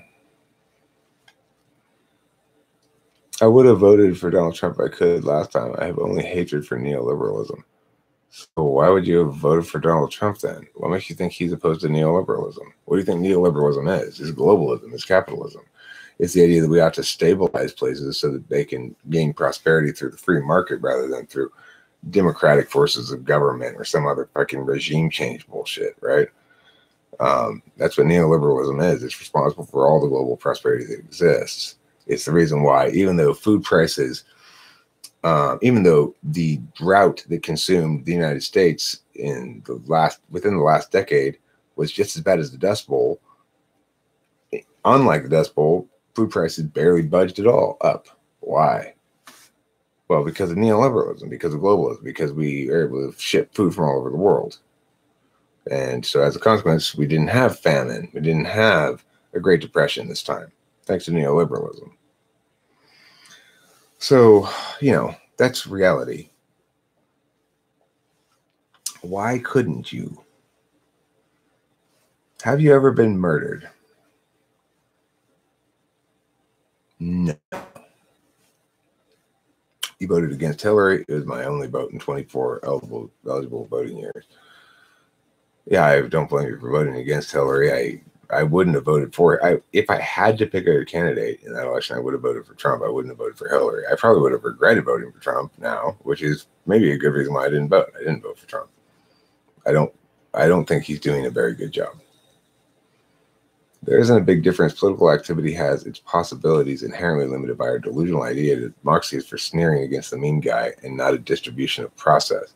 I would have voted for Donald Trump if I could last time. I have only hatred for neoliberalism. So why would you have voted for Donald Trump then? What makes you think he's opposed to neoliberalism? What do you think neoliberalism is? It's globalism. It's capitalism. It's the idea that we ought to stabilize places so that they can gain prosperity through the free market rather than through democratic forces of government or some other fucking regime change bullshit, right? That's what neoliberalism is. It's responsible for all the global prosperity that exists. It's the reason why, even though food prices, even though the drought that consumed the United States within the last decade was just as bad as the Dust Bowl, unlike the Dust Bowl, food prices barely budged at all up. Why? Well, because of neoliberalism, because of globalism, because we are able to ship food from all over the world. And so as a consequence, we didn't have famine. We didn't have a Great Depression this time, thanks to neoliberalism. So, you know, that's reality. Why couldn't you? Have you ever been murdered? No. You voted against Hillary. It was my only vote in 24 eligible voting years. Yeah, I don't blame you for voting against Hillary. I wouldn't have voted for it. If I had to pick a candidate in that election, I would have voted for Trump. I wouldn't have voted for Hillary. I probably would have regretted voting for Trump now, which is maybe a good reason why I didn't vote. I didn't vote for Trump. I don't think he's doing a very good job. There isn't a big difference. Political activity has its possibilities inherently limited by our delusional idea that democracy is for sneering against the mean guy and not a distribution of process.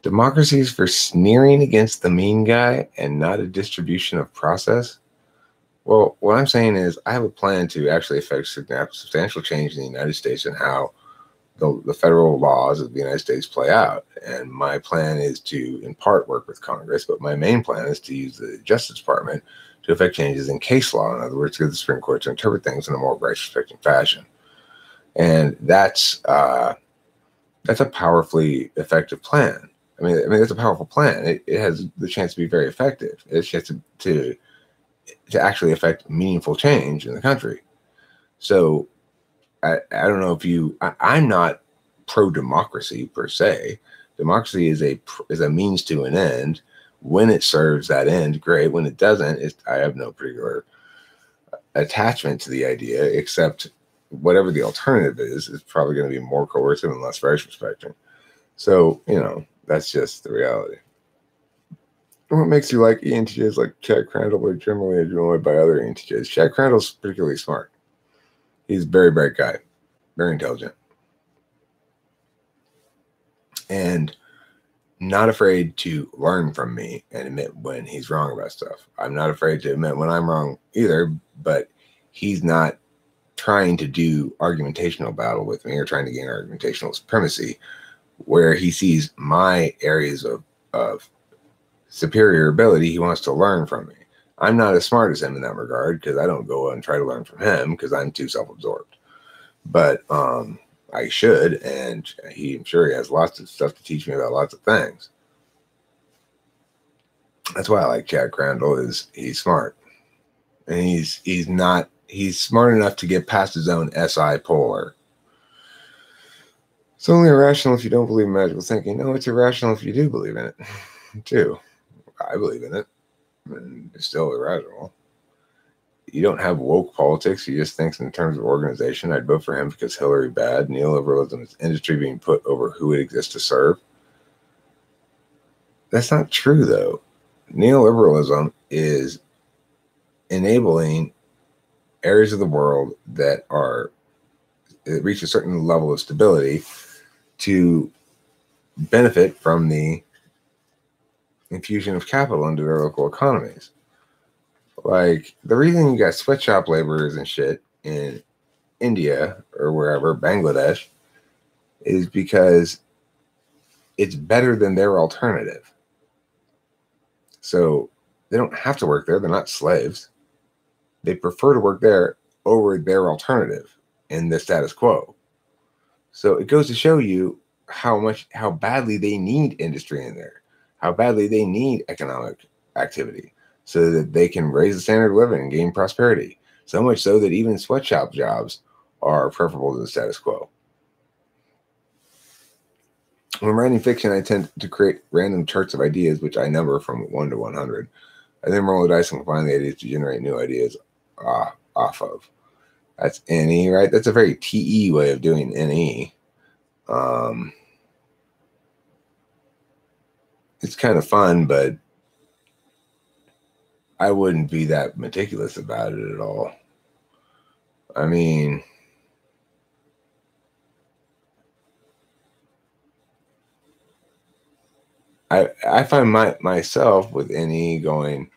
Democracy is for sneering against the mean guy and not a distribution of process? Well, what I'm saying is I have a plan to actually affect substantial change in the United States and how the federal laws of the United States play out. And my plan is to, in part, work with Congress, but my main plan is to use the Justice Department to affect changes in case law. In other words, to get the Supreme Court to interpret things in a more rights-respecting fashion. And that's a powerfully effective plan. I mean, it's a powerful plan. It has the chance to be very effective. It has a chance to actually affect meaningful change in the country. So I don't know if I'm not pro-democracy per se. Democracy is a means to an end. When it serves that end, great. When it doesn't, I have no particular attachment to the idea, except whatever the alternative is probably going to be more coercive and less rights respecting. So, you know, that's just the reality. What makes you like ENTJs like Chad Crandall or generally annoyed by other ENTJs? Chad Crandall's particularly smart. He's a very bright guy, very intelligent, and not afraid to learn from me and admit when he's wrong about stuff. I'm not afraid to admit when I'm wrong either, but he's not trying to do argumentational battle with me or trying to gain argumentational supremacy. Where he sees my areas of superior ability, he wants to learn from me. I'm not as smart as him in that regard because I don't go and try to learn from him because I'm too self-absorbed. But I should, and I'm sure he has lots of stuff to teach me about lots of things. That's why I like Chad Crandall. He's smart, and he's smart enough to get past his own SI polar. It's only irrational if you don't believe in magical thinking. No, it's irrational if you do believe in it, too. I believe in it, and it's still irrational. You don't have woke politics. He just thinks in terms of organization. I'd vote for him because Hillary bad. Neoliberalism is industry being put over who it exists to serve. That's not true, though. Neoliberalism is enabling areas of the world that reach a certain level of stability to benefit from the infusion of capital into their local economies. Like, the reason you got sweatshop laborers and shit in India or wherever, Bangladesh, is because it's better than their alternative. So they don't have to work there. They're not slaves. They prefer to work there over their alternative in the status quo. So it goes to show you how badly they need industry in there, how badly they need economic activity so that they can raise the standard of living and gain prosperity. So much so that even sweatshop jobs are preferable to the status quo. When writing fiction, I tend to create random charts of ideas, which I number from 1 to 100. I then roll the dice and combine the ideas to generate new ideas off of. That's NE, right? That's a very TE way of doing NE. It's kind of fun, but I wouldn't be that meticulous about it at all. I mean, I find myself with NE going,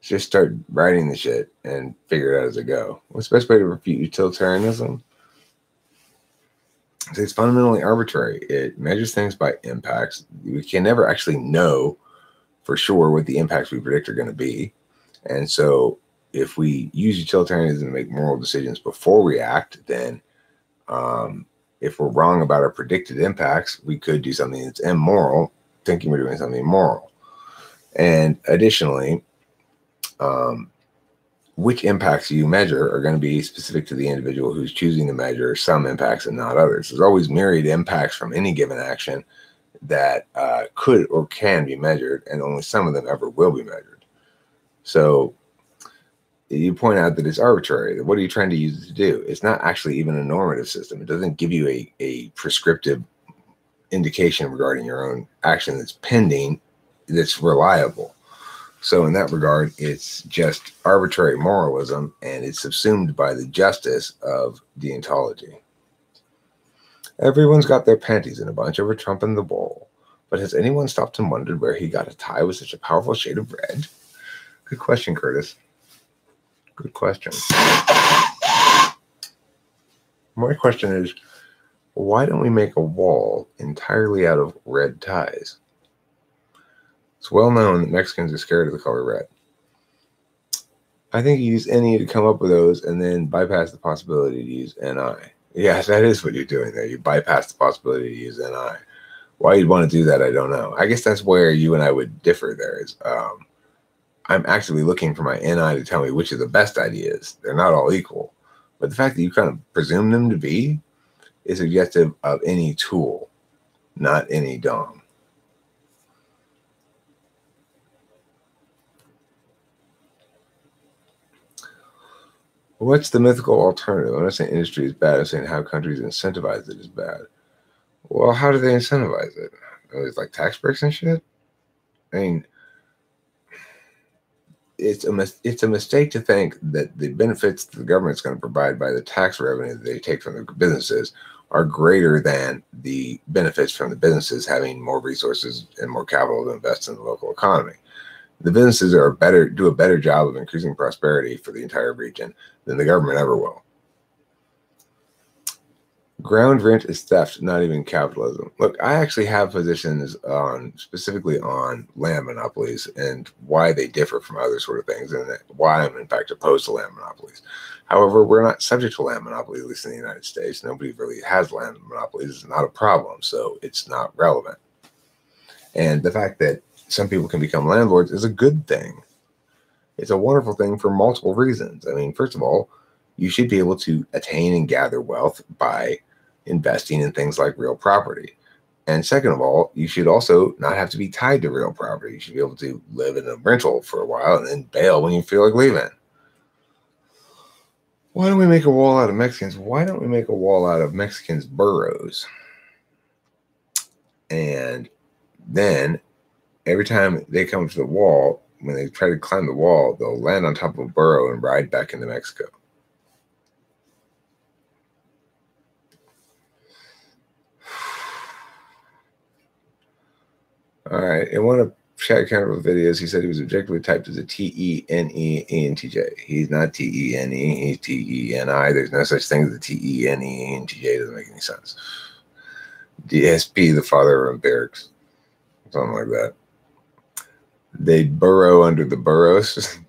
just start writing the shit and figure it out as I go. What's the best way to refute utilitarianism? It's fundamentally arbitrary. It measures things by impacts. We can never actually know for sure what the impacts we predict are going to be. And so if we use utilitarianism to make moral decisions before we act, then if we're wrong about our predicted impacts, we could do something that's immoral, thinking we're doing something moral. And additionally, which impacts you measure are going to be specific to the individual who's choosing to measure some impacts and not others. There's always myriad impacts from any given action that could or can be measured, and only some of them ever will be measured. So you point out that it's arbitrary. What are you trying to use it to do? It's not actually even a normative system. It doesn't give you a prescriptive indication regarding your own action that's pending, that's reliable. So in that regard, it's just arbitrary moralism, and it's subsumed by the justice of deontology. Everyone's got their panties in a bunch over Trump in the bowl, but has anyone stopped and wondered where he got a tie with such a powerful shade of red? Good question, Curtis. Good question. My question is, why don't we make a wall entirely out of red ties? It's well known that Mexicans are scared of the color red. I think you use NE to come up with those and then bypass the possibility to use NI. Yes, that is what you're doing there. You bypass the possibility to use NI. Why you'd want to do that, I don't know. I guess that's where you and I would differ there. Is I'm actually looking for my NI to tell me which are the best ideas. They're not all equal. But the fact that you kind of presume them to be is suggestive of any tool, not any DOM. What's the mythical alternative? I'm not saying industry is bad. I'm saying how countries incentivize it is bad. Well, how do they incentivize it? It's like tax breaks and shit? I mean, it's a mistake to think that the benefits the government's going to provide by the tax revenue that they take from the businesses are greater than the benefits from the businesses having more resources and more capital to invest in the local economy. The businesses do a better job of increasing prosperity for the entire region than the government ever will. Ground rent is theft, not even capitalism. Look, I actually have positions specifically on land monopolies and why they differ from other sort of things, and why I'm in fact opposed to land monopolies. However, we're not subject to land monopoly, at least in the United States. Nobody really has land monopolies. It's not a problem, so it's not relevant. And the fact that some people can become landlords is a good thing. It's a wonderful thing for multiple reasons. I mean, first of all, you should be able to attain and gather wealth by investing in things like real property. And second of all, you should also not have to be tied to real property. You should be able to live in a rental for a while and then bail when you feel like leaving. Why don't we make a wall out of Mexicans? Why don't we make a wall out of Mexicans' burros? And then every time they come to the wall, when they try to climb the wall, they'll land on top of a burro and ride back into Mexico. All right. In one of Chad Campbell's videos, he said he was objectively typed as a T-E-N-E-E-N-T-J. He's not T-E-N-E, he's T-E-N-I. There's no such thing as a T-E-N-E-E-N-T-J. It doesn't make any sense. DSP, the father of empirics. Something like that. They burrow under the burrows.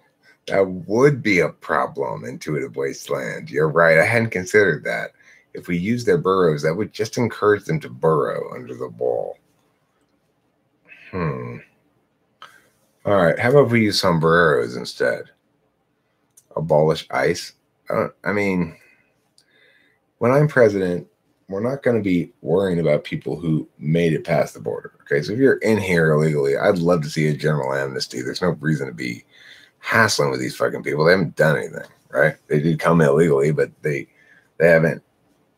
That would be a problem, intuitive wasteland. You're right. I hadn't considered that. if we use their burrows, that would just encourage them to burrow under the wall. All right, how about we use sombreros instead? Abolish ICE? I mean, when I'm president, we're not going to be worrying about people who made it past the border. Okay, so if you're in here illegally, I'd love to see a general amnesty. There's no reason to be hassling with these fucking people. They haven't done anything, right? They did come illegally, but they haven't.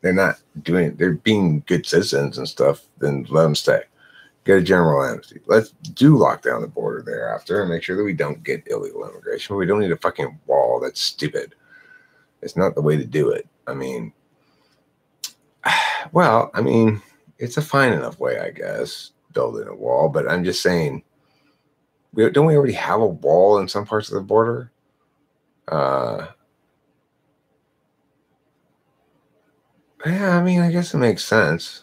They're not doing. They're being good citizens and stuff. Then let them stay. Get a general amnesty. Let's do lock down the border thereafter and make sure that we don't get illegal immigration. We don't need a fucking wall. That's stupid. It's not the way to do it. I mean, well, I mean, it's a fine enough way, I guess, building a wall. But I'm just saying, don't we already have a wall in some parts of the border? Yeah, I mean, I guess it makes sense.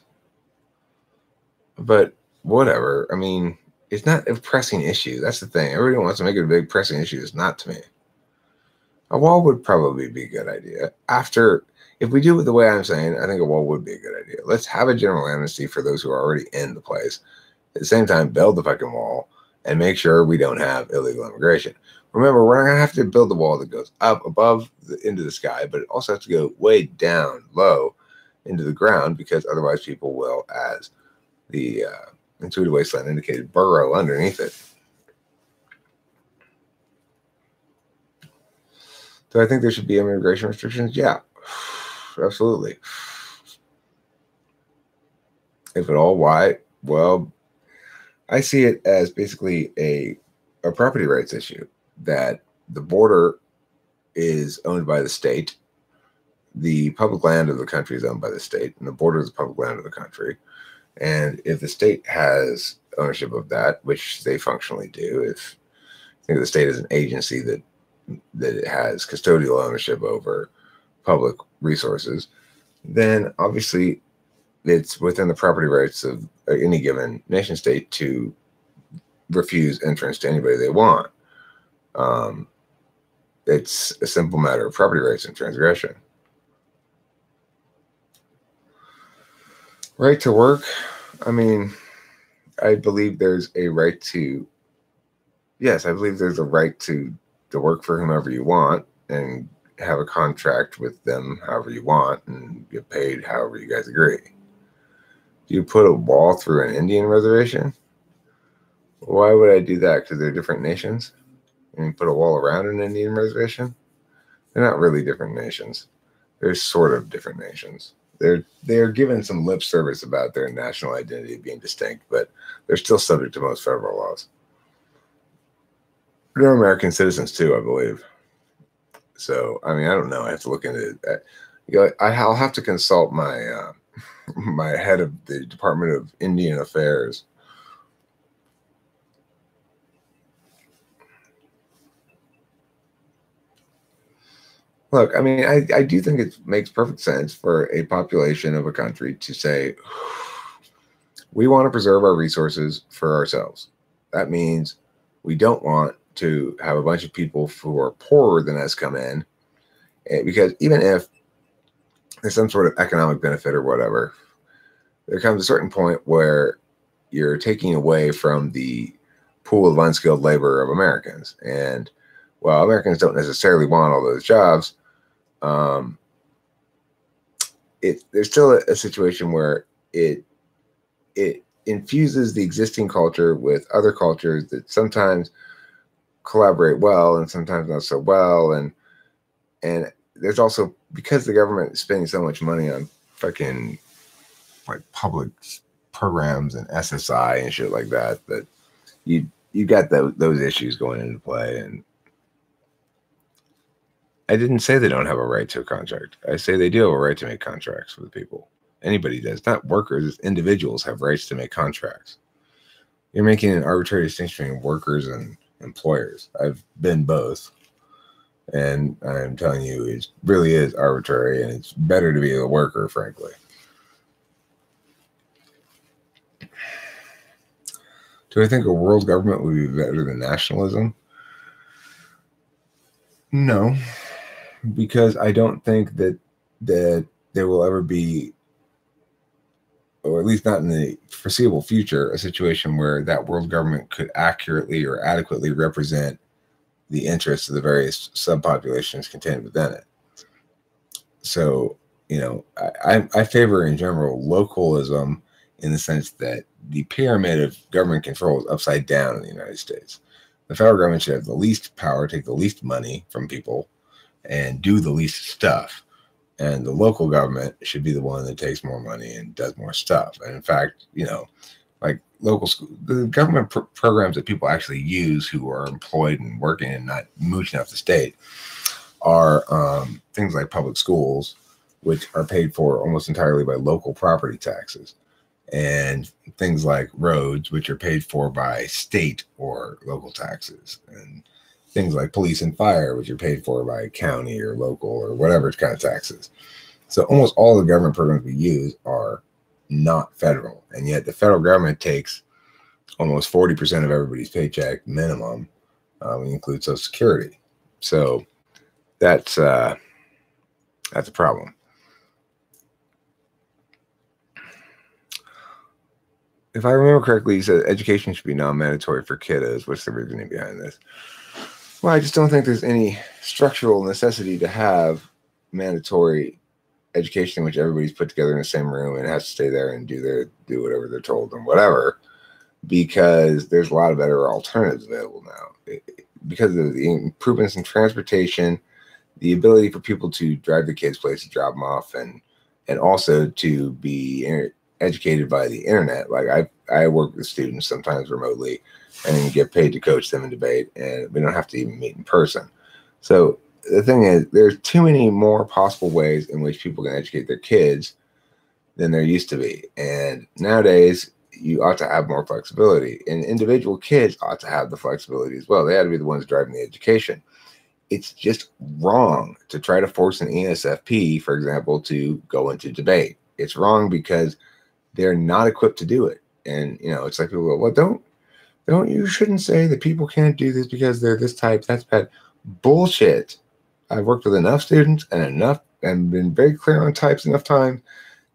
But whatever. I mean, it's not a pressing issue. That's the thing. Everybody wants to make it a big pressing issue. It's not to me. A wall would probably be a good idea. If we do it the way I'm saying, I think a wall would be a good idea. Let's have a general amnesty for those who are already in the place. At the same time, build the fucking wall and make sure we don't have illegal immigration. Remember, we're not going to have to build the wall that goes up above into the sky, but it also has to go way down low into the ground, because otherwise people will, as the Intuitive Wasteland indicated, burrow underneath it. Do I think there should be immigration restrictions? Yeah, absolutely. If at all, why? Well, I see it as basically a property rights issue, that the border is owned by the state. The public land of the country is owned by the state, and the border is the public land of the country. And if the state has ownership of that, which they functionally do, if I think the state is an agency that it has custodial ownership over public resources, then obviously it's within the property rights of any given nation state to refuse entrance to anybody they want. It's a simple matter of property rights and transgression. Right to work. I mean, I believe there's a right to, yes, I believe there's a right to work for whomever you want and have a contract with them however you want and get paid however you guys agree. Do you put a wall through an Indian reservation? Why would I do that? Because they're different nations? And you put a wall around an Indian reservation? They're not really different nations. They're sort of different nations. They're given some lip service about their national identity being distinct, but they're still subject to most federal laws. They're American citizens too, I believe. So, I mean, I don't know. I have to look into it. I'll have to consult my my head of the Department of Indian Affairs. Look, I mean, I do think it makes perfect sense for a population of a country to say, we want to preserve our resources for ourselves. That means we don't want to have a bunch of people who are poorer than us come in, because even if there's some sort of economic benefit or whatever, there comes a certain point where you're taking away from the pool of unskilled labor of Americans. And while Americans don't necessarily want all those jobs, there's still a situation where it infuses the existing culture with other cultures that sometimes collaborate well and sometimes not so well. And there's also, because the government is spending so much money on fucking like public programs and SSI and shit like that, that you got those issues going into play. And I didn't say they don't have a right to a contract. I say they do have a right to make contracts with people. Anybody does. Not workers. Individuals have rights to make contracts. You're making an arbitrary distinction between workers and employers. I've been both. And I'm telling you, it really is arbitrary, and it's better to be a worker, frankly. Do I think a world government would be better than nationalism? No. Because I don't think that there will ever be, or at least not in the foreseeable future, a situation where that world government could accurately or adequately represent the interests of the various subpopulations contained within it. So, I favor in general localism, in the sense that the pyramid of government control is upside down in the United States. The federal government should have the least power, take the least money from people, and do the least stuff. And the local government should be the one that takes more money and does more stuff. And in fact, like local school, the government programs that people actually use who are employed and working and not mooching off the state are things like public schools, which are paid for almost entirely by local property taxes, and things like roads, which are paid for by state or local taxes, and things like police and fire, which are paid for by county or local or whatever kind of taxes. So almost all the government programs we use are not federal, and yet the federal government takes almost 40% of everybody's paycheck minimum when you include Social Security. So that's a problem. If I remember correctly, you said education should be non-mandatory for kiddos. What's the reasoning behind this? Well, I just don't think there's any structural necessity to have mandatory education in which everybody's put together in the same room and has to stay there and do whatever they're told and whatever, because there's a lot of better alternatives available now. Because of the improvements in transportation, the ability for people to drive the kids' places, drop them off, and also to be educated by the internet. Like I work with students sometimes remotely and get paid to coach them in debate, and we don't have to even meet in person. So the thing is, there's too many more possible ways in which people can educate their kids than there used to be. And nowadays, you ought to have more flexibility, and individual kids ought to have the flexibility as well. They ought to be the ones driving the education. It's just wrong to try to force an ESFP, for example, to go into debate. It's wrong because they're not equipped to do it. And, it's like people go, well, you shouldn't say that people can't do this because they're this type. That's bad. Bullshit. I've worked with enough students and been very clear on types enough time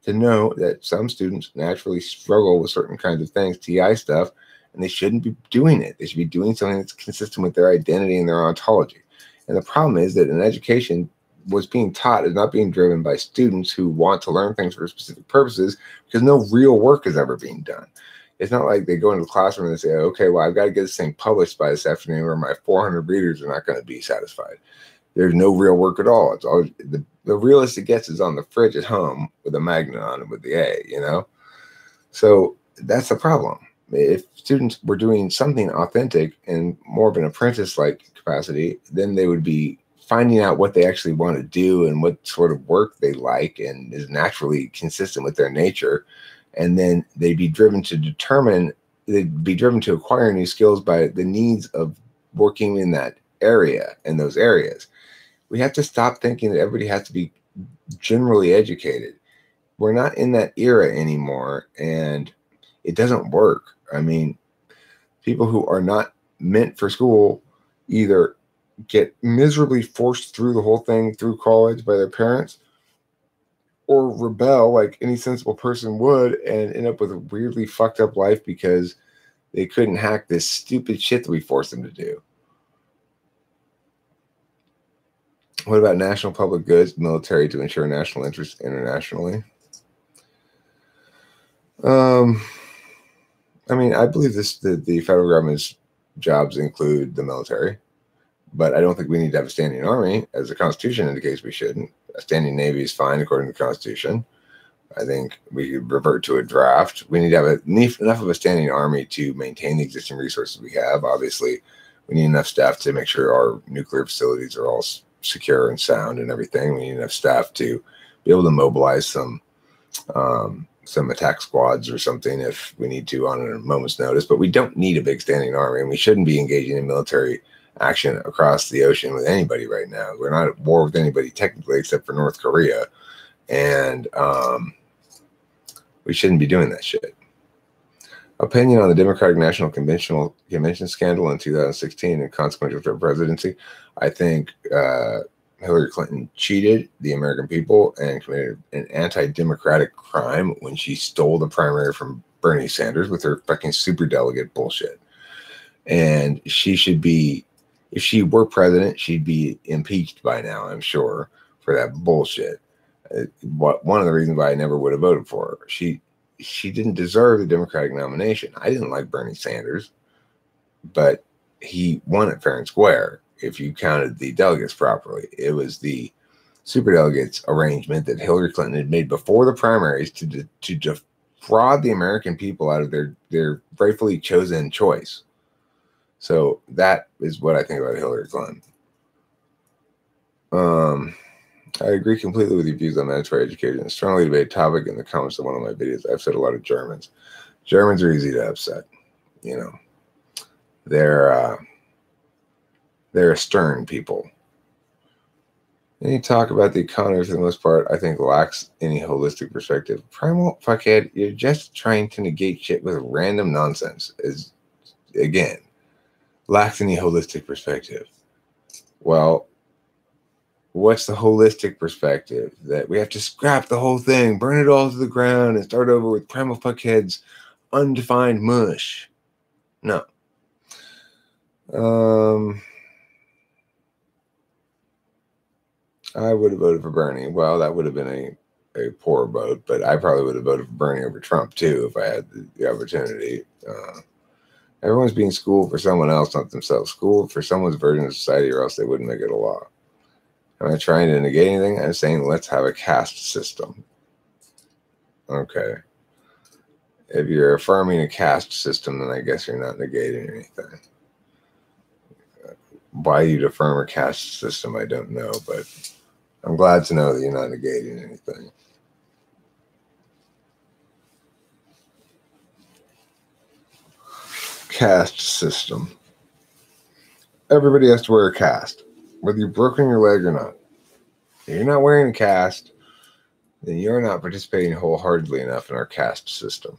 to know that some students naturally struggle with certain kinds of things, TI stuff, and they shouldn't be doing it. They should be doing something that's consistent with their identity and their ontology. And the problem is that an education was being taught is not being driven by students who want to learn things for specific purposes, because no real work is ever being done. It's not like they go into the classroom and they say, okay, well, I've got to get this thing published by this afternoon or my 400 readers are not going to be satisfied. There's no real work at all. It's always the realest it gets is on the fridge at home with a magnet on it with the A, So that's the problem. If students were doing something authentic and more of an apprentice-like capacity, then they would be finding out what they actually want to do and what sort of work they like and is naturally consistent with their nature. And then they'd be driven to acquire new skills by the needs of working in that area, in those areas. We have to stop thinking that everybody has to be generally educated. We're not in that era anymore, and it doesn't work. I mean, people who are not meant for school either get miserably forced through the whole thing through college by their parents, or rebel like any sensible person would and end up with a weirdly fucked up life because they couldn't hack this stupid shit that we forced them to do. What about national public goods, military to ensure national interest internationally? I mean, I believe the federal government's jobs include the military, but I don't think we need to have a standing army, as the Constitution indicates we shouldn't. A standing Navy is fine according to the Constitution. I think we could revert to a draft. We need to have enough of a standing army to maintain the existing resources we have. Obviously, we need enough staff to make sure our nuclear facilities are all secure and sound and everything. We need enough staff to be able to mobilize some attack squads or something if we need to on a moment's notice. But we don't need a big standing army, and we shouldn't be engaging in military action across the ocean with anybody right now. We're not at war with anybody technically except for North Korea, and we shouldn't be doing that shit. Opinion on the Democratic National Convention scandal in 2016 and consequential to presidency. I think Hillary Clinton cheated the American people and committed an anti-democratic crime when she stole the primary from Bernie Sanders with her fucking superdelegate bullshit. And she should be, if she were president, she'd be impeached by now, I'm sure, for that bullshit. One of the reasons why I never would have voted for her. She didn't deserve the Democratic nomination. I didn't like Bernie Sanders, but he won it fair and square if you counted the delegates properly. It was the superdelegates arrangement that Hillary Clinton had made before the primaries to defraud the American people out of their rightfully chosen choice. So that is what I think about Hillary Clinton. I agree completely with your views on mandatory education. A strongly debated topic in the comments of one of my videos. I've said a lot of Germans. Germans are easy to upset. You know, they're a stern people. Any talk about the economy, for the most part, I think lacks any holistic perspective. Primal fuckhead, you're just trying to negate shit with random nonsense. Is again, lacks any holistic perspective. Well, what's the holistic perspective? That we have to scrap the whole thing, burn it all to the ground, and start over with primal fuckhead's undefined mush. No. I would have voted for Bernie. Well, that would have been a poor vote, but I probably would have voted for Bernie over Trump too if I had the opportunity. Everyone's being schooled for someone else, not themselves. Schooled for someone's version of society, or else they wouldn't make it a law. Am I trying to negate anything? I'm saying let's have a caste system. Okay. If you're affirming a caste system, then I guess you're not negating anything. Why you'd affirm a caste system, I don't know, but I'm glad to know that you're not negating anything. Caste system. Everybody has to wear a cast, whether you've broken your leg or not. If you're not wearing a cast, then you're not participating wholeheartedly enough in our caste system.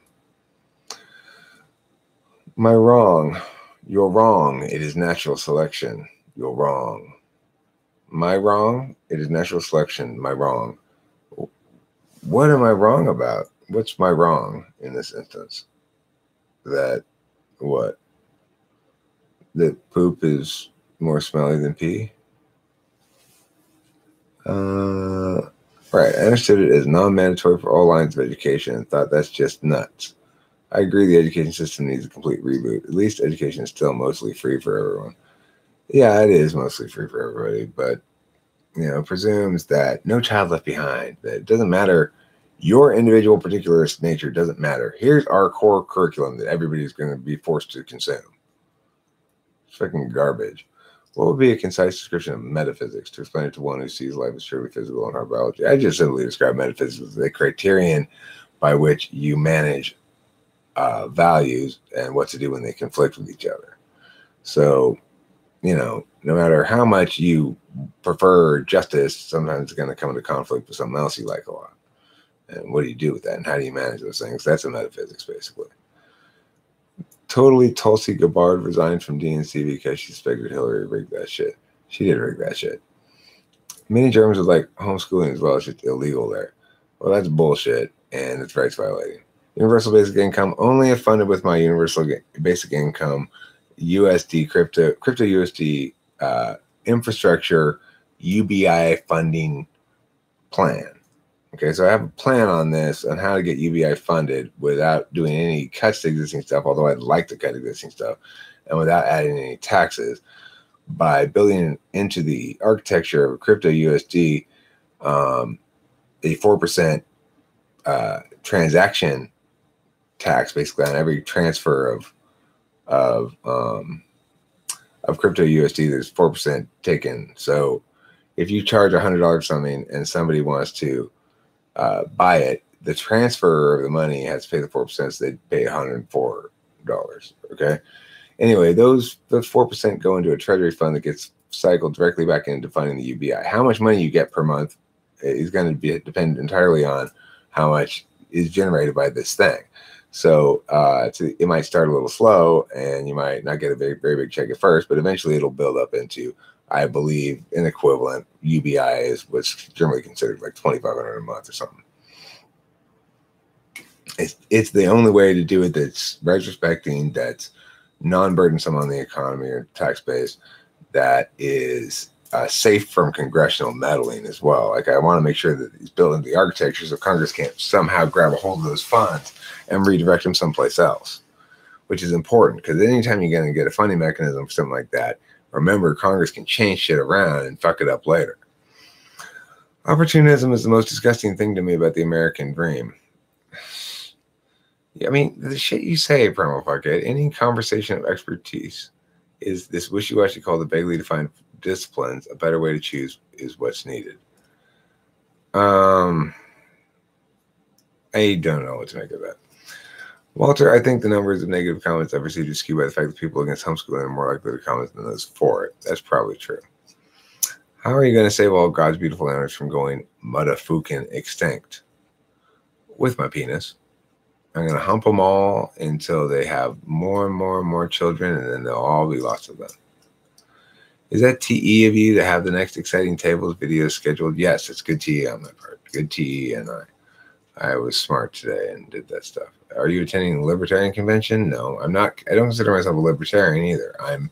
Am I wrong? You're wrong. It is natural selection. You're wrong. Am I wrong? It is natural selection. Am I wrong? What am I wrong about? What's my wrong in this instance? That what? That poop is more smelly than pee? Right. I understood it as non-mandatory for all lines of education and thought that's just nuts. I agree the education system needs a complete reboot. At least education is still mostly free for everyone. Yeah, it is mostly free for everybody, but, you know, presumes that no child left behind, that it doesn't matter. Your individual particularist nature doesn't matter. Here's our core curriculum that everybody's going to be forced to consume. It's fucking garbage. What would be a concise description of metaphysics to explain it to one who sees life as purely physical and hard biology? I just simply describe metaphysics as the criterion by which you manage values and what to do when they conflict with each other. So, you know, no matter how much you prefer justice, sometimes it's going to come into conflict with something else you like a lot. And what do you do with that? And how do you manage those things? That's a metaphysics, basically. Totally Tulsi Gabbard resigned from DNC because she suspected Hillary rigged that shit. She did rig that shit. Many Germans would like homeschooling as well. It's just illegal there. Well, that's bullshit, and it's rights violating. Universal basic income, only if funded with my universal basic income USD crypto USD infrastructure UBI funding plan. Okay, so I have a plan on this on how to get UBI funded without doing any cuts to existing stuff, although I'd like to cut existing stuff, and without adding any taxes, by building into the architecture of crypto USD a 4% transaction tax, basically on every transfer of crypto USD. There's 4% taken. So if you charge $100 something and somebody wants to buy it, the transfer of the money has to pay the 4%, so they pay $104. Okay. Anyway, those 4% go into a treasury fund that gets cycled directly back into funding the UBI. How much money you get per month is going to depend entirely on how much is generated by this thing. So it might start a little slow, and you might not get a very, very big check at first, but eventually it'll build up into I believe an equivalent UBI is what's generally considered like $2,500 a month or something. It's the only way to do it that's respecting, that's non-burdensome on the economy or tax base, that is safe from congressional meddling as well. Like, I want to make sure that he's building the architecture so Congress can't somehow grab a hold of those funds and redirect them someplace else, which is important, because anytime you're going to get a funding mechanism for something like that, remember, Congress can change shit around and fuck it up later. Opportunism is the most disgusting thing to me about the American dream. I mean, the shit you say, Primal Fuckhead, any conversation of expertise is this wishy-washy called the vaguely defined disciplines. A better way to choose is what's needed. I don't know what to make of that. Walter, I think the numbers of negative comments I've received is skewed by the fact that people against homeschooling are more likely to comment than those for it. That's probably true. How are you going to save all God's beautiful animals from going motherfucking extinct? With my penis. I'm going to hump them all until they have more and more and more children, and then there'll all be lots of them. Is that TE of you to have the next exciting tables video scheduled? Yes, it's good TE on my part. Good TE, and I was smart today and did that stuff. Are you attending the Libertarian Convention? No, I'm not. I don't consider myself a libertarian either. I'm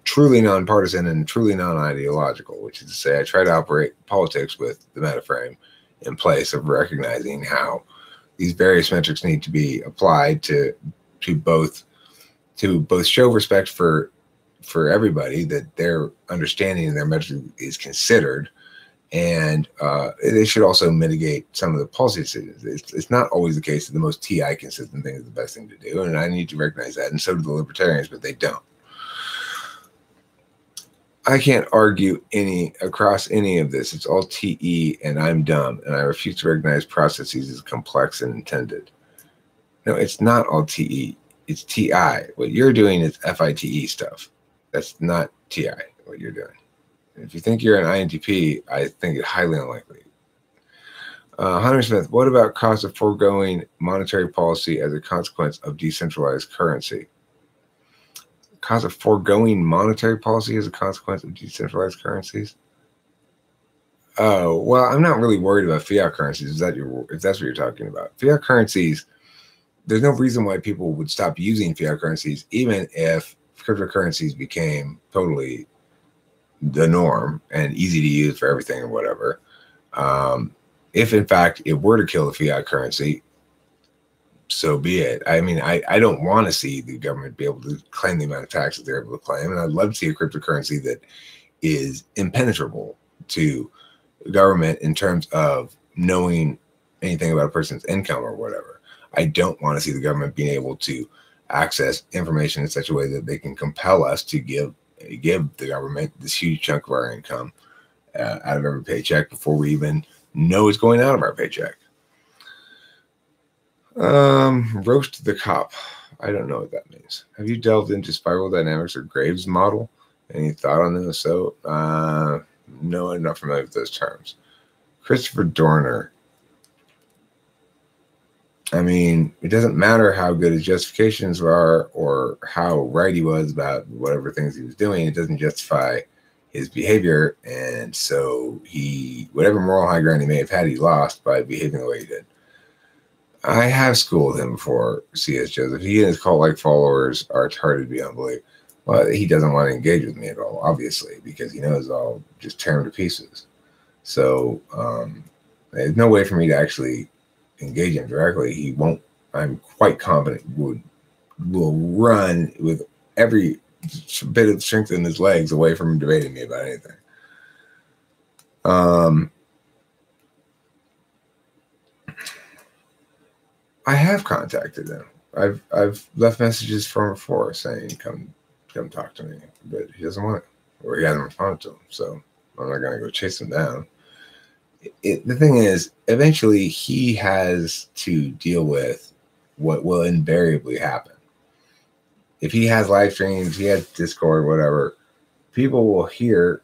truly nonpartisan and truly non-ideological, which is to say I try to operate politics with the metaframe in place of recognizing how these various metrics need to be applied to both show respect for everybody, that their understanding and their metric is considered, and they should also mitigate some of the policy decisions. It's not always the case that the most TI consistent thing is the best thing to do, and I need to recognize that, and so do the libertarians, but they don't. I can't argue across any of this. It's all TE, and I'm dumb, and I refuse to recognize processes as complex and intended. No, it's not all TE. It's TI. What you're doing is FITE stuff. That's not TI, what you're doing. If you think you're an INTP, I think it highly unlikely. Hunter Smith, what about cost of foregoing monetary policy as a consequence of decentralized currency? Cost of foregoing monetary policy as a consequence of decentralized currencies? Oh, well, I'm not really worried about fiat currencies, if that's what you're talking about. Fiat currencies, there's no reason why people would stop using fiat currencies, even if cryptocurrencies became totally the norm and easy to use for everything or whatever. If in fact it were to kill the fiat currency, so be it. I mean, I don't want to see the government be able to claim the amount of taxes they're able to claim, and I'd love to see a cryptocurrency that is impenetrable to government in terms of knowing anything about a person's income or whatever. I don't want to see the government being able to access information in such a way that they can compel us to give the government this huge chunk of our income out of every paycheck before we even know it's going out of our paycheck. Roast the cop. I don't know what that means. Have you delved into spiral dynamics or Graves model? Any thought on this? So, no, I'm not familiar with those terms. Christopher Dorner. I mean, it doesn't matter how good his justifications are or how right he was about whatever things he was doing. It doesn't justify his behavior. And so whatever moral high ground he may have had, he lost by behaving the way he did. I have schooled him before, C.S. Joseph. He and his cult-like followers are retarded beyond belief. Well, he doesn't want to engage with me at all, obviously, because he knows I'll just tear him to pieces. So there's no way for me to actually engage him directly. He won't. I'm quite confident will run with every bit of strength in his legs away from debating me about anything. I have contacted him. I've left messages from before saying come talk to me, but he doesn't want it, or he hasn't responded to him. So I'm not gonna go chase him down. The thing is, eventually he has to deal with what will invariably happen. If he has live streams, he has Discord, whatever, people will hear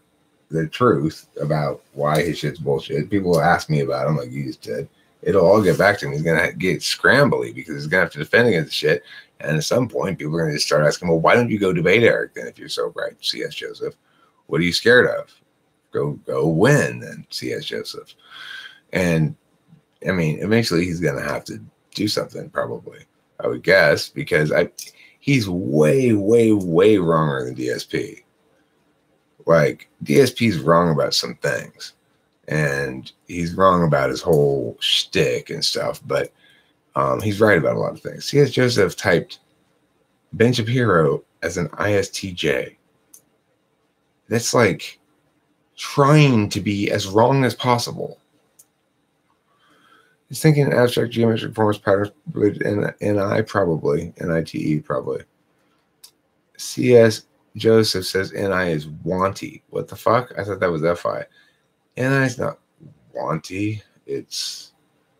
the truth about why his shit's bullshit. People will ask me about him like you just did. It'll all get back to him. He's going to get scrambly because he's going to have to defend against the shit. And at some point, people are going to start asking, well, why don't you go debate Eric then if you're so bright, C.S. Joseph? What are you scared of? Go win then, C.S. Joseph. And I mean, eventually he's going to have to do something, probably, I would guess, because he's way, way, way wronger than DSP. Like, DSP's wrong about some things, and he's wrong about his whole shtick and stuff, but he's right about a lot of things. C.S. Joseph typed Ben Shapiro as an ISTJ. That's like trying to be as wrong as possible. He's thinking in abstract geometric forms, patterns, NI probably, NITE probably. C.S. Joseph says NI is wanty. What the fuck? I thought that was FI. NI is not wanty. It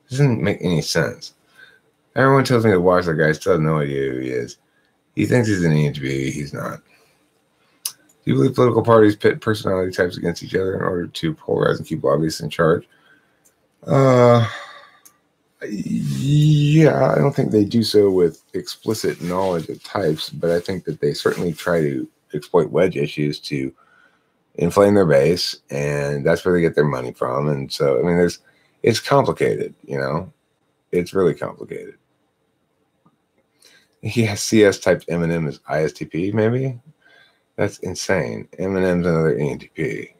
doesn't make any sense. Everyone tells me to watch that guy. Still have no idea who he is. He thinks he's an ENTP. He's not. Do you believe political parties pit personality types against each other in order to polarize and keep lobbyists in charge? Yeah, I don't think they do so with explicit knowledge of types, but I think that they certainly try to exploit wedge issues to inflame their base, and that's where they get their money from. And so, I mean, it's complicated, you know, it's really complicated. Yeah, CS typed Eminem as ISTP, maybe? That's insane. Eminem's another ENTP.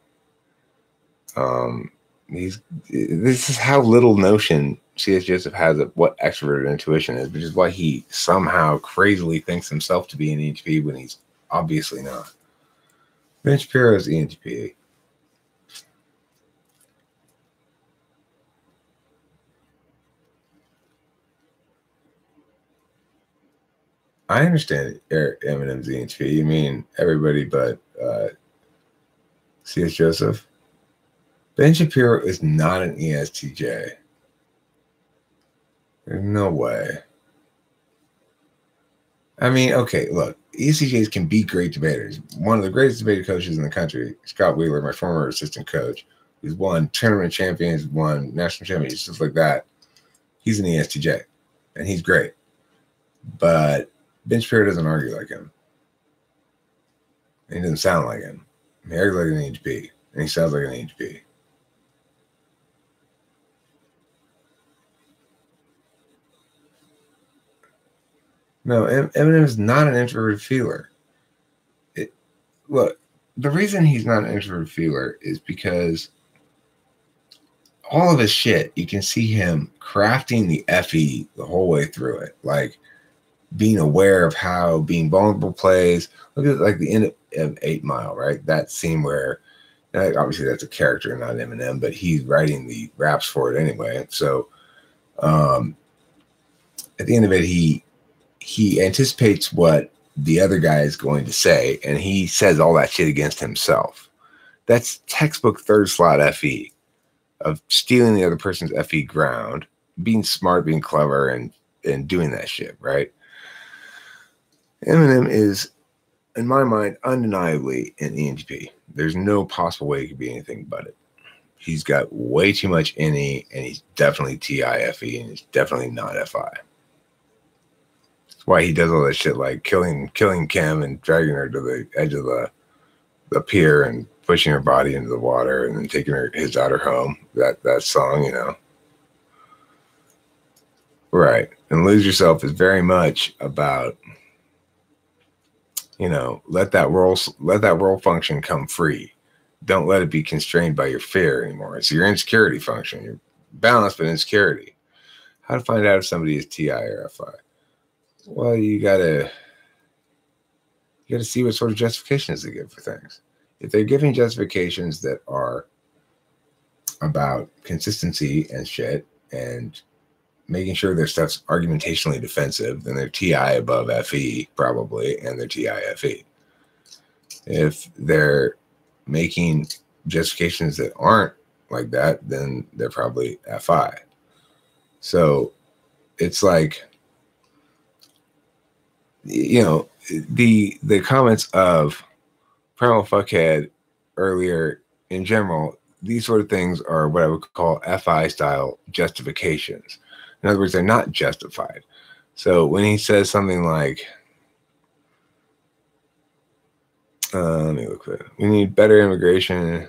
This is how little notion C.S. Joseph has of what extroverted intuition is, which is why he somehow crazily thinks himself to be an ENTP when he's obviously not. Ben Shapiro is ENTP. I understand Eminem's ENTP. You mean everybody but C.S. Joseph? Ben Shapiro is not an ESTJ. There's no way. I mean, okay, look, ESTJs can be great debaters. One of the greatest debater coaches in the country, Scott Wheeler, my former assistant coach, who's won tournament champions, won national champions, stuff like that. He's an ESTJ, and he's great. But Ben Shapiro doesn't argue like him. And he doesn't sound like him. He argues like an ENTP, and he sounds like an ENTP. No, Eminem is not an introverted feeler. Look, the reason he's not an introverted feeler is because all of his shit, you can see him crafting the FE the whole way through it. Like, being aware of how being vulnerable plays. Look at like the end of 8 Mile, right? That scene where, obviously that's a character, not Eminem, but he's writing the raps for it anyway. So at the end of it, he anticipates what the other guy is going to say, and he says all that shit against himself. That's textbook third slot FE, of stealing the other person's FE ground, being smart, being clever, and doing that shit, right? Eminem is, in my mind, undeniably an ENTP. There's no possible way he could be anything but it. He's got way too much NE, and he's definitely TIFE, and he's definitely not FI. That's why he does all that shit, like killing Kim and dragging her to the edge of the pier and pushing her body into the water and then taking his daughter home. That song, you know. Right. And Lose Yourself is very much about, you know, let that role function come free. Don't let it be constrained by your fear anymore. It's your insecurity function. You're balanced but insecurity. How to find out if somebody is TI or FI? Well, you gotta see what sort of justifications they give for things. If they're giving justifications that are about consistency and shit and making sure their stuff's argumentationally defensive, then they're TI above FE probably, and they're TI-FE. If they're making justifications that aren't like that, then they're probably FI. So it's like, you know, the comments of Primal Fuckhead earlier in general, these sort of things are what I would call FI style justifications. In other words, they're not justified. So when he says something like, Let me look at it. We need better immigration.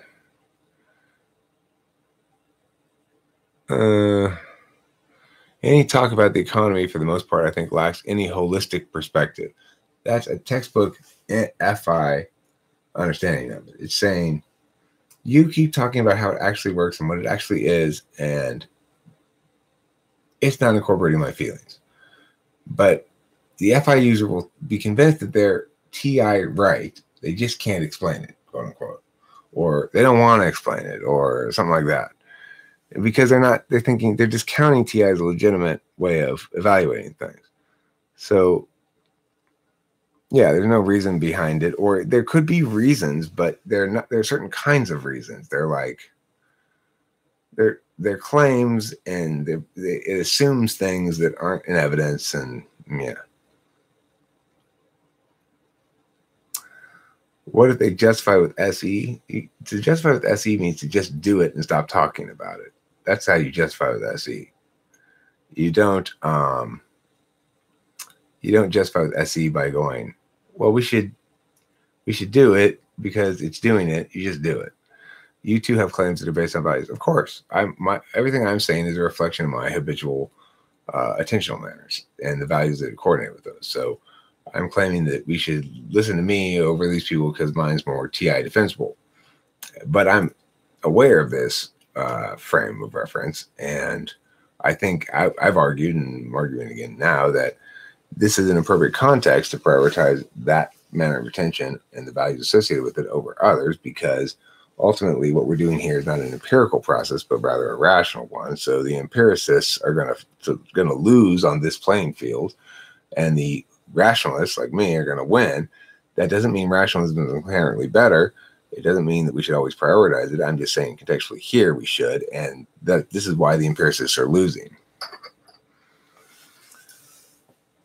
Any talk about the economy, for the most part, I think lacks any holistic perspective. That's a textbook FI understanding of it. It's saying you keep talking about how it actually works and what it actually is, and it's not incorporating my feelings. But the FI user will be convinced that they're TI right. They just can't explain it, quote unquote, or they don't want to explain it, or something like that. Because they're thinking, they're discounting TI as a legitimate way of evaluating things. So, yeah, there's no reason behind it, or there could be reasons, but there are certain kinds of reasons. They're like, they're claims, and it assumes things that aren't in evidence, and yeah. What if they justify with SE? To justify with SE means to just do it and stop talking about it. That's how you justify with SE. You don't justify with SE by going, well, we should do it because it's doing it. You just do it. You too have claims that are based on values. Of course, everything I'm saying is a reflection of my habitual attentional manners and the values that coordinate with those. So I'm claiming that we should listen to me over these people because mine's more TI defensible. But I'm aware of this frame of reference, and I think I've argued, and I'm arguing again now, that this is an appropriate context to prioritize that manner of attention and the values associated with it over others, because ultimately what we're doing here is not an empirical process, but rather a rational one. So the empiricists are going to lose on this playing field, and the rationalists like me are going to win. That doesn't mean rationalism is inherently better. It doesn't mean that we should always prioritize it. I'm just saying contextually here we should, and that this is why the empiricists are losing.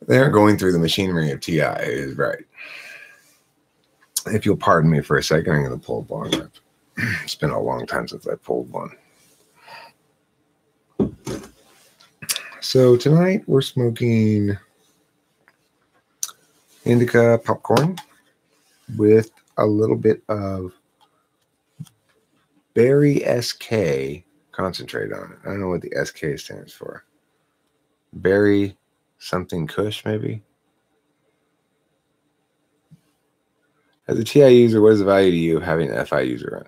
They aren't going through the machinery of TI, is right. If you'll pardon me for a second, I'm going to pull a bong rip. It's been a long time since I pulled one. So tonight we're smoking indica popcorn with a little bit of berry SK concentrate on it. I don't know what the SK stands for. Berry something Kush, maybe? As a TI user, what is the value to you of having an FI user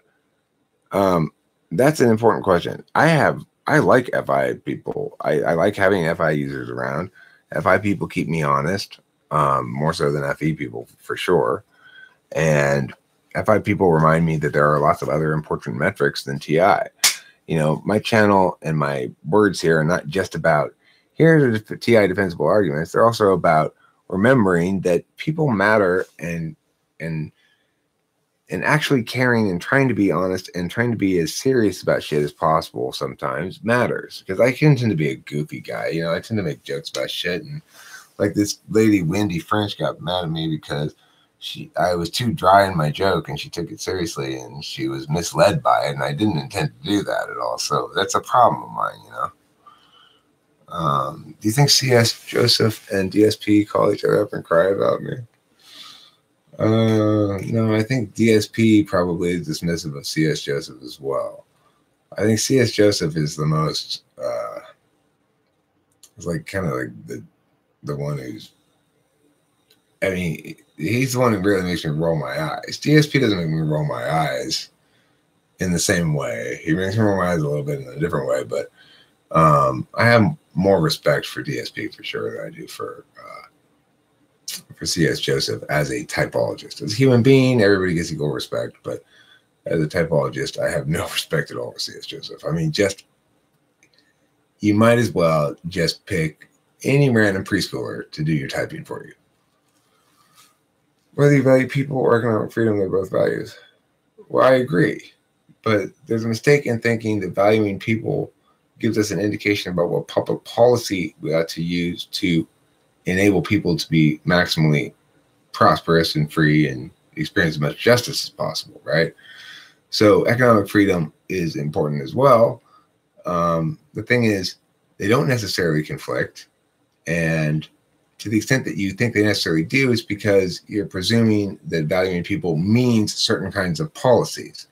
on? That's an important question. I like FI people. I like having FI users around. FI people keep me honest, more so than FE people for sure. And FI people remind me that there are lots of other important metrics than TI. You know, my channel and my words here are not just about here are the TI defensible arguments. They're also about remembering that people matter, and actually caring and trying to be honest and trying to be as serious about shit as possible sometimes matters. Because I tend to be a goofy guy. You know, I tend to make jokes about shit. And like this lady, Wendy French, got mad at me because I was too dry in my joke, and she took it seriously, and she was misled by it, and I didn't intend to do that at all. So that's a problem of mine, you know. Do you think CS Joseph and DSP call each other up and cry about me? No, I think DSP probably is dismissive of CS Joseph as well. I think CS Joseph is the most, it's like kind of like the one who's, I mean, he's the one who really makes me roll my eyes. DSP doesn't make me roll my eyes in the same way. He makes me roll my eyes a little bit in a different way, but I have more respect for DSP for sure than I do for CS Joseph as a typologist. As a human being, everybody gets equal respect, but as a typologist, I have no respect at all for CS Joseph. I mean, you might as well just pick any random preschooler to do your typing for you. Whether you value people or economic freedom, they're both values. Well, I agree, but there's a mistake in thinking that valuing people gives us an indication about what public policy we ought to use to enable people to be maximally prosperous and free and experience as much justice as possible, right? So economic freedom is important as well. The thing is, they don't necessarily conflict, and to the extent that you think they necessarily do, is because you're presuming that valuing people means certain kinds of policies.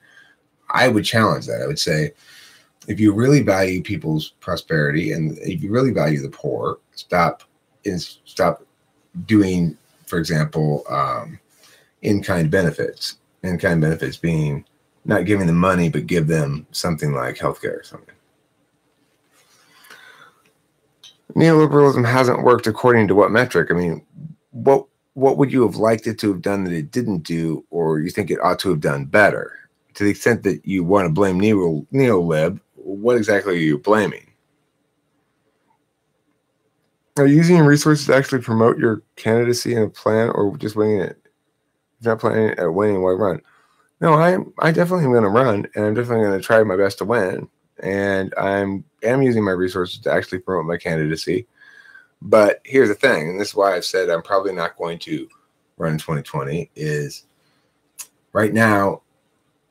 I would challenge that. I would say, if you really value people's prosperity and if you really value the poor, stop doing, for example, in-kind benefits. In-kind benefits being not giving them money, but give them something like healthcare or something. Neoliberalism hasn't worked according to what metric? I mean, what would you have liked it to have done that it didn't do, or you think it ought to have done better? To the extent that you want to blame neolib, what exactly are you blaming? Are you using resources to actually promote your candidacy in a plan, or just winging it? If not planning at winning, why run? No, I definitely am going to run, and I'm definitely going to try my best to win. And I'm using my resources to actually promote my candidacy. But here's the thing, and this is why I've said I'm probably not going to run in 2020, is right now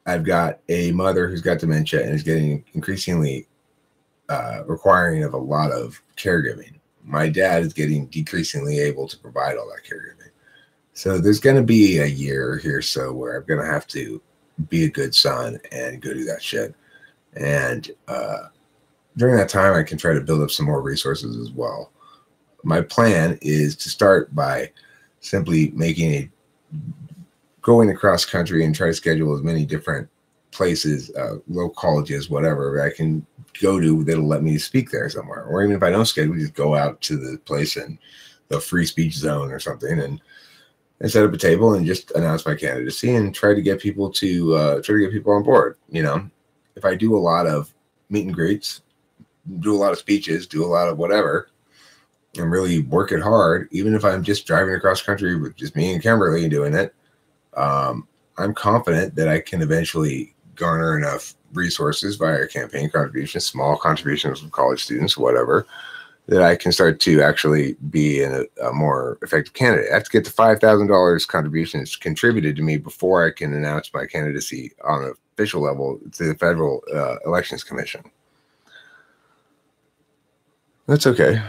I've got a mother who's got dementia and is getting increasingly requiring of a lot of caregiving. My dad is getting decreasingly able to provide all that caregiving. So there's going to be a year here or so where I'm going to have to be a good son and go do that shit. And during that time, I can try to build up some more resources as well. My plan is to start by simply going across country and try to schedule as many different places, low colleges, whatever, I can go to that'll let me speak there somewhere. Or even if I don't schedule, just go out to the place in the free speech zone or something and set up a table and just announce my candidacy and try to get people on board. You know, if I do a lot of meet and greets, do a lot of speeches, do a lot of whatever, and really work it hard, even if I'm just driving across country with just me and Kimberly doing it, I'm confident that I can eventually garner enough resources via campaign contributions, small contributions from college students, whatever, that I can start to actually be a more effective candidate. I have to get the $5,000 contributions contributed to me before I can announce my candidacy on an official level to the Federal Elections Commission. That's okay.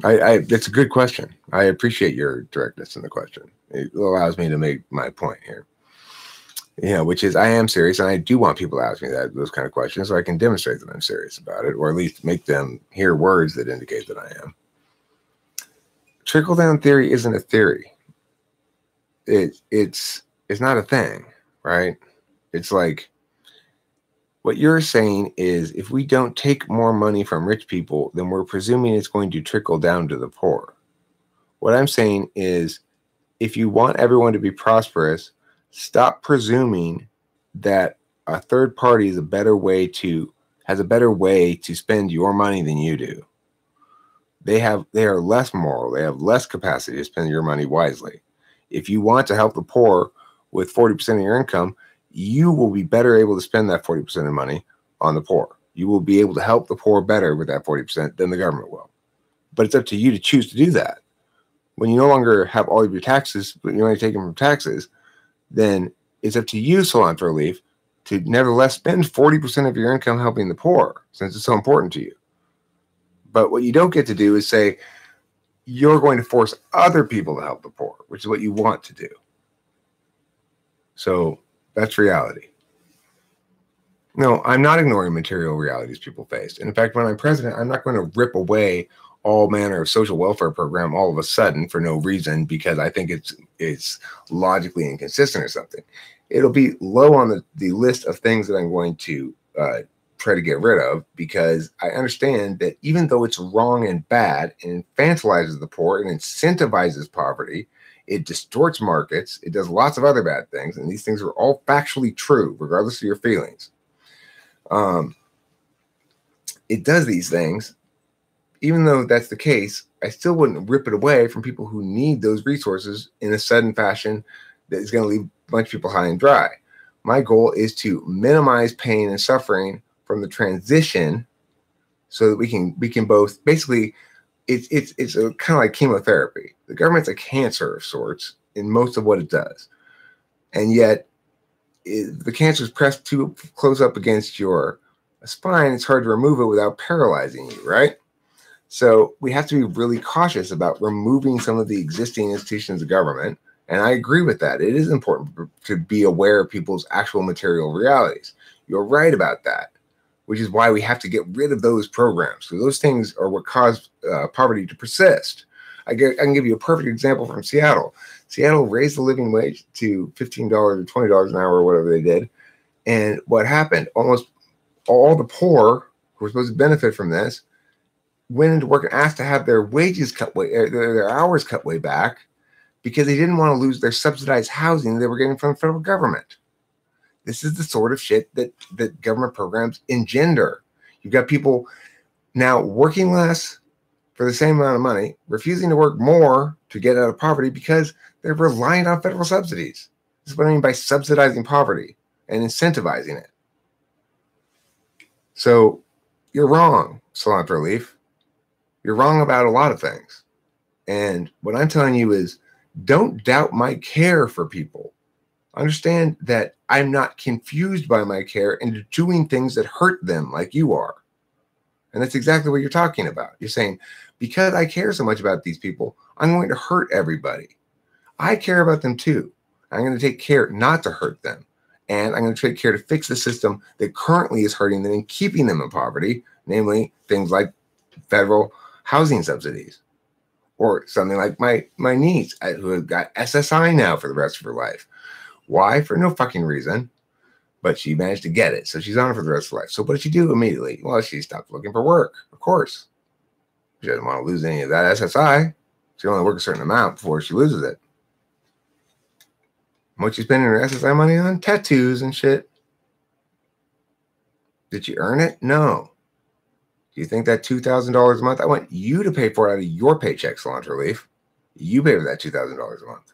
It's a good question. I appreciate your directness in the question. It allows me to make my point here. You know, which is I am serious, and I do want people to ask me those kind of questions so I can demonstrate that I'm serious about it, or at least make them hear words that indicate that I am. Trickle-down theory isn't a theory. It's not a thing, right? It's like what you're saying is if we don't take more money from rich people, then we're presuming it's going to trickle down to the poor. What I'm saying is if you want everyone to be prosperous, stop presuming that a third party has a better way to spend your money than you do. They are less moral. They have less capacity to spend your money wisely. If you want to help the poor with 40% of your income, you will be better able to spend that 40% of money on the poor. You will be able to help the poor better with that 40% than the government will. But it's up to you to choose to do that. When you no longer have all of your taxes, but you're only taking from taxes, then it's up to you, Cilantro Leaf, to nevertheless spend 40% of your income helping the poor, since it's so important to you. But what you don't get to do is say, you're going to force other people to help the poor, which is what you want to do. So that's reality. No, I'm not ignoring material realities people face. And in fact, when I'm president, I'm not going to rip away all manner of social welfare program all of a sudden for no reason because I think it's logically inconsistent or something. It'll be low on the list of things that I'm going to try to get rid of because I understand that even though it's wrong and bad and infantilizes the poor and incentivizes poverty, it distorts markets, it does lots of other bad things, and these things are all factually true, regardless of your feelings. It does these things. Even though that's the case, I still wouldn't rip it away from people who need those resources in a sudden fashion that is going to leave a bunch of people high and dry. My goal is to minimize pain and suffering from the transition so that we can both basically it's a kind of like chemotherapy. The government's a cancer of sorts in most of what it does. And yet the cancer is pressed too close up against your spine. It's hard to remove it without paralyzing you, right? So we have to be really cautious about removing some of the existing institutions of government. And I agree with that. It is important to be aware of people's actual material realities. You're right about that, which is why we have to get rid of those programs. So those things are what cause poverty to persist. I can give you a perfect example from Seattle. Seattle raised the living wage to $15 or $20 an hour or whatever they did. And what happened? Almost all the poor who were supposed to benefit from this went into work and asked to have their wages cut their hours cut way back because they didn't want to lose their subsidized housing they were getting from the federal government. This is the sort of shit that government programs engender. You've got people now working less for the same amount of money, refusing to work more to get out of poverty because they're reliant on federal subsidies. This is what I mean by subsidizing poverty and incentivizing it. So you're wrong, Cilantro Leaf. You're wrong about a lot of things. And what I'm telling you is don't doubt my care for people. Understand that I'm not confused by my care into doing things that hurt them like you are. And that's exactly what you're talking about. You're saying, because I care so much about these people, I'm going to hurt everybody. I care about them too. I'm going to take care not to hurt them. And I'm going to take care to fix the system that currently is hurting them and keeping them in poverty, namely things like federal housing subsidies. Or something like my niece who have got SSI now for the rest of her life. Why? For no fucking reason. But she managed to get it. So she's on it for the rest of her life. So what did she do immediately? Well, she stopped looking for work, of course. She doesn't want to lose any of that SSI. She only work a certain amount before she loses it. What she's spending her SSI money on? Tattoos and shit. Did she earn it? No. Do you think that $2,000 a month? I want you to pay for it out of your paycheck, Cilantro Leaf. You pay for that $2,000 a month.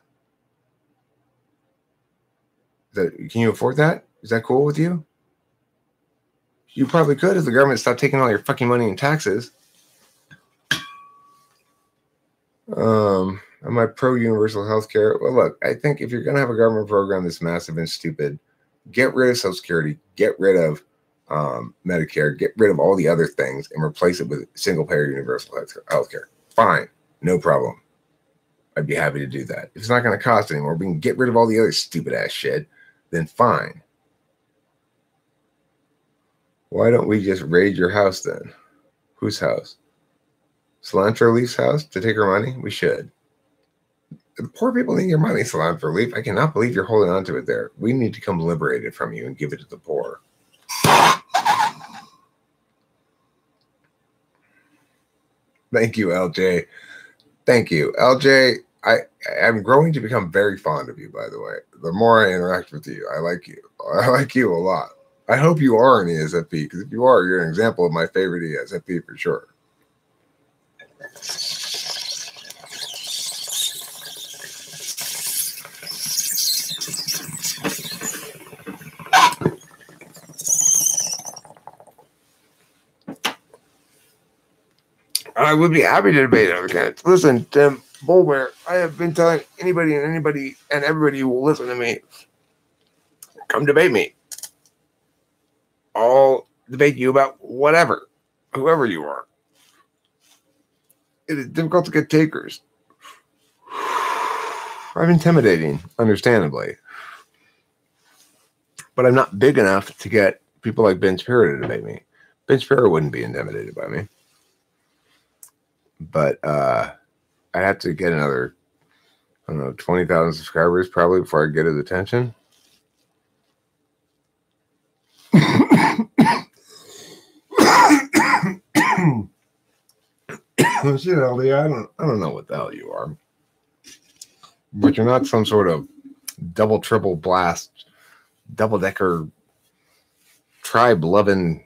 Can you afford that? Is that cool with you? You probably could if the government stopped taking all your fucking money in taxes. Am I pro-universal health care? Well, look, I think if you're going to have a government program that's massive and stupid, get rid of Social Security, get rid of Medicare, get rid of all the other things and replace it with single-payer universal health care. Fine. No problem. I'd be happy to do that. If it's not going to cost anymore, we can get rid of all the other stupid-ass shit, then fine. Why don't we just raid your house then? Whose house? Cilantro Leaf's house to take her money? We should. The poor people need your money, Cilantro Leaf. I cannot believe you're holding on to it there. We need to come liberate it from you and give it to the poor. Thank you, LJ. Thank you. LJ, I'm growing to become very fond of you, by the way. The more I interact with you, I like you. I like you a lot. I hope you are an ESFP, because if you are, you're an example of my favorite ESFP for sure. I would be happy to debate it again. Listen, Tim Bullbear, I have been telling anybody and everybody who will listen to me, come debate me. I'll debate you about whatever, whoever you are. It is difficult to get takers. I'm intimidating, understandably. But I'm not big enough to get people like Ben Shapiro to debate me. Ben Shapiro wouldn't be intimidated by me. But I'd have to get another, 20,000 subscribers probably before I get his attention. Shit, LD, I don't know what the hell you are. But you're not some sort of double, triple blast, double-decker, tribe-loving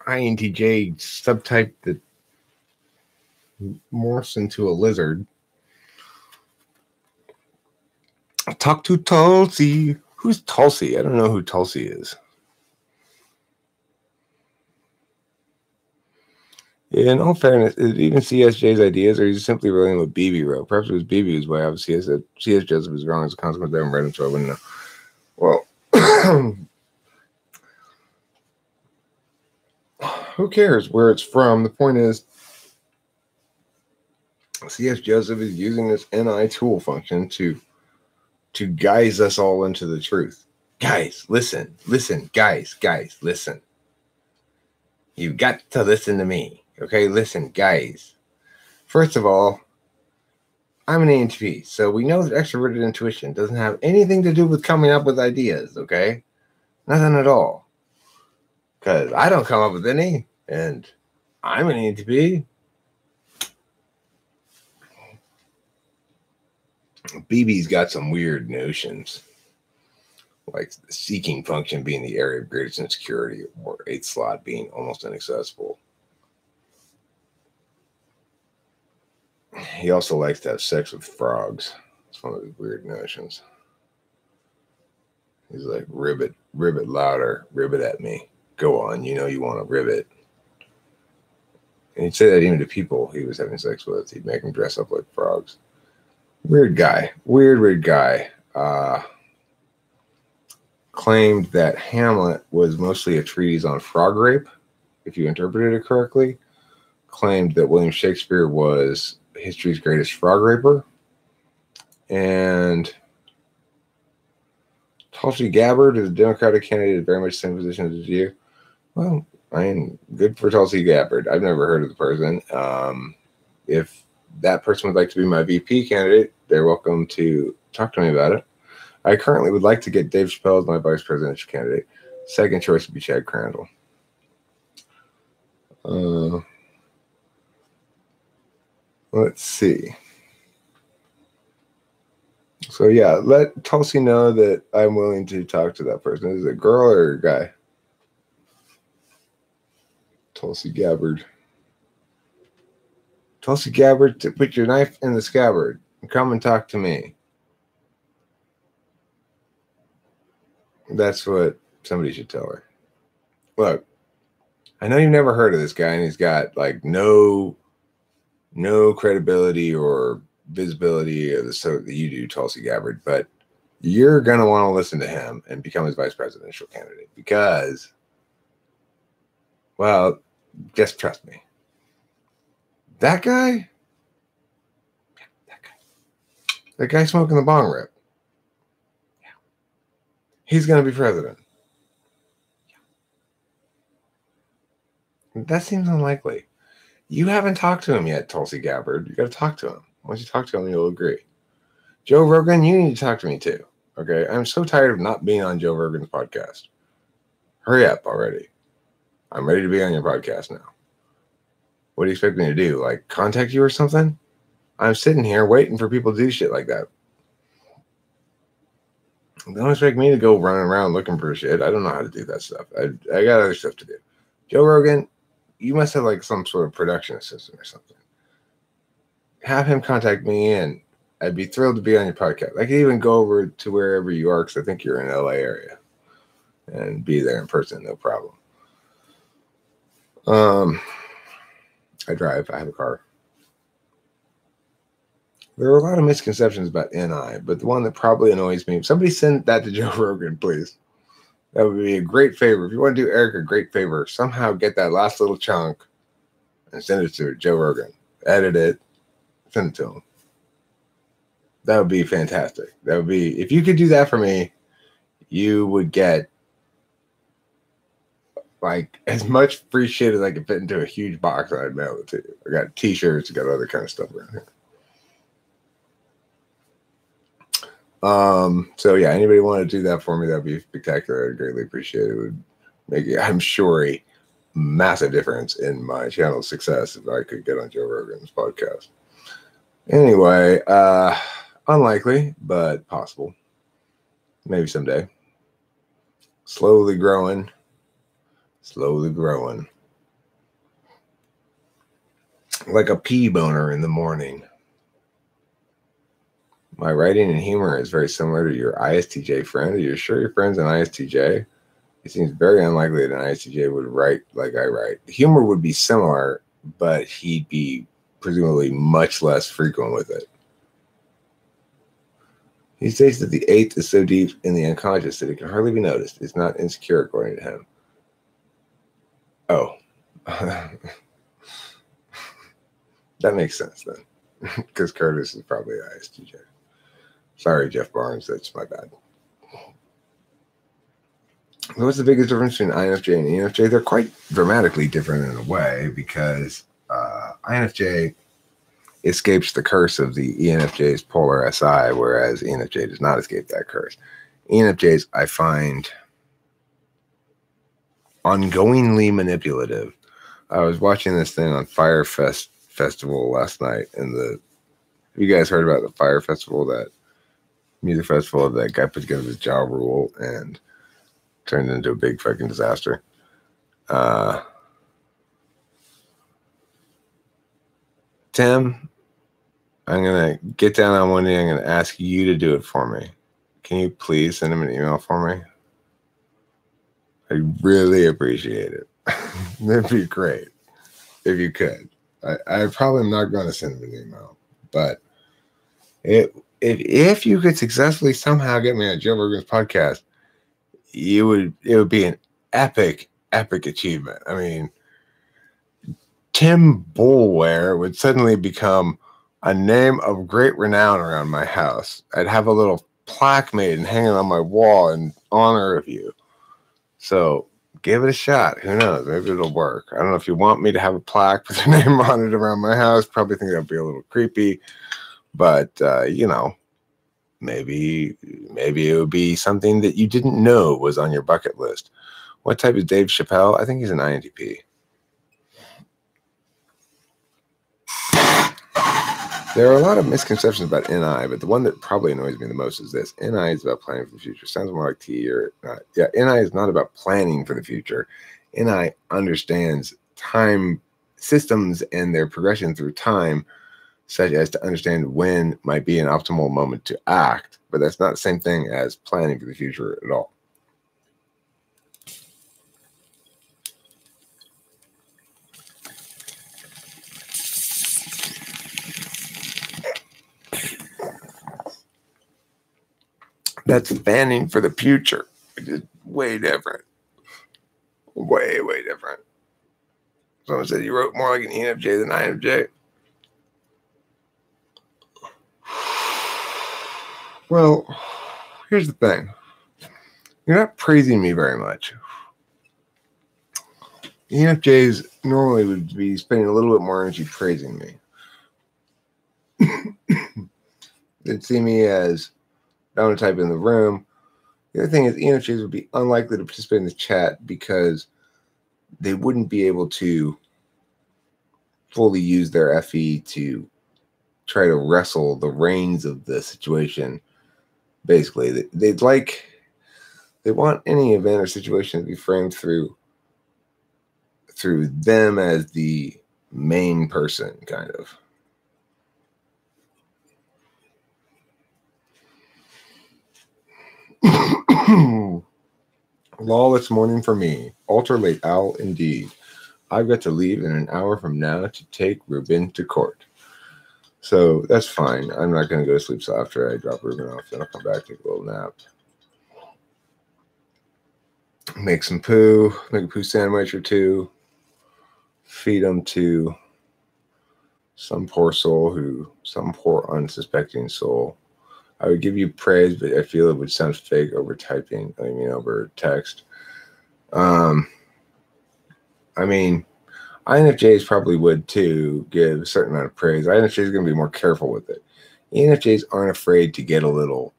INTJ subtype that morphs into a lizard. Talk to Tulsi. Who's Tulsi? I don't know who Tulsi is. In all fairness, is it even CSJ's ideas, or is he simply relating what BB wrote? Perhaps it was BB whose way. Obviously, CS Joseph is wrong as a consequence. I haven't read him, so I wouldn't know. Well, who cares where it's from? The point is, C.S. Joseph is using this NI tool function to guise us all into the truth. Guys, listen, guys, listen. You've got to listen to me, okay? Listen, guys. First of all, I'm an ENTP, so we know that extroverted intuition doesn't have anything to do with coming up with ideas, okay? Nothing at all. Because I don't come up with any, and I'm an ENTP. BB's got some weird notions, like the seeking function being the area of greatest insecurity, or 8th slot being almost inaccessible. He also likes to have sex with frogs. It's one of his weird notions. He's like, ribbit louder, ribbit at me. Go on, you know you want to ribbit. And he'd say that even to people he was having sex with. He'd make them dress up like frogs. Weird guy. Weird guy. Claimed that Hamlet was mostly a treatise on frog rape, if you interpreted it correctly. Claimed that William Shakespeare was history's greatest frog raper. And Tulsi Gabbard is a Democratic candidate, very much the same position as you. Well, I mean, good for Tulsi Gabbard. I've never heard of the person. If that person would like to be my VP candidate, they're welcome to talk to me about it. I currently would like to get Dave Chappelle as my vice presidential candidate. Second choice would be Chad Crandall. Let's see. So yeah, let Tulsi know that I'm willing to talk to that person. Is it a girl or a guy? Tulsi Gabbard. Tulsi Gabbard, to put your knife in the scabbard and come and talk to me. That's what somebody should tell her. Look, I know you've never heard of this guy, and he's got like no credibility or visibility of the sort that you do, Tulsi Gabbard, but you're going to want to listen to him and become his vice presidential candidate because, well, just trust me. That guy smoking the bong rip, he's going to be president. That seems unlikely. You haven't talked to him yet, Tulsi Gabbard. You got to talk to him. Once you talk to him, you'll agree. Joe Rogan, you need to talk to me too. Okay, I'm so tired of not being on Joe Rogan's podcast. Hurry up already. I'm ready to be on your podcast now. What do you expect me to do? Like contact you or something? I'm sitting here waiting for people to do shit like that. Don't expect me to go running around looking for shit. I don't know how to do that stuff. I got other stuff to do. Joe Rogan, you must have like some sort of production assistant or something. Have him contact me and I'd be thrilled to be on your podcast. I could even go over to wherever you are because I think you're in the LA area and be there in person, no problem. I drive. I have a car. There are a lot of misconceptions about NI, but the one that probably annoys me, somebody send that to Joe Rogan, please. That would be a great favor. If you want to do Eric a great favor, somehow get that last little chunk and send it to Joe Rogan. Edit it, send it to him. That would be fantastic. That would be, if you could do that for me, you would get like as much free shit as I could fit into a huge box and I'd mail it to you. I got t-shirts, I got other kind of stuff around here. So yeah, anybody want to do that for me, that'd be spectacular. I'd greatly appreciate it. It would make it, I'm sure, a massive difference in my channel's success if I could get on Joe Rogan's podcast. Anyway, unlikely, but possible. Maybe someday. Slowly growing. Like a pea boner in the morning. My writing and humor is very similar to your ISTJ friend. Are you sure your friend's an ISTJ? It seems very unlikely that an ISTJ would write like I write. The humor would be similar, but he'd be presumably much less frequent with it. He states that the 8th is so deep in the unconscious that it can hardly be noticed. It's not insecure, according to him. Oh, That makes sense then, because Curtis is probably ISTJ. Sorry, Jeff Barnes, that's my bad. What's the biggest difference between INFJ and ENFJ? They're quite dramatically different in a way, because INFJ escapes the curse of the ENFJ's polar SI, whereas ENFJ does not escape that curse. ENFJs, I find, ongoingly manipulative. I was watching this thing on Fire Festival last night, and have you guys heard about the Fire Festival, that music festival that guy put together with Ja Rule and turned into a big fucking disaster? Tim, I'm going to get down on one knee. I'm going to ask you to do it for me. Can you please send him an email for me? I really appreciate it. That'd be great if you could. I probably am not going to send him an email, but if you could successfully somehow get me on Joe Rogan's podcast, it would be an epic achievement. I mean, Tim Boulware would suddenly become a name of great renown around my house. I'd have a little plaque made and hanging on my wall in honor of you. So give it a shot. Who knows? Maybe it'll work. I don't know if you want me to have a plaque with your name on it around my house. Probably think that'd be a little creepy. But, you know, maybe it would be something that you didn't know was on your bucket list. What type is Dave Chappelle? I think he's an INTP. There are a lot of misconceptions about NI, but the one that probably annoys me the most is this. NI is about planning for the future. Sounds more like T or not. Yeah, NI is not about planning for the future. NI understands time systems and their progression through time, such as to understand when might be an optimal moment to act, but that's not the same thing as planning for the future at all. That's planning for the future, which is way different. Way different. Someone said you wrote more like an ENFJ than INFJ. Well, here's the thing. You're not praising me very much. ENFJs normally would be spending a little bit more energy praising me. They'd see me as down type in the room. The other thing is ENFJs would be unlikely to participate in the chat because they wouldn't be able to fully use their FE to try to wrestle the reins of the situation. Basically, they want any event or situation to be framed through them as the main person, kind of. Lawless morning for me. Ultra late owl indeed. I've got to leave in an hour from now to take Ruben to court. So that's fine. I'm not going to go to sleep. So after I drop Ruben off, then I'll come back, take a little nap. Make some poo. Make a poo sandwich or two. Feed them to some poor unsuspecting soul. I would give you praise, but I feel it would sound fake over typing. I mean, over text. I mean, INFJs probably would too give a certain amount of praise. INFJs are going to be more careful with it. ENFJs aren't afraid to get a little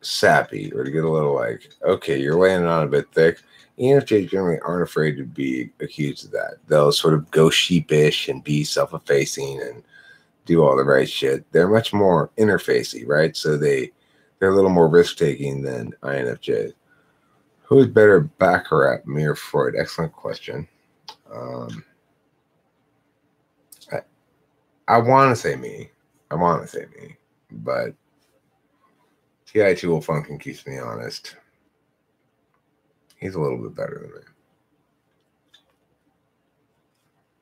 sappy or to get a little like, okay, you're laying on a bit thick. ENFJs generally aren't afraid to be accused of that. They'll sort of go sheepish and be self-effacing and do all the right shit. They're much more interfacey, right? So they're a little more risk-taking than INFJs. Who is better, Baccarat, me, or Freud? Excellent question. I want to say me. But TI Tool Funkin keeps me honest. He's a little bit better than me.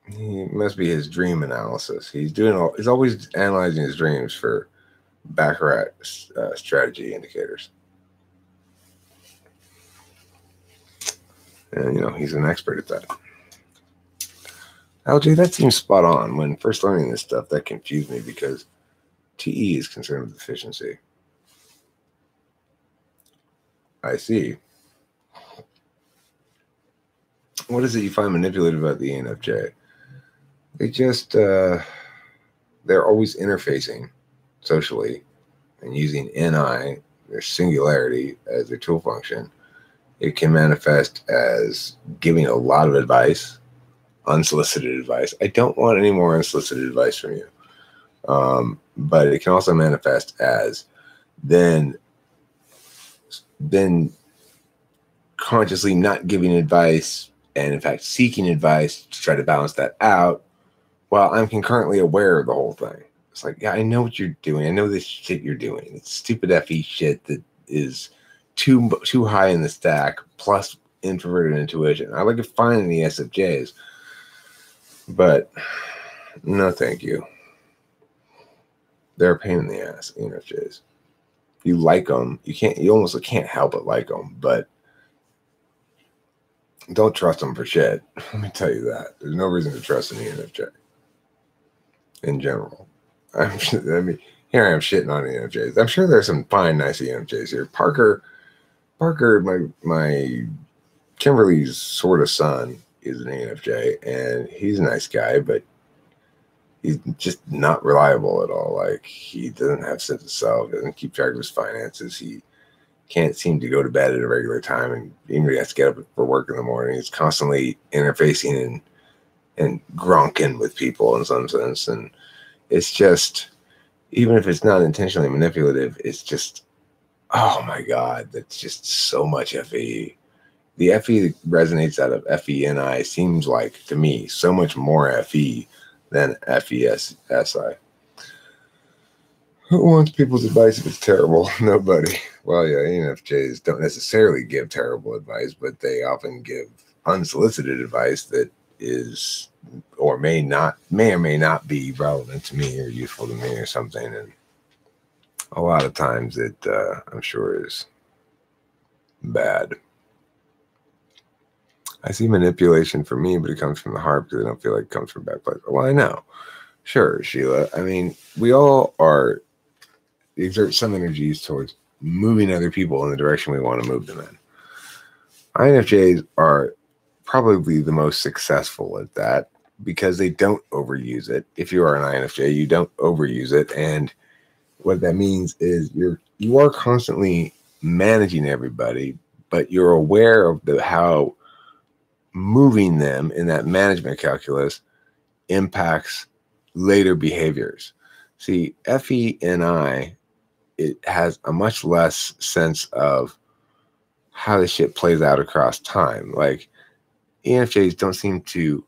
He must be his dream analysis. He's always analyzing his dreams for Baccarat strategy indicators. And, he's an expert at that. LJ, that seems spot on. When first learning this stuff, that confused me because TE is concerned with efficiency. I see. What is it you find manipulative about the ENFJ? They just, they're always interfacing socially and using NI, their singularity, as their tool function. It can manifest as giving a lot of advice, unsolicited advice. I don't want any more unsolicited advice from you. But it can also manifest as then consciously not giving advice and in fact seeking advice to try to balance that out while I'm concurrently aware of the whole thing. It's like, yeah, I know what you're doing. I know this shit you're doing. It's stupid FE shit that is too high in the stack plus introverted intuition. I like to find the SFJs, but no thank you. They're a pain in the ass, ENFJs. You like them. You almost can't help but like them, but don't trust them for shit. Let me tell you that. There's no reason to trust an ENFJ in general. I mean, here I am shitting on ENFJs. I'm sure there's some fine, nice ENFJs here. Parker, my Kimberly's sort of son is an ENFJ, and he's a nice guy, but he's just not reliable at all. Like, he doesn't have sense of self, doesn't keep track of his finances. He can't seem to go to bed at a regular time, and even he has to get up for work in the morning. He's constantly interfacing and gronking with people in some sense. And it's just, even if it's not intentionally manipulative, it's just, oh my God, that's just so much FE. The FE that resonates out of FENI seems like, to me, so much more FE than FESI. Who wants people's advice if it's terrible? Nobody. Well, yeah, ENFJs don't necessarily give terrible advice, but they often give unsolicited advice that is or may or may not be relevant to me or useful to me or something. And a lot of times it, I'm sure, is bad. I see manipulation for me, but it comes from the heart because I don't feel like it comes from a bad place. Well, I know. Sure, Sheila. I mean, we all exert some energies towards moving other people in the direction we want to move them in. INFJs are probably the most successful at that because they don't overuse it. If you are an INFJ, you don't overuse it. And what that means is you are constantly managing everybody, but you're aware of how moving them in that management calculus impacts later behaviors. See, FENI, it has a much less sense of how the shit plays out across time. Like, ENFJs don't seem to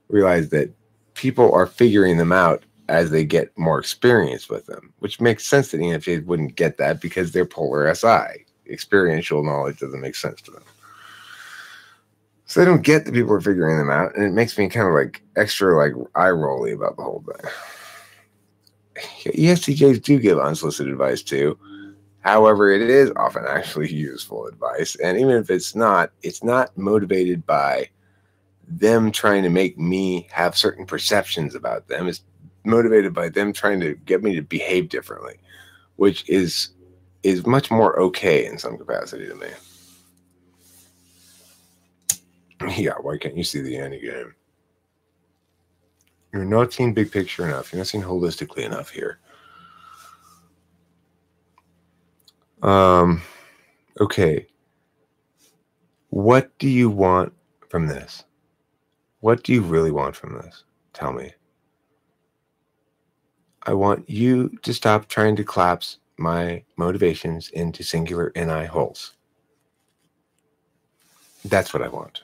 realize that people are figuring them out as they get more experience with them, which makes sense that ENFJs wouldn't get that because they're polar SI. Experiential knowledge doesn't make sense to them. So they don't get that people are figuring them out, and it makes me kind of like extra like eye-rolly about the whole thing. ESTJs do give unsolicited advice too. However, it is often actually useful advice. And even if it's not motivated by them trying to make me have certain perceptions about them. It's motivated by them trying to get me to behave differently, which is much more okay in some capacity to me. Yeah, why can't you see the end game? You're not seeing big picture enough. You're not seeing holistically enough here. Okay. What do you want from this? What do you really want from this? Tell me. I want you to stop trying to collapse my motivations into singular NI holes. That's what I want.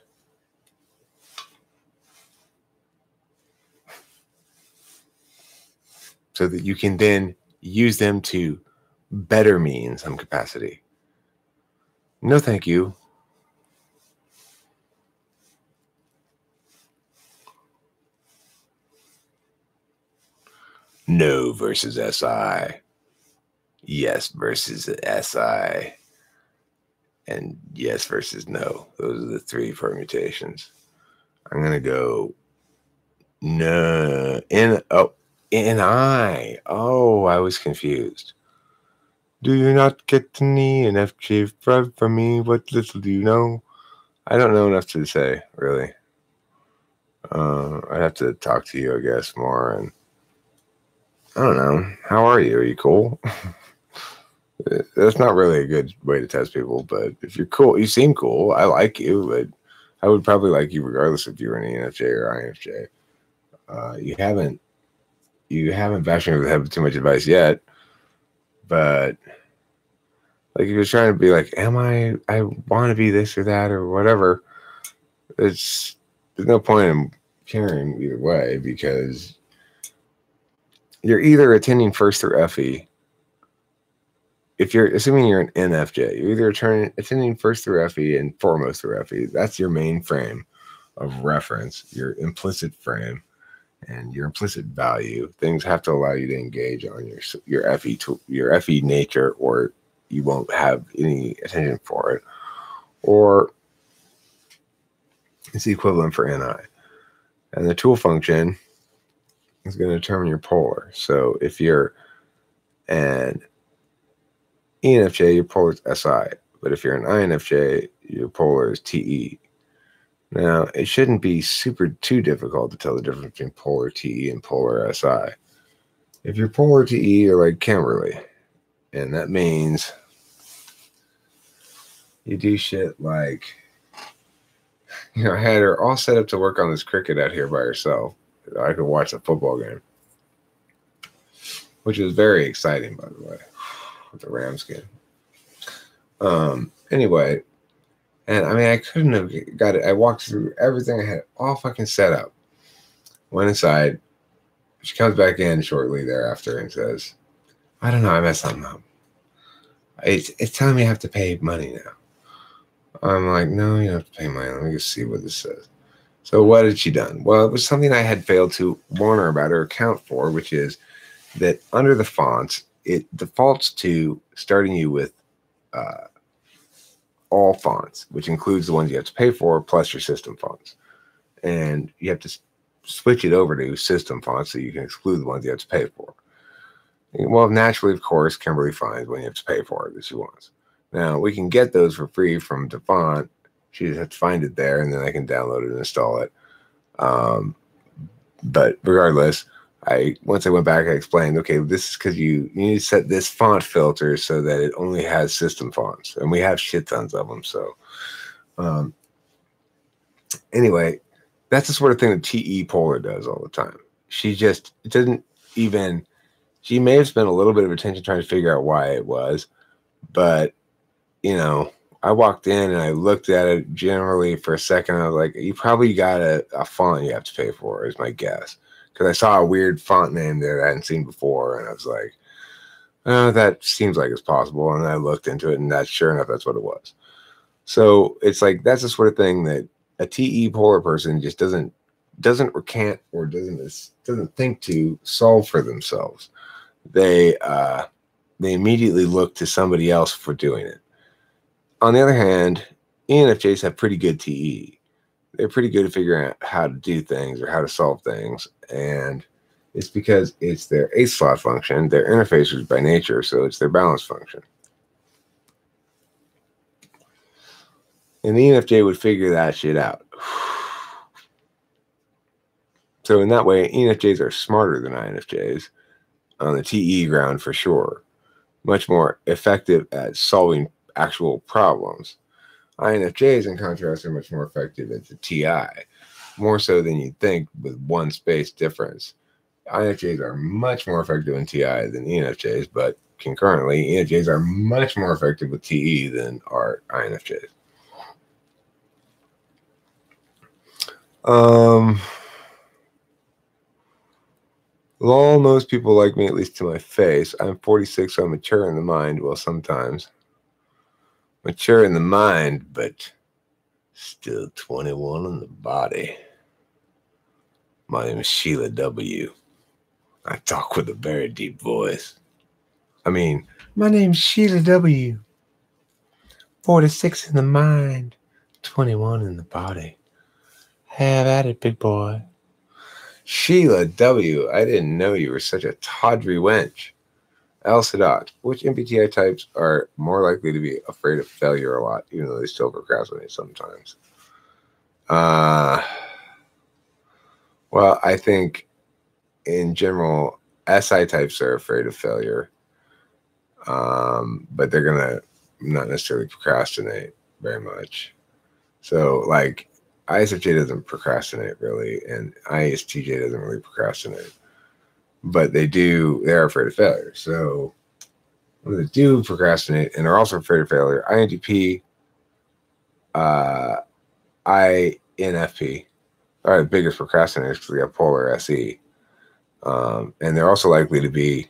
So that you can then use them to better me in some capacity. No, thank you. No versus SI. Yes versus SI. And yes versus no. Those are the three permutations. I'm going to go No. N-I. Oh, I was confused. Do you not get the NFJ from me? What little do you know? I don't know enough to say, really. I'd have to talk to you, I guess, more. And I don't know. How are you? Are you cool? That's not really a good way to test people, but if you're cool, you seem cool. I like you, but I would probably like you regardless if you were an ENFJ or INFJ. You haven't bashed me over the head with too much advice yet, but like if you're trying to be like, I want to be this or that or whatever, there's no point in caring either way because you're either attending first through FE. If you're assuming you're an NFJ, you're either attending first through FE and foremost through FE. That's your main frame of reference, your implicit frame and your implicit value. Things have to allow you to engage on your FE nature, or you won't have any attention for it. Or it's the equivalent for NI. And the tool function is going to determine your polar. So if you're an ENFJ, your polar is SI. But if you're an INFJ, your polar is TE. Now, it shouldn't be too difficult to tell the difference between polar TE and polar SI. If you're polar TE, you're like Kimberly. And that means you do shit like, I had her all set up to work on this cricket out here by herself. I could watch a football game, which was very exciting, by the way, with the Rams game. Anyway, and I mean, I couldn't have got it. I walked through everything. I had it all fucking set up. Went inside. She comes back in shortly thereafter and says, I don't know, I messed something up. It's telling me I have to pay money now. I'm like, no, you don't have to pay money. Let me just see what this says. So what had she done? Well, it was something I had failed to warn her about or account for, which is that under the fonts, it defaults to starting you with all fonts, which includes the ones you have to pay for, plus your system fonts. And you have to switch it over to system fonts so you can exclude the ones you have to pay for. Well, naturally, of course, Kimberly finds when you have to pay for it that she wants. Now, we can get those for free from DaFont. She just has to find it there, and then I can download it and install it. But regardless, once I went back, I explained, okay, this is because you need to set this font filter so that it only has system fonts. And we have shit tons of them. So anyway, that's the sort of thing that TE Polar does all the time. She may have spent a little bit of attention trying to figure out why it was, but I walked in and I looked at it generally for a second. I was like, you probably got a font you have to pay for, is my guess. Because I saw a weird font name there that I hadn't seen before. And I was like, oh, that seems like it's possible. And I looked into it, and sure enough, that's what it was. So it's like, that's the sort of thing that a TE Polar person just doesn't or can't or doesn't think to solve for themselves. They immediately look to somebody else for doing it. On the other hand, ENFJs have pretty good TE. They're pretty good at figuring out how to do things or how to solve things. And it's because it's their 8 slot function. Their interfacers by nature, so it's their balance function. And the ENFJ would figure that shit out. So in that way, ENFJs are smarter than INFJs on the TE ground for sure. Much more effective at solving actual problems. INFJs, in contrast, are much more effective at the TI, more so than you'd think with one space difference. INFJs are much more effective in TI than ENFJs, but concurrently, ENFJs are much more effective with TE than are INFJs. Lol, most people like me, at least to my face. I'm 46, so I'm mature in the mind. Well, sometimes. Mature in the mind, but still 21 in the body. My name is Sheila W. I talk with a very deep voice. My name's Sheila W. 46 in the mind, 21 in the body. Have at it, big boy. Sheila W. I didn't know you were such a tawdry wench. El Sadat. Which MBTI types are more likely to be afraid of failure a lot, even though they still procrastinate sometimes? Well, I think in general, SI types are afraid of failure, but they're going to not necessarily procrastinate very much. So, like, ISFJ doesn't procrastinate really, and ISTJ doesn't really procrastinate. But they're afraid of failure. So, when they do procrastinate and are also afraid of failure, INTP, INFP are the biggest procrastinators because they have polar SE. And they're also likely to be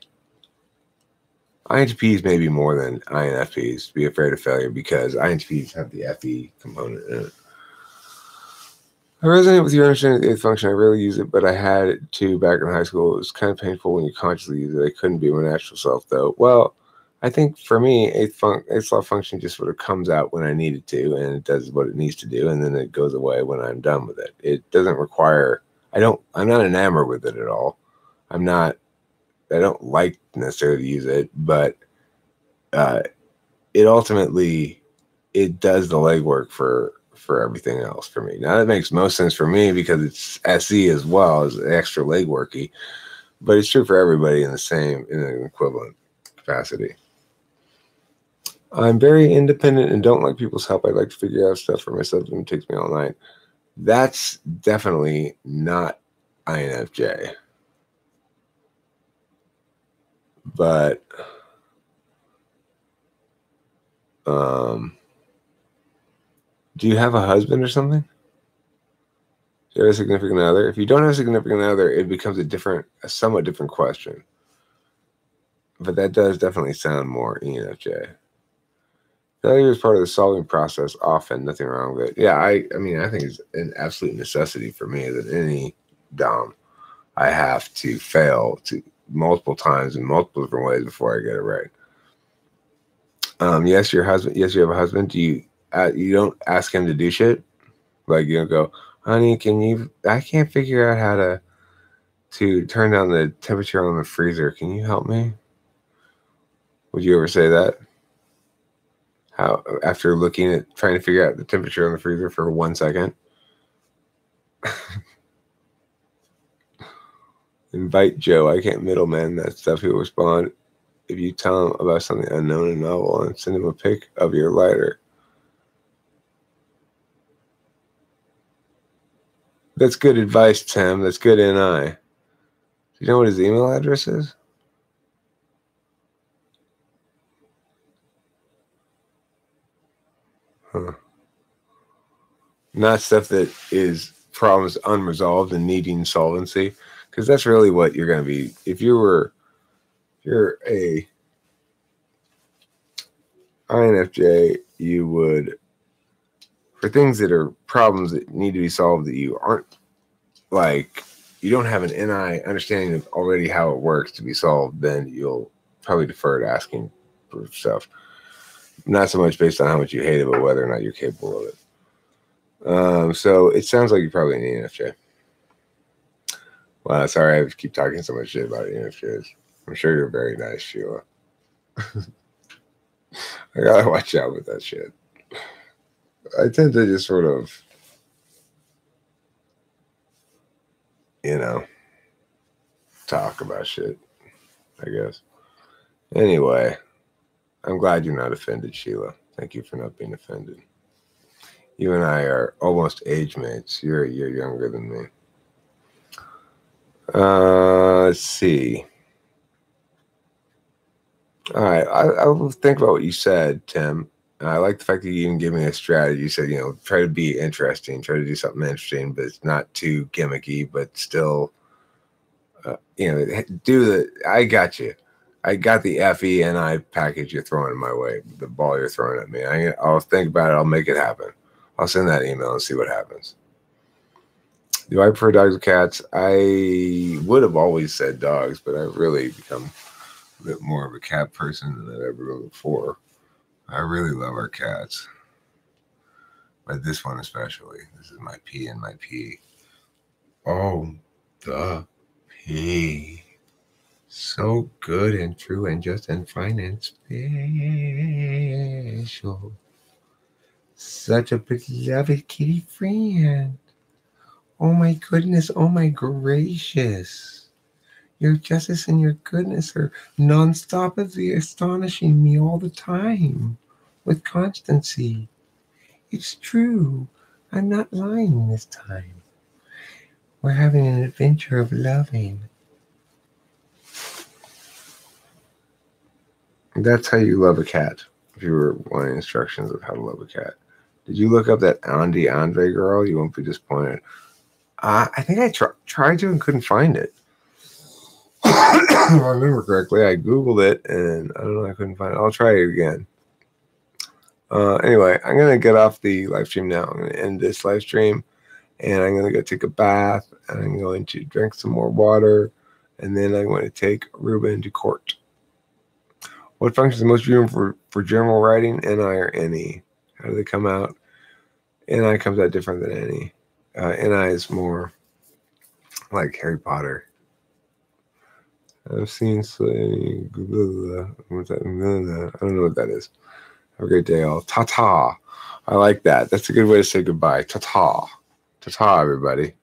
INTPs maybe more than INFPs be afraid of failure because INTPs have the FE component in it. I resonate with your understanding of the eighth function. I rarely use it, but I had to back in high school. It was kind of painful when you consciously use it. I couldn't be my natural self, though. Well, I think for me, eighth law function just sort of comes out when I need it to, and it does what it needs to do, and then it goes away when I'm done with it. It doesn't require. I'm not enamored with it at all. I don't like necessarily to use it, but it ultimately does the legwork for everything else for me. Now that makes most sense for me because it's SE as well as extra legworky, but it's true for everybody in an equivalent capacity. I'm very independent and don't like people's help. I like to figure out stuff for myself and it takes me all night. That's definitely not INFJ. But do you have a husband or something? Do you have a significant other? If you don't have a significant other, it becomes a somewhat different question. But that does definitely sound more ENFJ. Failure is part of the solving process. Often, nothing wrong with it. Yeah, I mean, I think it's an absolute necessity for me that any Dom, I have to fail to multiple times in multiple different ways before I get it right. Yes, your husband. Yes, you have a husband. Do you don't ask him to do shit? Like, you don't go, honey, I can't figure out how to turn down the temperature on the freezer. Can you help me? Would you ever say that? How, after trying to figure out the temperature on the freezer for 1 second? Invite Joe. I can't middleman that stuff. He'll respond if you tell him about something unknown and novel and send him a pic of your lighter. That's good advice, Tim. That's good NI. Do you know what his email address is? Huh. Not stuff that is problems unresolved and needing solvency, because that's really what you're going to be. If you're a INFJ, you would, for things that are problems that need to be solved that you aren't, like, you don't have an NI understanding of already how it works to be solved, then you'll probably defer to asking for stuff. Not so much based on how much you hate it, but whether or not you're capable of it. So it sounds like you're probably an ENFJ. Wow, sorry I keep talking so much shit about ENFJs. I'm sure you're very nice, Sheila. I gotta watch out with that shit. I tend to just sort of, talk about shit, I guess. Anyway, I'm glad you're not offended, Sheila. Thank you for not being offended. You and I are almost age mates. You're a year younger than me. Let's see. All right, I will think about what you said, Tim. I like the fact that you even gave me a strategy. You said, try to be interesting, try to do something interesting, but it's not too gimmicky, but still, I got you. I got the FENI package you're throwing my way, the ball you're throwing at me. I'll think about it. I'll make it happen. I'll send that email and see what happens. Do I prefer dogs or cats? I would have always said dogs, but I've really become a bit more of a cat person than I've ever been before. I really love our cats, but this one especially. This is my P and my P. Oh, the P. So good and true and just and fine and special. Such a beloved kitty friend. Oh my goodness, oh my gracious. Your justice and your goodness are non-stoply astonishing me all the time with constancy. It's true. I'm not lying this time. We're having an adventure of loving. That's how you love a cat. If you were wanting instructions of how to love a cat. Did you look up that Andy Andre girl? You won't be disappointed. I think I tried to and couldn't find it. If I remember correctly, I Googled it and I don't know, I couldn't find it. I'll try it again. Anyway, I'm going to get off the live stream now. I'm going to end this live stream and I'm going to go take a bath and I'm going to drink some more water and then I'm going to take Ruben to court. What function is most used for general writing? NI or NE? How do they come out? NI comes out different than NE. NI is more like Harry Potter. I've seen I don't know what that is. Have a great day, all. Ta-ta. I like that. That's a good way to say goodbye. Ta-ta. Ta-ta, everybody.